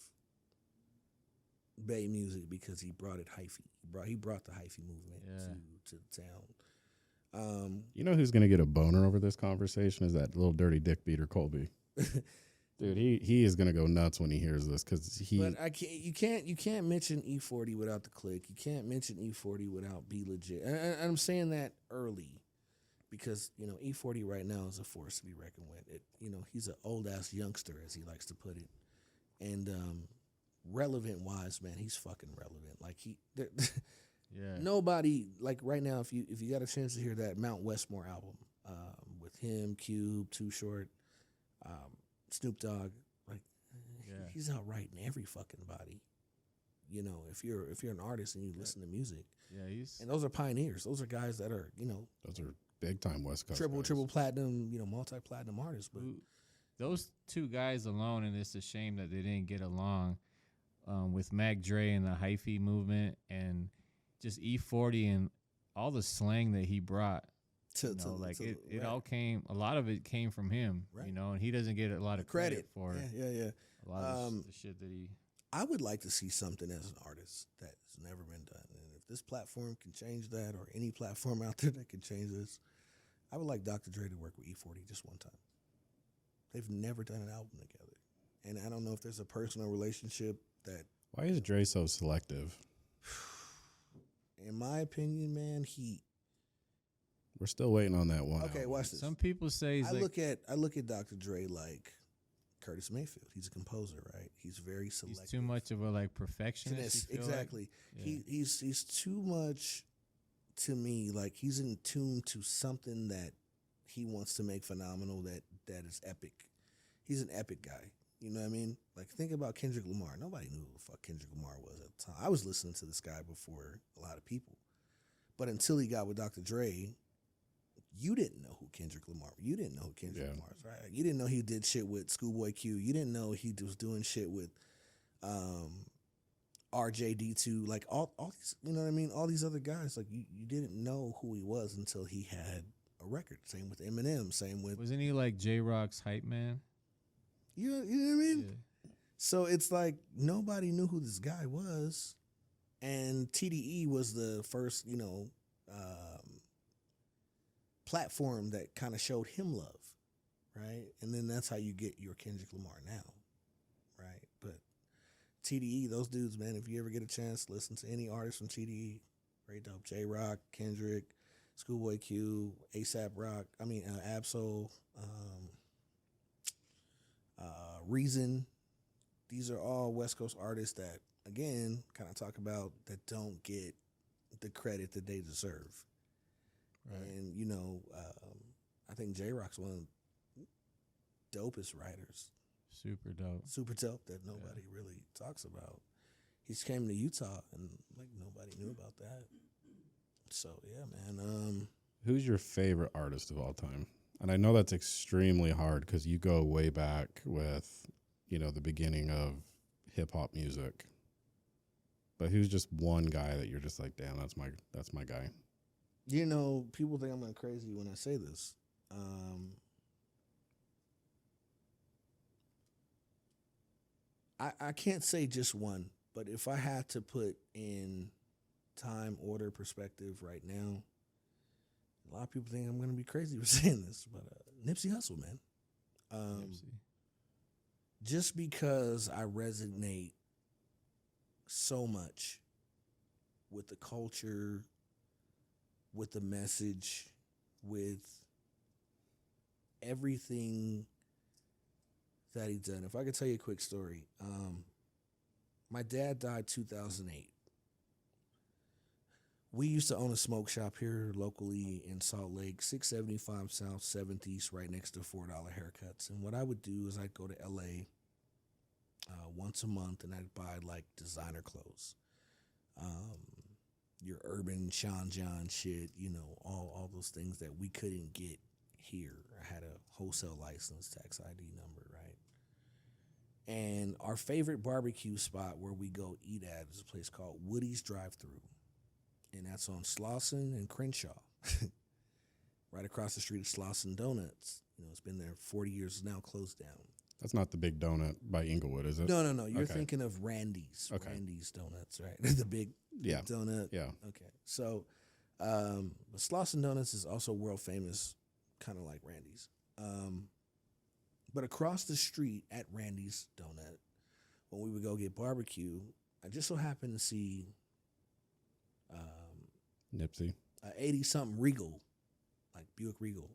Bay music because he brought it hyphy. He brought the hyphy movement to the town. you know who's gonna get a boner over this conversation is that little dirty dick beater Colby. Dude, he is gonna go nuts when he hears this because But you can't mention E40 without the click. You can't mention E40 without Be Legit. And I'm saying that early because E40 right now is a force to be reckoned with. He's an old ass youngster, as he likes to put it, and relevant wise, man, he's fucking relevant. Like Yeah. nobody like right now. If you got a chance to hear that Mount Westmore album, with him, Cube, Too Short, Snoop Dogg. Like Yeah. he's out writing every fucking body. You know, if you're an artist and you listen to music, Yeah, he's and those are pioneers. Those are guys that are, you know, Those are big time West Coast. triple guys. platinum, you know, multi platinum artists. But those two guys alone, and it's a shame that they didn't get along with Mac Dre and the hyphy movement, and just E40 and all the slang that he brought. It all came. A lot of it came from him, Right. you know, and he doesn't get a lot of credit for it. Yeah. A lot of the shit that he. I would like to see something as an artist that has never been done. And if this platform can change that, or any platform out there that can change this, I would like Dr. Dre to work with E40 just one time. They've never done an album together. And I don't know if there's a personal relationship that, Why is Dre so selective? in my opinion, man, We're still waiting on that one. okay, album. watch this. Some people say he's I like, look at Dr. Dre like Curtis Mayfield. He's a composer, right? He's very selective. he's too much of a like perfectionist. You feel Exactly. Like? Yeah. He's too much to me. Like he's in tune to something that he wants to make phenomenal. That is epic. He's an epic guy. You know what I mean? Like think about Kendrick Lamar. Nobody knew who the fuck Kendrick Lamar was at the time. I was listening to this guy before a lot of people, but until he got with Dr. Dre, you didn't know who Kendrick Lamar. You didn't know who Kendrick Lamar was, right? You didn't know he did shit with Schoolboy Q. You didn't know he was doing shit with RJD2. Like all these, you know what I mean? All these other guys. Like you didn't know who he was until he had a record. Same with Eminem. Same with Wasn't he like J Rock's hype man? you know what I mean? Yeah. So it's like nobody knew who this guy was, and TDE was the first, you know, platform that kind of showed him love, right? And then that's how you get your Kendrick Lamar now, right? But TDE, those dudes, man, if you ever get a chance, listen to any artist from TDE, very dope. J Rock, Kendrick, Schoolboy Q, Absol, Reason. These are all West Coast artists that, again, kind of talk about that don't get the credit that they deserve. Right. And, you know, I think J Rock's one of the dopest writers. Super dope. Super dope that nobody really talks about. He's came to Utah and like nobody knew about that. So yeah, man. Who's your favorite artist of all time? And I know that's extremely hard because you go way back with, you know, the beginning of hip hop music. But who's just one guy that you're just like, damn, that's my guy. You know, people think I'm like crazy when I say this. I can't say just one, but if I had to put in time, order, perspective right now, a lot of people think I'm going to be crazy for saying this, but Nipsey Hussle, man. Nipsey. Just because I resonate so much with the culture, with the message, with everything that he done. If I could tell you a quick story. My dad died 2008. We used to own a smoke shop here locally in Salt Lake, 675 South, 7th East, right next to $4 haircuts. And what I would do is I'd go to LA once a month and I'd buy like designer clothes. Your urban Sean John shit, you know, all those things that we couldn't get here. I had a wholesale license, tax ID number, right? And our favorite barbecue spot where we go eat at is a place called Woody's Drive-Thru. And that's on Slauson and Crenshaw. Right across the street of Slauson Donuts. You know, it's been there 40 years, it's now closed down. That's not the big donut by Inglewood, is it? No. You're Okay. thinking of Randy's. Okay. Randy's Donuts, right? The big donut. Yeah. Okay. So, Slauson Donuts is also world famous, kind of like Randy's. But across the street at Randy's Donut, when we would go get barbecue, I just so happened to see Nipsey. 80-something Regal, like Buick Regal.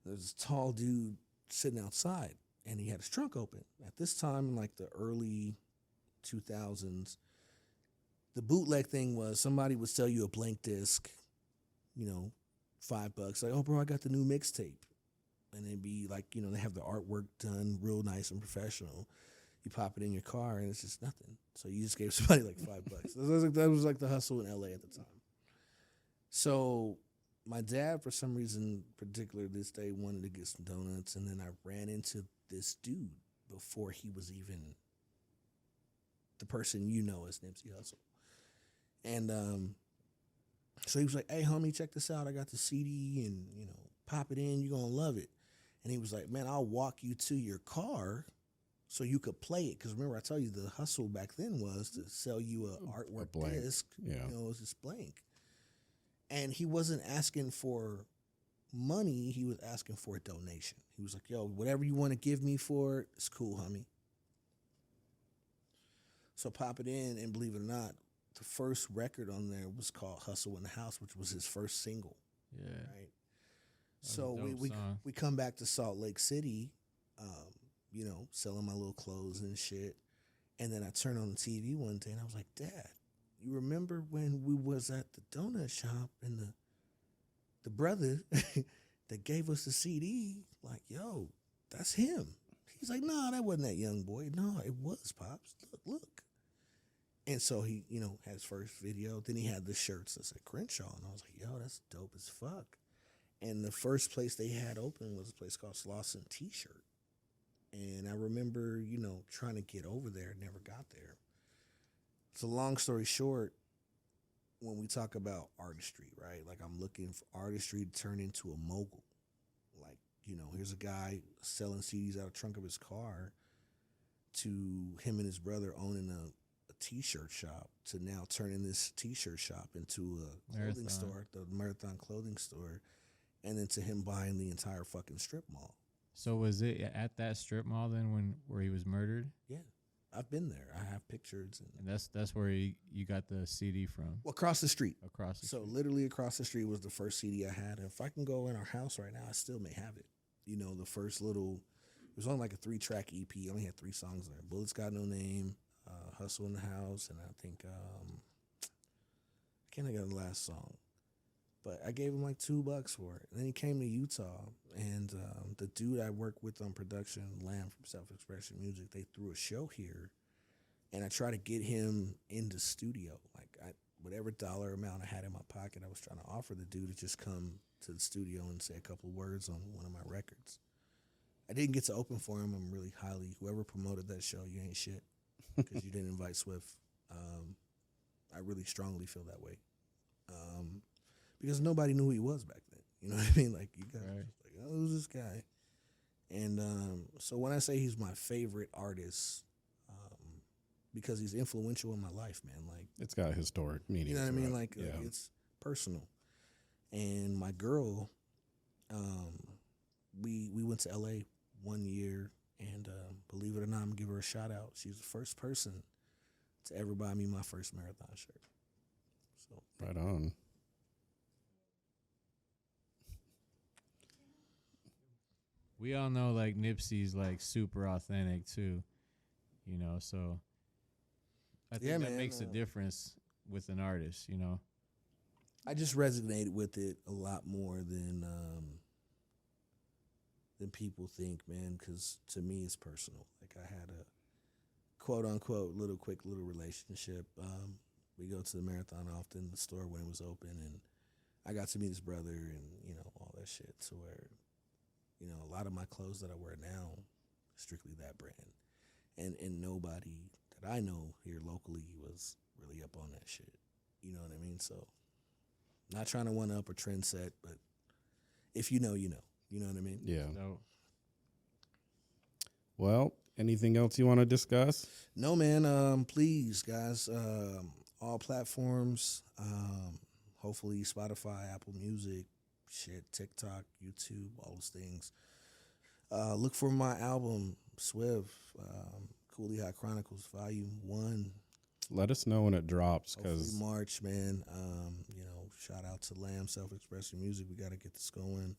There's this tall dude sitting outside, and he had his trunk open. At this time, in like the early 2000s, the bootleg thing was somebody would sell you a blank disc, you know, $5. Like, oh, bro, I got the new mixtape. And it'd be like, they have the artwork done real nice and professional. You pop it in your car and it's just nothing. So you just gave somebody like $5. That was like the hustle in LA at the time. So my dad, for some reason, particular this day, wanted to get some donuts. And then I ran into this dude before he was even the person as Nipsey Hussle. And so he was like, hey, homie, check this out. I got the CD and, pop it in. You're going to love it. And he was like, man, I'll walk you to your car so you could play it. Because remember, I told you the hustle back then was to sell you an artwork disc. Yeah. It was just blank. And he wasn't asking for money. He was asking for a donation. He was like, yo, whatever you want to give me for it, it's cool, homie. So pop it in, and believe it or not, the first record on there was called Hustle in the House, which was his first single. Yeah. Right. So we come back to Salt Lake City, selling my little clothes and shit. And then I turned on the TV one day and I was like, Dad, you remember when we was at the donut shop and the brother that gave us the CD, like, yo, that's him. He's like, nah, that wasn't that young boy. No, it was, Pops. Look. And so he, had his first video. Then he had the shirts that said Crenshaw. And I was like, yo, that's dope as fuck. And the first place they had open was a place called Slauson T-Shirt. And I remember, trying to get over there, never got there. So long story short, when we talk about artistry, right? Like I'm looking for artistry to turn into a mogul. Like, here's a guy selling CDs out of the trunk of his car to him and his brother owning a T-shirt shop to now turning this T-shirt shop into a clothing store, the Marathon clothing store, and then to him buying the entire fucking strip mall. So was it at that strip mall then where he was murdered? Yeah, I've been there. I have pictures, and that's where you got the CD from. Well, across the street. So literally across the street was the first CD I had. And if I can go in our house right now, I still may have it. The first little. It was only like a 3-track EP. I only had 3 songs there. Bullets Got No Name, Hustle in the House, and I think I can't think of the last song. But I gave him like $2 for it. And then he came to Utah, and the dude I work with on production, Lamb from Self Expression Music, they threw a show here, and I tried to get him in the studio. Like whatever dollar amount I had in my pocket, I was trying to offer the dude to just come to the studio and say a couple of words on one of my records. I didn't get to open for him. I'm really whoever promoted that show, you ain't shit, because you didn't invite Swift. I really strongly feel that way. Because nobody knew who he was back then. You know what I mean? Like, you guys right. Like, oh, who's this guy? And so when I say he's my favorite artist, because he's influential in my life, man. Like, it's got historic meaning. You know what I mean? Like, yeah. It's personal. And my girl, we went to LA one year, and believe it or not, I'm gonna give her a shout out. She's the first person to ever buy me my first marathon shirt. So right on. We all know like Nipsey's like super authentic too, so I think that makes a difference with an artist, I just resonated with it a lot more than people think, man, because to me it's personal. Like I had a quote unquote quick little relationship. We go to the marathon often, the store when it was open, and I got to meet his brother and, all that shit to where, a lot of my clothes that I wear now, strictly that brand. And nobody that I know here locally was really up on that shit. You know what I mean? So, not trying to one up or trend set, but if you know, you know. You know what I mean? Yeah. So, well, anything else you want to discuss? No, man. Please, guys, all platforms, hopefully Spotify, Apple Music, TikTok, YouTube, all those things. Look for my album, Swift, Cooley High Chronicles, Volume 1. Let us know when it drops, because March, man. Shout out to Lamb, Self-Expression Music. We got to get this going.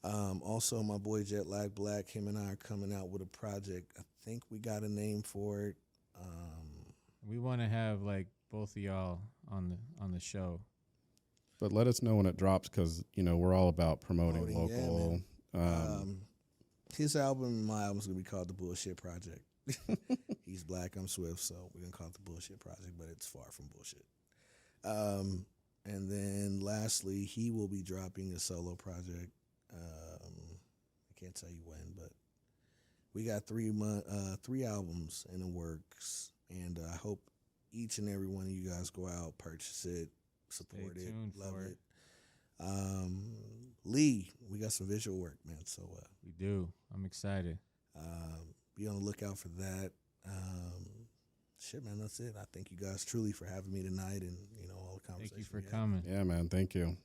Also, my boy Jet Lag Black, him and I are coming out with a project. I think we got a name for it. We want to have like both of y'all on the show. But let us know when it drops because, we're all about promoting Promoting, yeah, local. His album and my album is going to be called The Bullshit Project. He's black, I'm Swift, so we're going to call it The Bullshit Project, but it's far from bullshit. And then lastly, he will be dropping a solo project. I can't tell you when, but we got 3 albums in the works, and I hope each and every one of you guys go out, purchase it, support Stay it, tuned love for it. Lee, we got some visual work, man. So We do. I'm excited. be on the lookout for that. Shit, man, that's it. I thank you guys truly for having me tonight, and all the conversation. Thank you for we had. coming. Yeah, man. Thank you.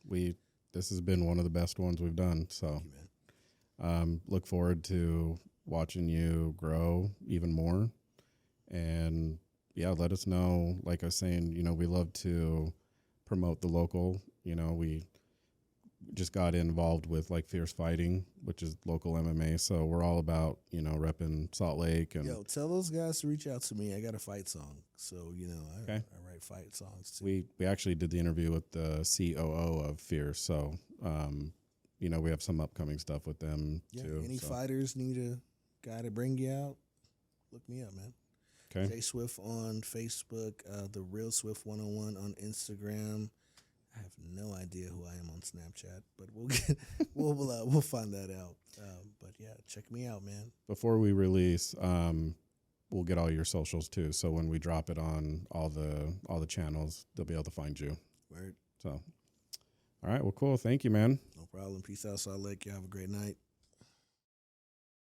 This has been one of the best ones we've done. So, Thank you, man. look forward to watching you grow even more. And yeah, let us know. Like I was saying, we love to promote the local. We just got involved with like Fierce Fighting, which is local MMA. So we're all about, repping Salt Lake. And Yo, tell those guys to reach out to me. I got a fight song. So, Okay. I write fight songs too. we actually did the interview with the COO of Fierce. So, we have some upcoming stuff with them too. Any so. fighters need a guy to bring you out, look me up, man. Okay. Jay Swift on Facebook, The Real Swift 101 on Instagram. I have no idea who I am on Snapchat, but we'll find that out. But yeah, check me out, man. Before we release, we'll get all your socials too. So when we drop it on all the channels, they'll be able to find you. Word. So, all right. Well, cool. Thank you, man. No problem. Peace out, Salt Lake. Y'all have a great night.